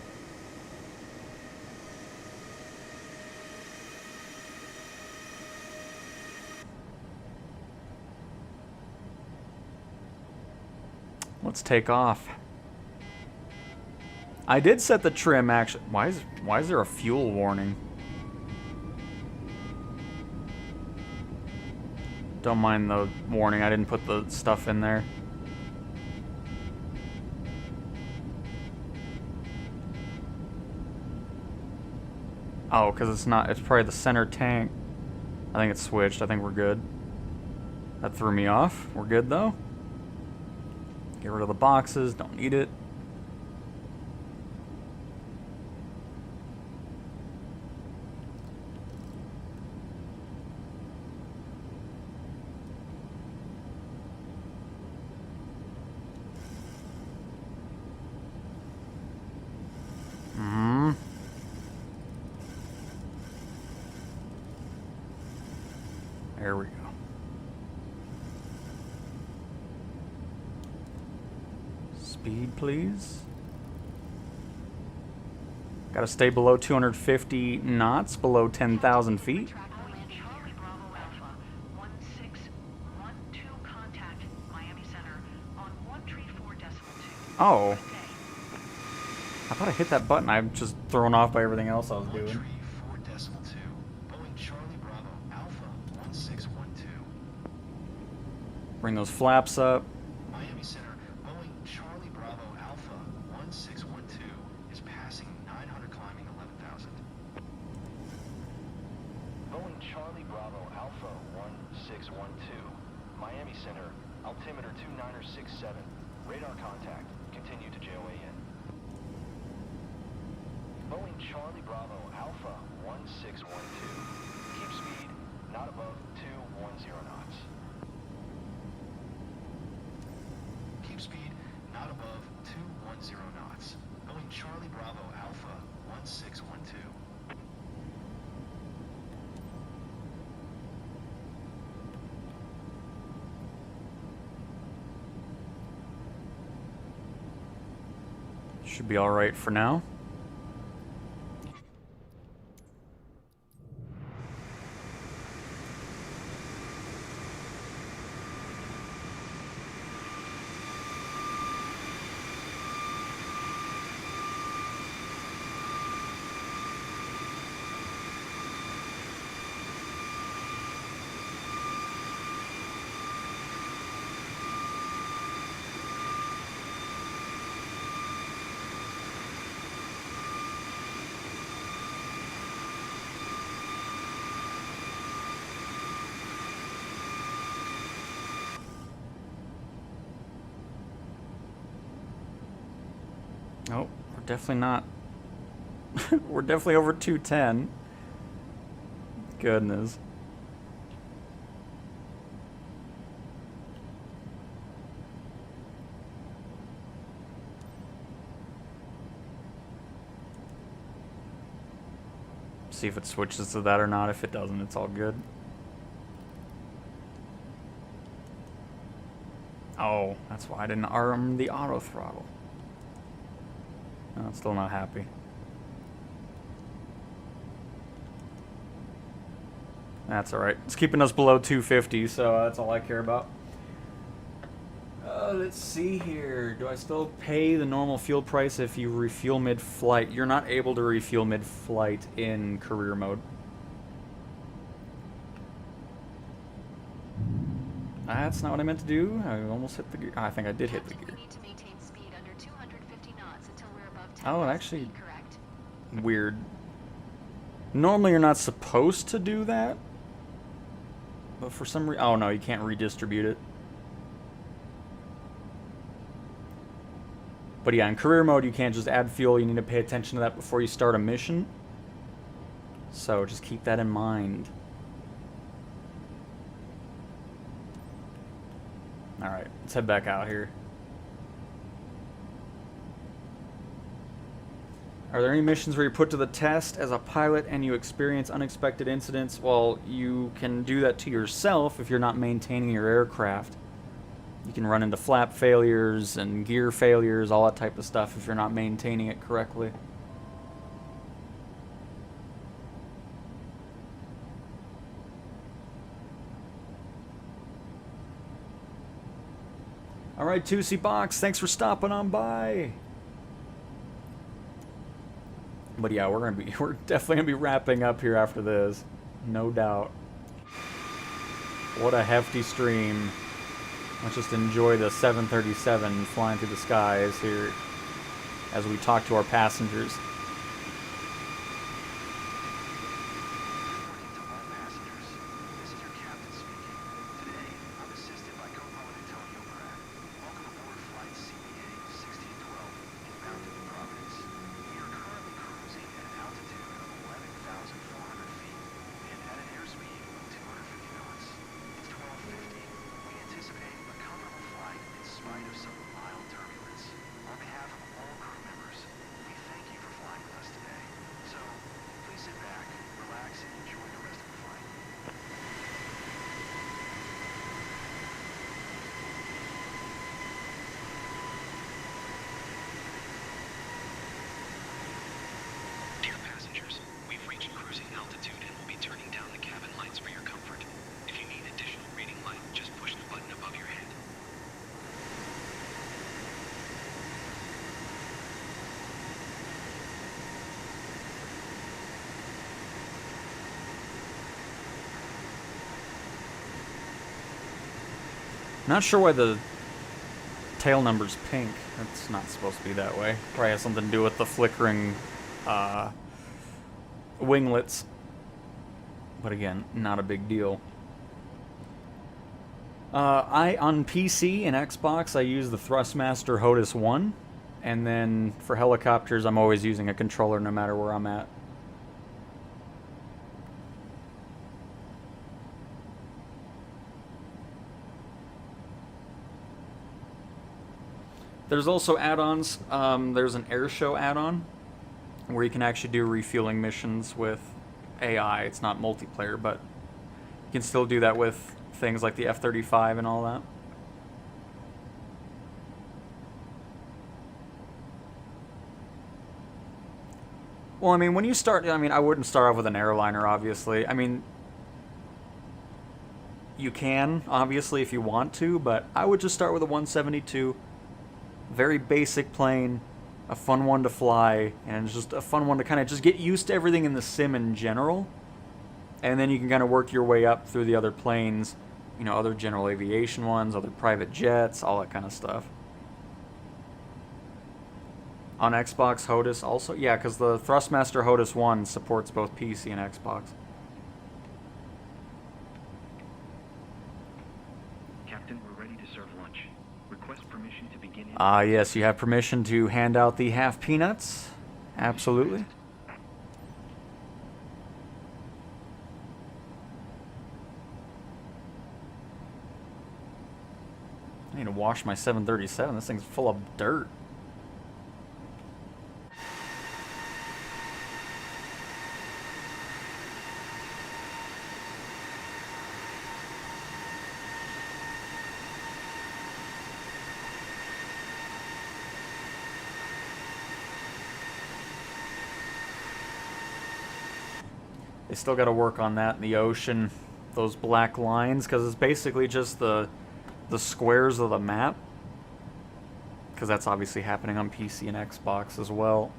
Let's take off. I did set the trim actually. Why is there a fuel warning? Don't mind the warning. I didn't put the stuff in there. Oh, because it's not. It's probably the center tank. I think it's switched. I think we're good. That threw me off. We're good though. Get rid of the boxes. Don't need it. There we go. Speed, please. Gotta stay below 250 knots, below 10,000 feet. Oh. I thought I hit that button. I'm just thrown off by everything else I was doing. Bring those flaps up. Miami Center, Boeing Charlie Bravo Alpha 1612 is passing 900 climbing 11,000. Boeing Charlie Bravo Alpha 1612. Miami Center, altimeter 2967. Radar contact. Continue to JOAN. Boeing Charlie Bravo Alpha 1612. Keep speed not above 210 knots. Keep speed not above 210 knots. Boeing Charlie Bravo Alpha 1612. Should be all right for now. Oh, we're definitely not. We're definitely over 210. Goodness. See if it switches to that or not. If it doesn't, it's all good. Oh, that's why I didn't arm the auto throttle. No, I'm still not happy. That's alright. It's keeping us below 250, so that's all I care about. Let's see here. Do I still pay the normal fuel price if you refuel mid-flight? You're not able to refuel mid-flight in career mode. That's not what I meant to do. I almost hit the gear. I think I did hit the gear. Oh, actually, weird. Normally you're not supposed to do that. But for some reason, oh no, you can't redistribute it. But yeah, in career mode, you can't just add fuel. You need to pay attention to that before you start a mission. So just keep that in mind. Alright, let's head back out here. Are there any missions where you're put to the test as a pilot and you experience unexpected incidents? Well, you can do that to yourself if you're not maintaining your aircraft. You can run into flap failures and gear failures, all that type of stuff if you're not maintaining it correctly. Alright, 2C Box, thanks for stopping on by. But yeah, we're definitely gonna be wrapping up here after this. No doubt. What a hefty stream. Let's just enjoy the 737 flying through the skies here as we talk to our passengers. Morning to all passengers. This is your captain speaking. Today, I'm assisted by co-pilot Antonio Pratt. Welcome aboard flight CBA 1612, inbound to New Providence. We are currently cruising at an altitude of 11,400 feet and at an airspeed of 250 knots. It's 12:50. We anticipate a comfortable flight in spite of some mild turbulence. On behalf of all crew members, we thank you for flying with us today. So, please sit back, relax, and enjoy the rest of the flight. Dear passengers, we've reached cruising altitude and will be turning down the cabin lights for your comfort. If you need additional reading light, just push the button above your head. Not sure why the tail number's pink. It's not supposed to be that way. Probably has something to do with the flickering winglets. But again, not a big deal. On PC and Xbox, I use the Thrustmaster HOTAS 1. And then for helicopters, I'm always using a controller no matter where I'm at. There's also add-ons. There's an airshow add-on where you can actually do refueling missions with AI. It's not multiplayer, but you can still do that with things like the F-35 and all that. Well, I mean, when you start, I wouldn't start off with an airliner, obviously. I mean, you can, obviously, if you want to, but I would just start with a 172. Very basic plane, a fun one to fly, and just a fun one to kind of just get used to everything in the sim in general. And then you can kind of work your way up through the other planes, you know, other general aviation ones, other private jets, all that kind of stuff. On Xbox, HOTAS also, yeah, because the Thrustmaster HOTAS 1 supports both PC and Xbox. Captain, we're ready to serve lunch. Request permission to begin. Yes, you have permission to hand out the half peanuts. Absolutely. I need to wash my 737. This thing's full of dirt. They still got to work on that in the ocean, those black lines, because it's basically just the squares of the map, because that's obviously happening on PC and Xbox as well.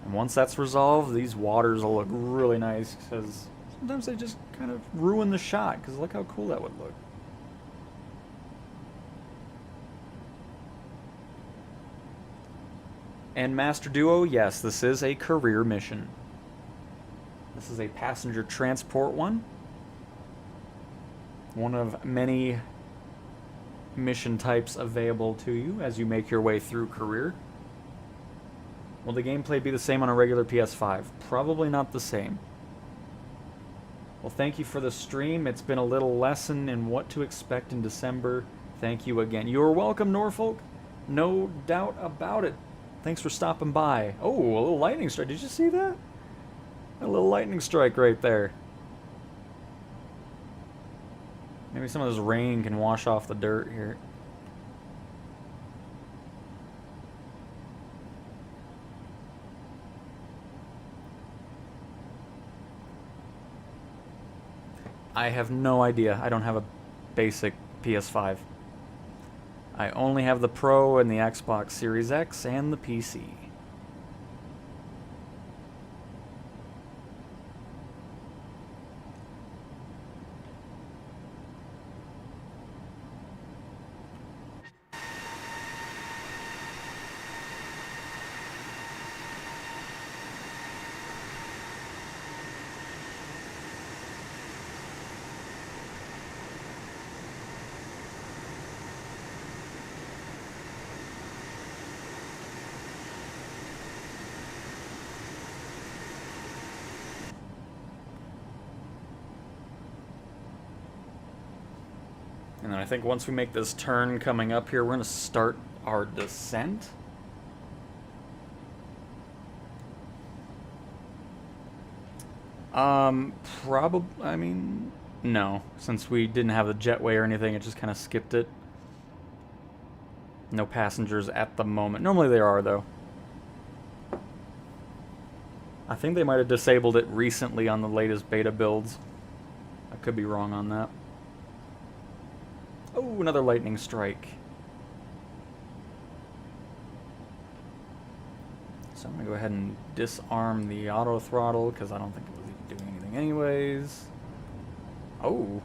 And once that's resolved, these waters will look really nice, because sometimes they just kind of ruin the shot, because look how cool that would look. And Master Duo, yes, this is a career mission. This is a passenger transport one. One of many mission types available to you as you make your way through career. Will the gameplay be the same on a regular PS5? Probably not the same. Well, thank you for the stream. It's been a little lesson in what to expect in December. Thank you again. You're welcome, Norfolk. No doubt about it. Thanks for stopping by. Oh, a little lightning strike. Did you see that? A little lightning strike right there. Maybe some of this rain can wash off the dirt here. I have no idea. I don't have a basic PS5. I only have the Pro and the Xbox Series X and the PC. And then I think once we make this turn coming up here, we're going to start our descent. Probably, I mean, no. Since we didn't have the jetway or anything, it just kind of skipped it. No passengers at the moment. Normally there are, though. I think they might have disabled it recently on the latest beta builds. I could be wrong on that. Oh, another lightning strike. So I'm going to go ahead and disarm the auto throttle because I don't think it was even doing anything anyways. Oh.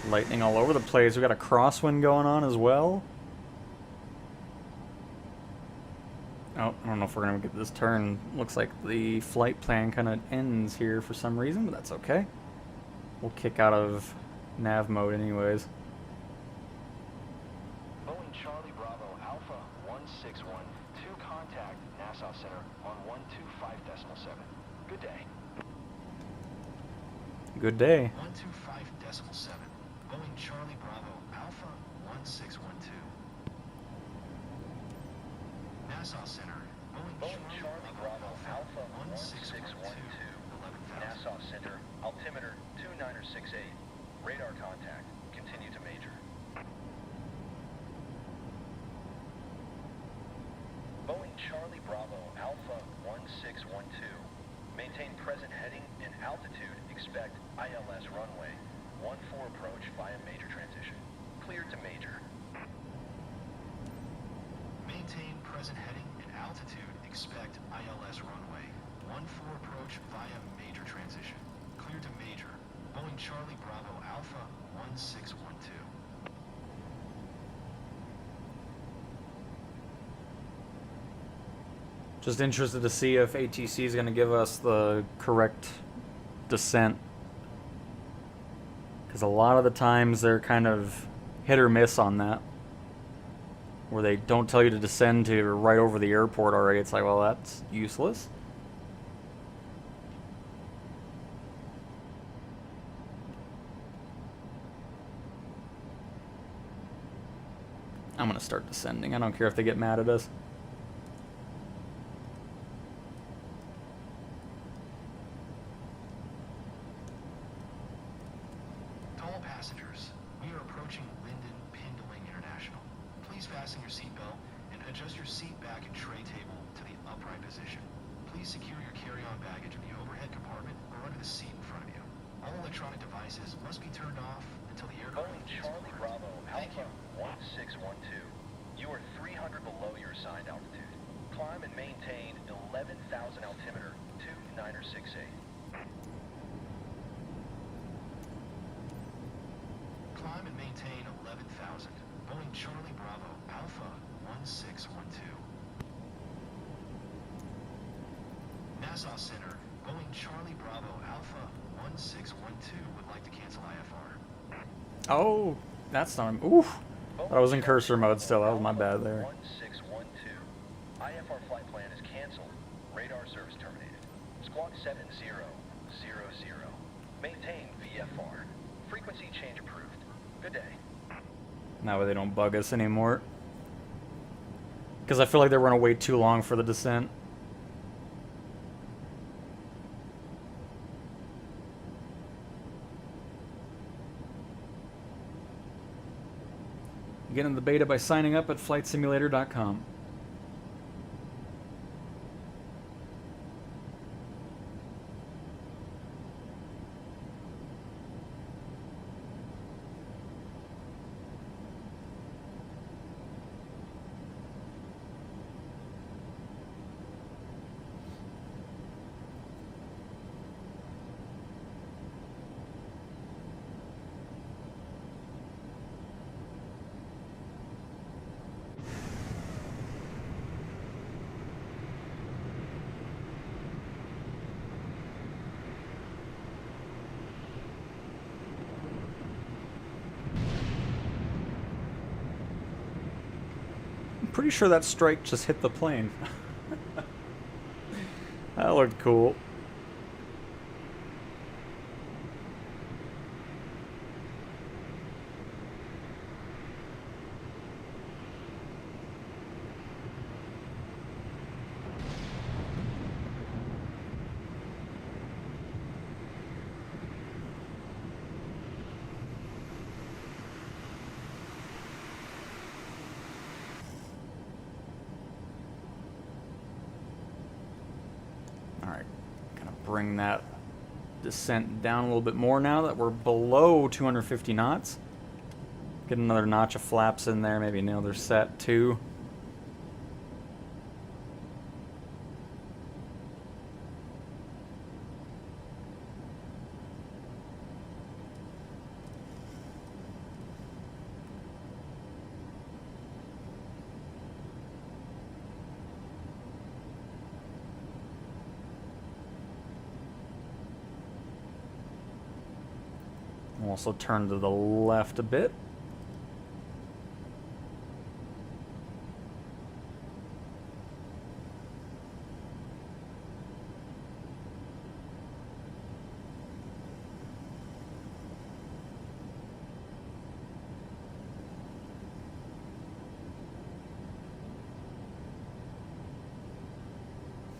Lightning all over the place. We got a crosswind going on as well. Oh, I don't know if we're gonna get this turn. Looks like the flight plan kind of ends here for some reason, but that's okay. We'll kick out of nav mode anyways. Boeing Charlie Bravo Alpha 161 to contact Nassau Center on 125.7. Good day. Good day. 125.7. Boeing Charlie Bravo Alpha 1612. Nassau Center. Boeing Charlie Bravo Alpha 1612. 11,000. Nassau Center. Altimeter 2968. Radar contact. Continue to major. Boeing Charlie Bravo Alpha 1612. Maintain present heading and altitude. Expect ILS runway. 14 approach via major transition. Cleared to major. Maintain present heading and altitude. Expect ILS runway. 14 approach via major transition. Cleared to major. Boeing Charlie Bravo Alpha 1612. Just interested to see if ATC is going to give us the correct descent. Because a lot of the times they're kind of hit or miss on that. Where they don't tell you to descend to right over the airport already. It's like, well, that's useless. I'm going to start descending. I don't care if they get mad at us. To all passengers, we are approaching Linden Pindeling International. Please fasten your seatbelt and adjust your seat back and tray table to the upright position. Please secure your carry-on baggage in the overhead compartment or under the seat in front of you. All electronic devices must be turned off and until the aircraft Boeing begins Charlie to Bravo Thank Alpha you. 1612. You are 300 below your assigned altitude. Climb and maintain 11,000 altimeter 2968. Climb and maintain 11,000. Boeing Charlie Bravo Alpha 1612. Nassau Center, Boeing Charlie Bravo Alpha 1612 would like to cancel IFR. Oh, that's not... Oof. I was in cursor mode still. That was my bad there. 1612. IFR flight plan is canceled. Radar service terminated. Squawk 7000. Maintain VFR. Frequency change approved. Good day. That way they don't bug us anymore. Because I feel like they were going to wait too long for the descent. Get into the beta by signing up at flightsimulator.com. Pretty sure that strike just hit the plane. That looked cool. Alright, kind of bring that descent down a little bit more now that we're below 250 knots. Get another notch of flaps in there, maybe another set too. We'll also turn to the left a bit.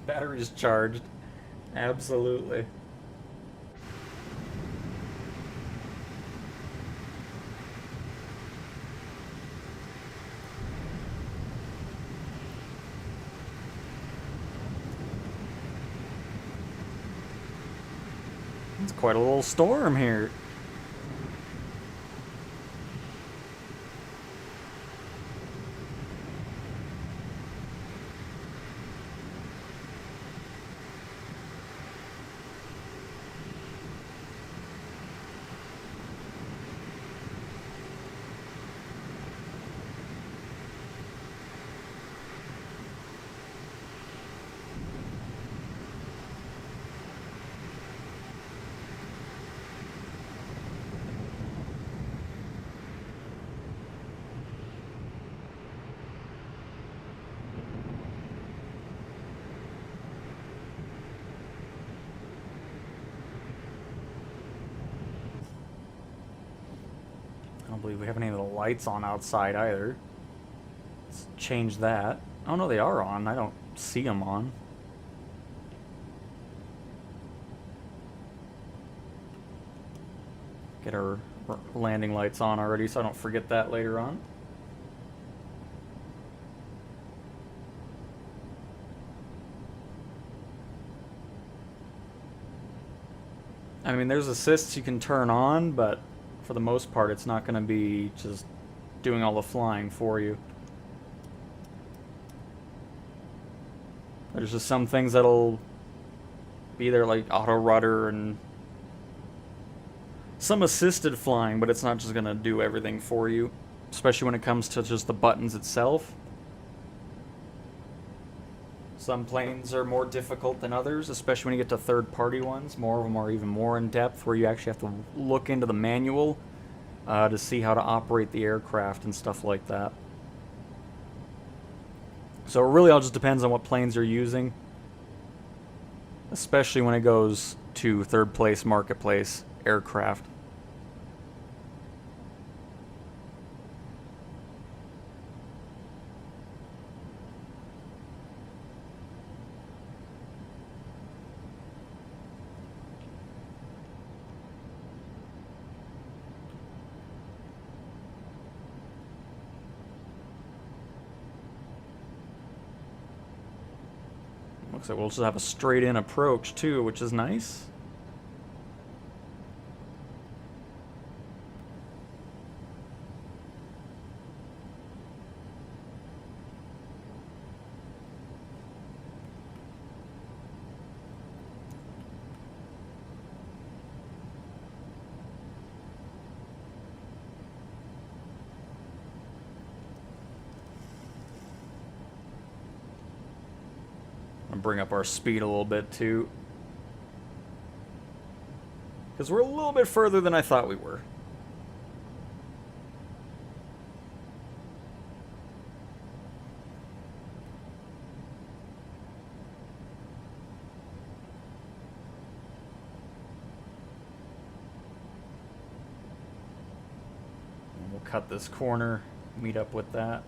Battery's charged. Absolutely. It's quite a little storm here. I don't believe we have any of the lights on outside either. Let's change that. Oh no, they are on. I don't see them on. Get our landing lights on already so I don't forget that later on. I mean, there's assists you can turn on, but for the most part, it's not going to be just doing all the flying for you. There's just some things that'll be there, like auto rudder and some assisted flying, but it's not just going to do everything for you, especially when it comes to just the buttons itself. Some planes are more difficult than others, especially when you get to third-party ones. More of them are even more in-depth, where you actually have to look into the manual to see how to operate the aircraft and stuff like that. So it really all just depends on what planes you're using, especially when it goes to third-place marketplace aircraft. Looks like we'll just have a straight-in approach, too, which is nice. Bring up our speed a little bit too, because we're a little bit further than I thought we were. And we'll cut this corner, meet up with that.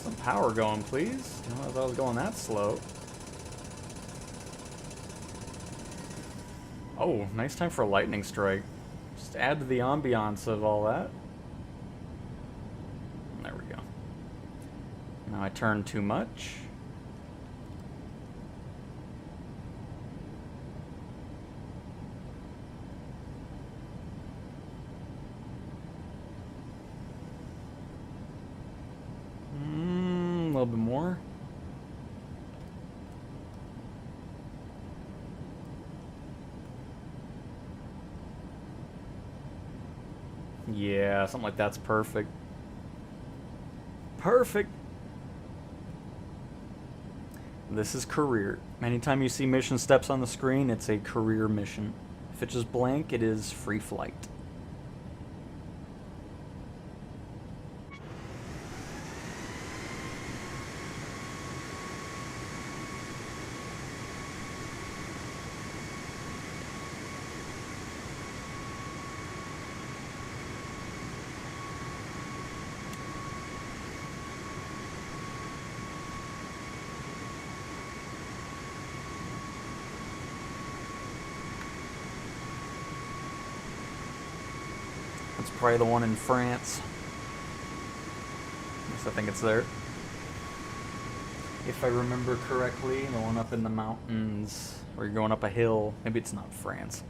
Some power going, please. I don't know if I was going that slow. Oh, nice time for a lightning strike. Just add to the ambiance of all that. There we go. Now I turn too much. A little bit more. Yeah, something like that's perfect. Perfect. This is career. Anytime you see mission steps on the screen, it's a career mission. If it's just blank, it is free flight. That's probably the one in France. Yes, I think it's there. If I remember correctly, the one up in the mountains, where you're going up a hill. Maybe it's not France.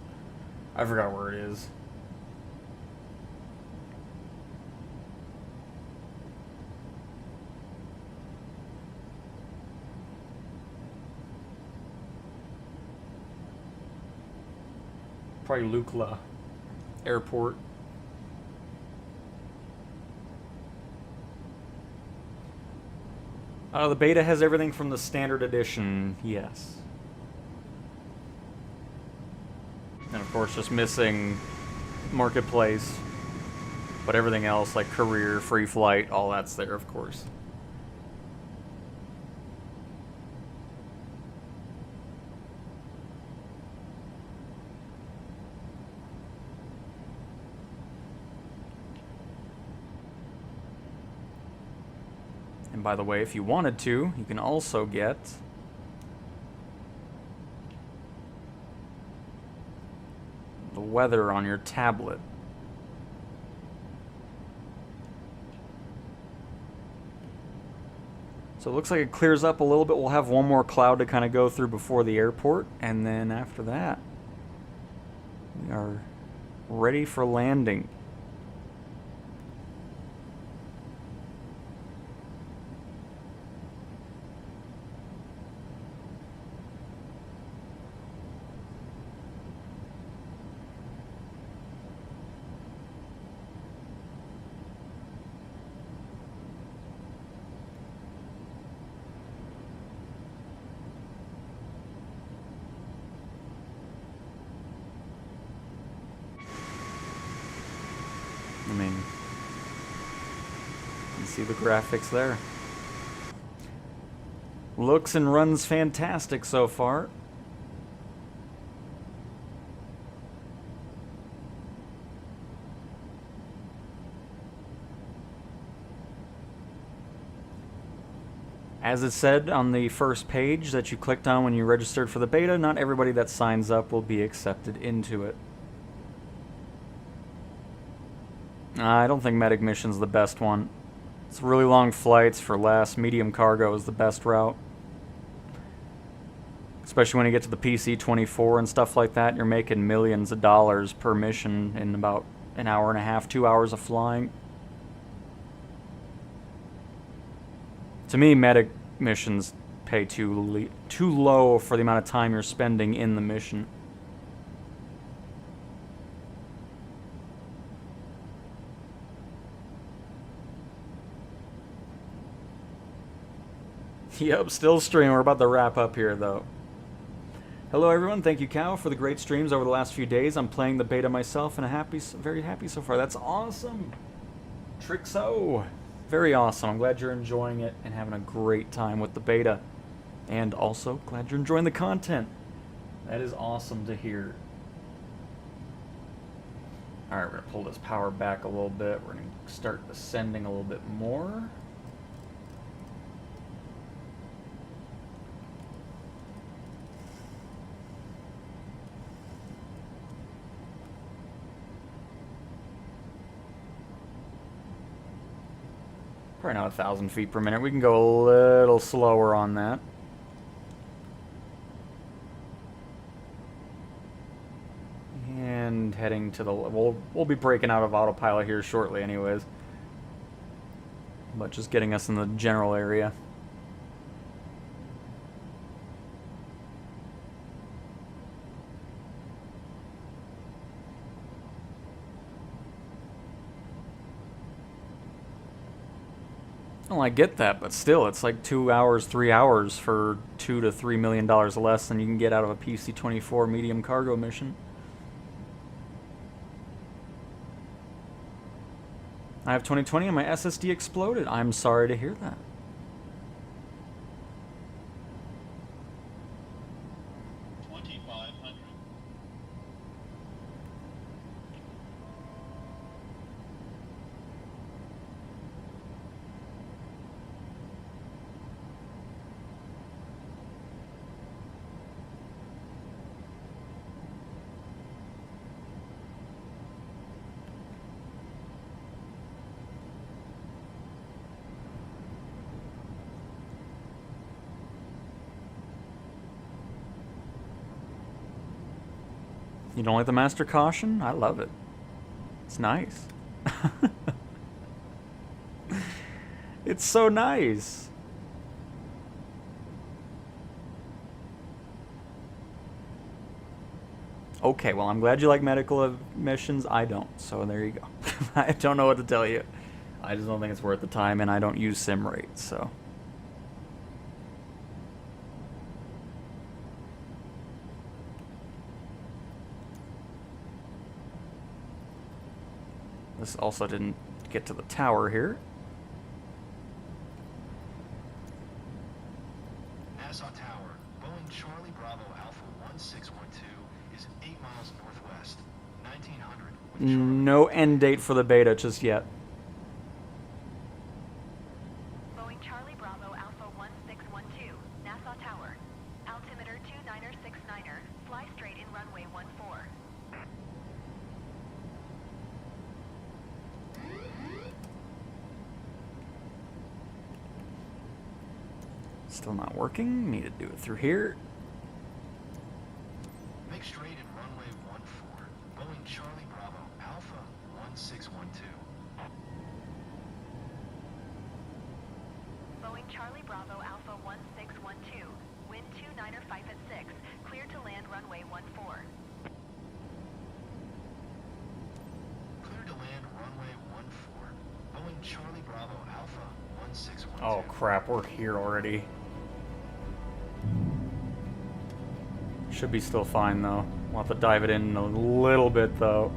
I forgot where it is. Probably Lukla Airport. The beta has everything from the standard edition, yes. And of course just missing marketplace, but everything else like career, free flight, all that's there of course. And by the way, if you wanted to, you can also get the weather on your tablet. So it looks like it clears up a little bit. We'll have one more cloud to kind of go through before the airport, and then after that, we are ready for landing. I mean, you can see the graphics there. Looks and runs fantastic so far. As it said on the first page that you clicked on when you registered for the beta, not everybody that signs up will be accepted into it. I don't think medic mission's the best one. It's really long flights for less. Medium cargo is the best route. Especially when you get to the PC-24 and stuff like that, you're making millions of dollars per mission in about an hour and a half, 2 hours of flying. To me, medic missions pay too low for the amount of time you're spending in the mission. Yep, still streaming. We're about to wrap up here, though. Hello, everyone. Thank you, Cal, for the great streams over the last few days. I'm playing the beta myself and very happy so far. That's awesome. Trixo. Very awesome. I'm glad you're enjoying it and having a great time with the beta. And also, glad you're enjoying the content. That is awesome to hear. Alright, we're going to pull this power back a little bit. We're going to start ascending a little bit more. Probably not 1,000 feet per minute. We can go a little slower on that. And heading to the... We'll be breaking out of autopilot here shortly anyways. But just getting us in the general area. Well, I get that, but still, it's like 2 hours, 3 hours for $2 to $3 million less than you can get out of a PC-24 medium cargo mission. I have 2020 and my SSD exploded. I'm sorry to hear that. You don't like the master caution? I love it. It's nice. It's so nice. Okay, well, I'm glad you like medical missions. I don't, so there you go. I don't know what to tell you. I just don't think it's worth the time, and I don't use sim rates, so... This also didn't get to the tower here. Nassau Tower, Boeing Charlie Bravo Alpha 1612 is 8 miles northwest, 1900 with Charlie. No end date for the beta just yet. Boeing Charlie Bravo Alpha 1612, Nassau Tower. Altimeter 29er69er, fly straight in runway 14. Still not working. Need to do it through here. Make straight in runway 14. Boeing Charlie Bravo Alpha 1612. Boeing Charlie Bravo Alpha 1612. Wind 29er 5 at 6. Clear to land runway 14. Clear to land runway 14. Boeing Charlie Bravo Alpha 1612. Oh crap, we're here already. Should be still fine though. We'll have to dive it in a little bit though.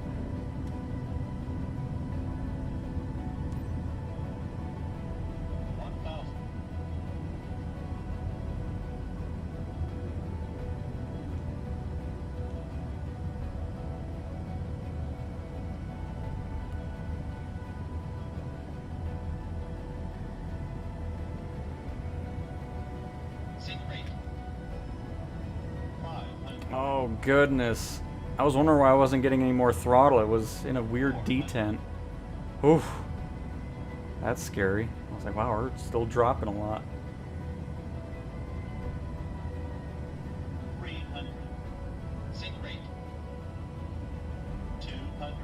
Oh goodness. I was wondering why I wasn't getting any more throttle. It was in a weird detent. Oof. That's scary. I was like, wow, we're still dropping a lot. 300. Sink rate. 200.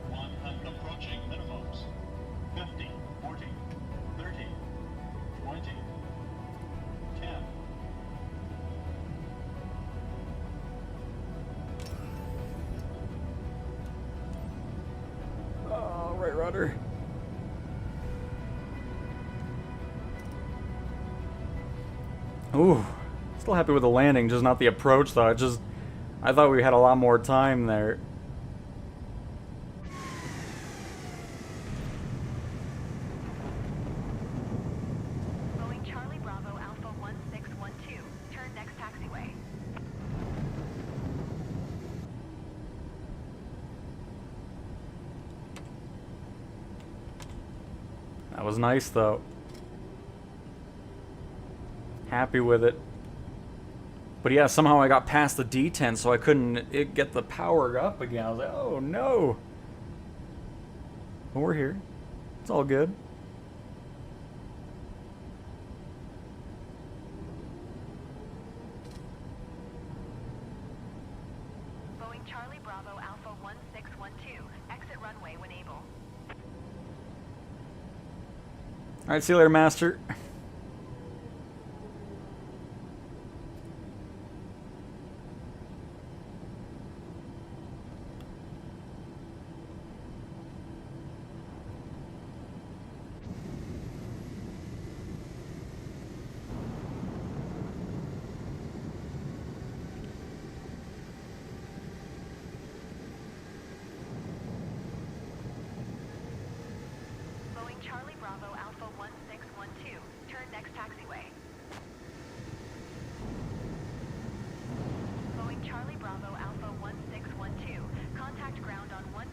100. Approaching minimums. 50, 40, 30, 20, 10. Oh, right rudder. Ooh, still happy with the landing, just not the approach though. I thought we had a lot more time there. Boeing Charlie Bravo Alpha 1612. Turn next taxiway. That was nice though. Happy with it. But yeah, somehow I got past the detent, so I couldn't get the power up again. I was like, oh no. But we're here. It's all good. Boeing Charlie Bravo Alpha 1612. Exit runway when able. Alright, see you later, Master. Boeing Charlie Bravo Alpha 1612. Turn next taxiway. Boeing Charlie Bravo Alpha 1612. Contact ground on 121.7.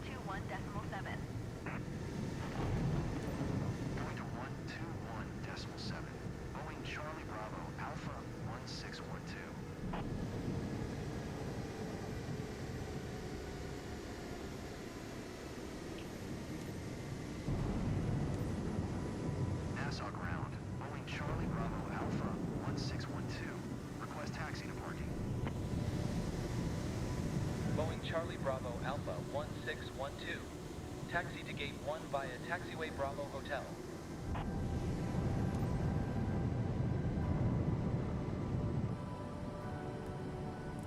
Going to 121.7. Boeing Charlie Bravo Alpha 1612. Nassau ground. Boeing Charlie Bravo Alpha 1612. Request taxi to parking. Boeing Charlie Bravo Alpha 1612. Taxi to gate 1 via Taxiway Bravo Hotel.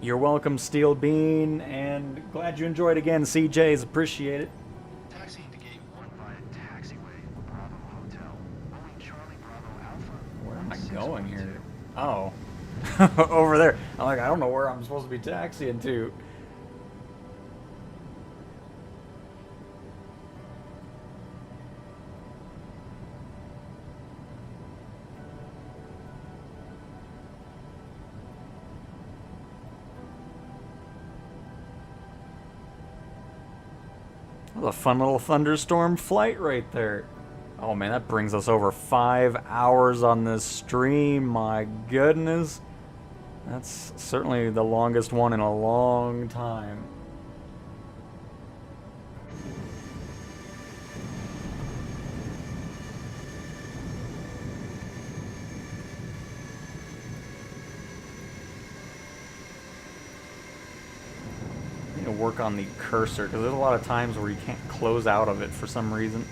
You're welcome, Steel Bean, and glad you enjoyed again, CJs. Appreciate it. Taxiing to gate 1 via Taxiway Bravo Hotel. Boeing Charlie Bravo Alpha. Where am I 1612. going here? Oh. Over there. I'm like, I don't know where I'm supposed to be taxiing to. That was a fun little thunderstorm flight right there. Oh man, that brings us over 5 hours on this stream. My goodness. That's certainly the longest one in a long time. work on the cursor, because there's a lot of times where you can't close out of it for some reason.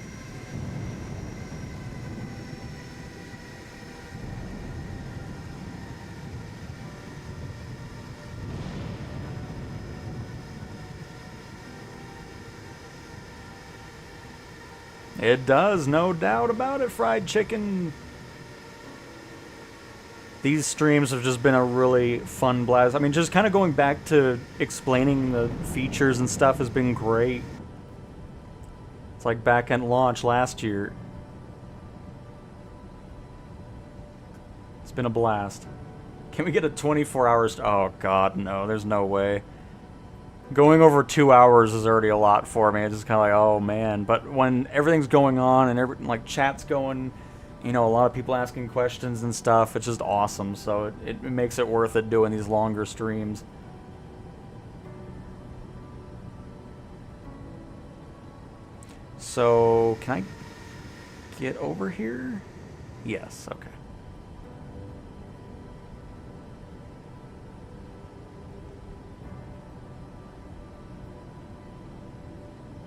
It does, no doubt about it, fried chicken. These streams have just been a really fun blast. I mean, just kind of going back to explaining the features and stuff has been great. It's like back at launch last year. It's been a blast. Can we get a 24 hours? Oh god, no, there's no way. Going over 2 hours is already a lot for me. It's just kind of like, oh man. But when everything's going on and like chat's going, you know, a lot of people asking questions and stuff, it's just awesome. So it makes it worth it doing these longer streams. So, can I get over here? Yes, okay.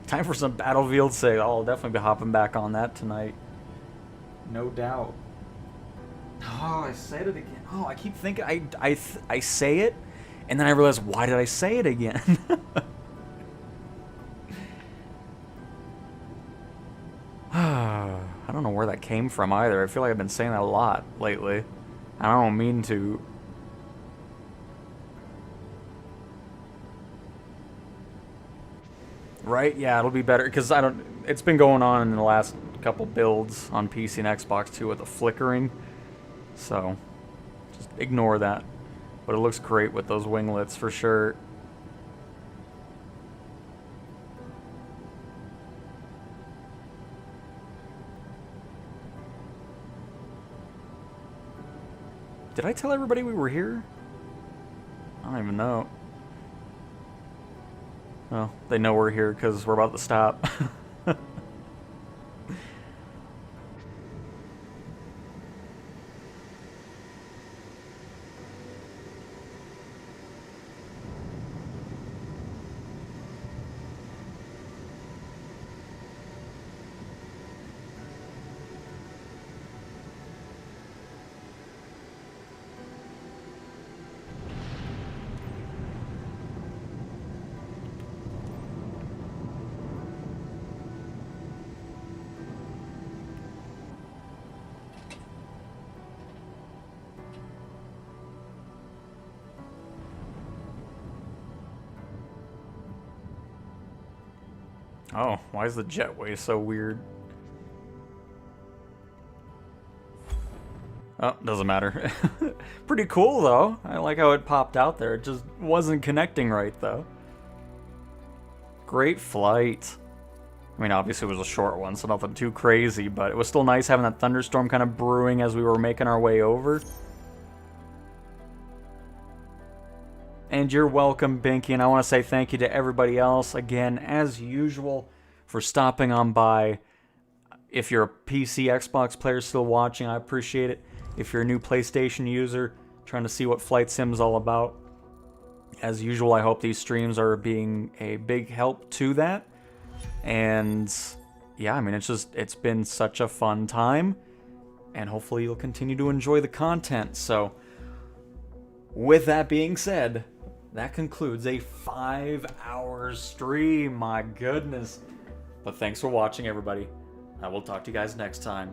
Time for some Battlefield 6. I'll definitely be hopping back on that tonight. No doubt. Oh, I said it again. Oh, I keep thinking I say it, and then I realize, why did I say it again? I don't know where that came from either. I feel like I've been saying that a lot lately. I don't mean to. Right? Yeah, it'll be better because it's been going on in the last couple builds on PC and Xbox too with the flickering. So just ignore that. But it looks great with those winglets for sure. Did I tell everybody we were here? I don't even know. Well, they know we're here because we're about to stop. Oh, why is the jetway so weird? Oh, doesn't matter. Pretty cool, though. I like how it popped out there. It just wasn't connecting right, though. Great flight. I mean, obviously it was a short one, so nothing too crazy, but it was still nice having that thunderstorm kind of brewing as we were making our way over. And you're welcome, Binky, and I want to say thank you to everybody else, again, as usual, for stopping on by. If you're a PC, Xbox player still watching, I appreciate it. If you're a new PlayStation user, trying to see what Flight Sim's all about, as usual, I hope these streams are being a big help to that. And yeah, I mean, it's been such a fun time, and hopefully you'll continue to enjoy the content. So, with that being said, that concludes a 5-hour stream. My goodness. But thanks for watching, everybody. I will talk to you guys next time.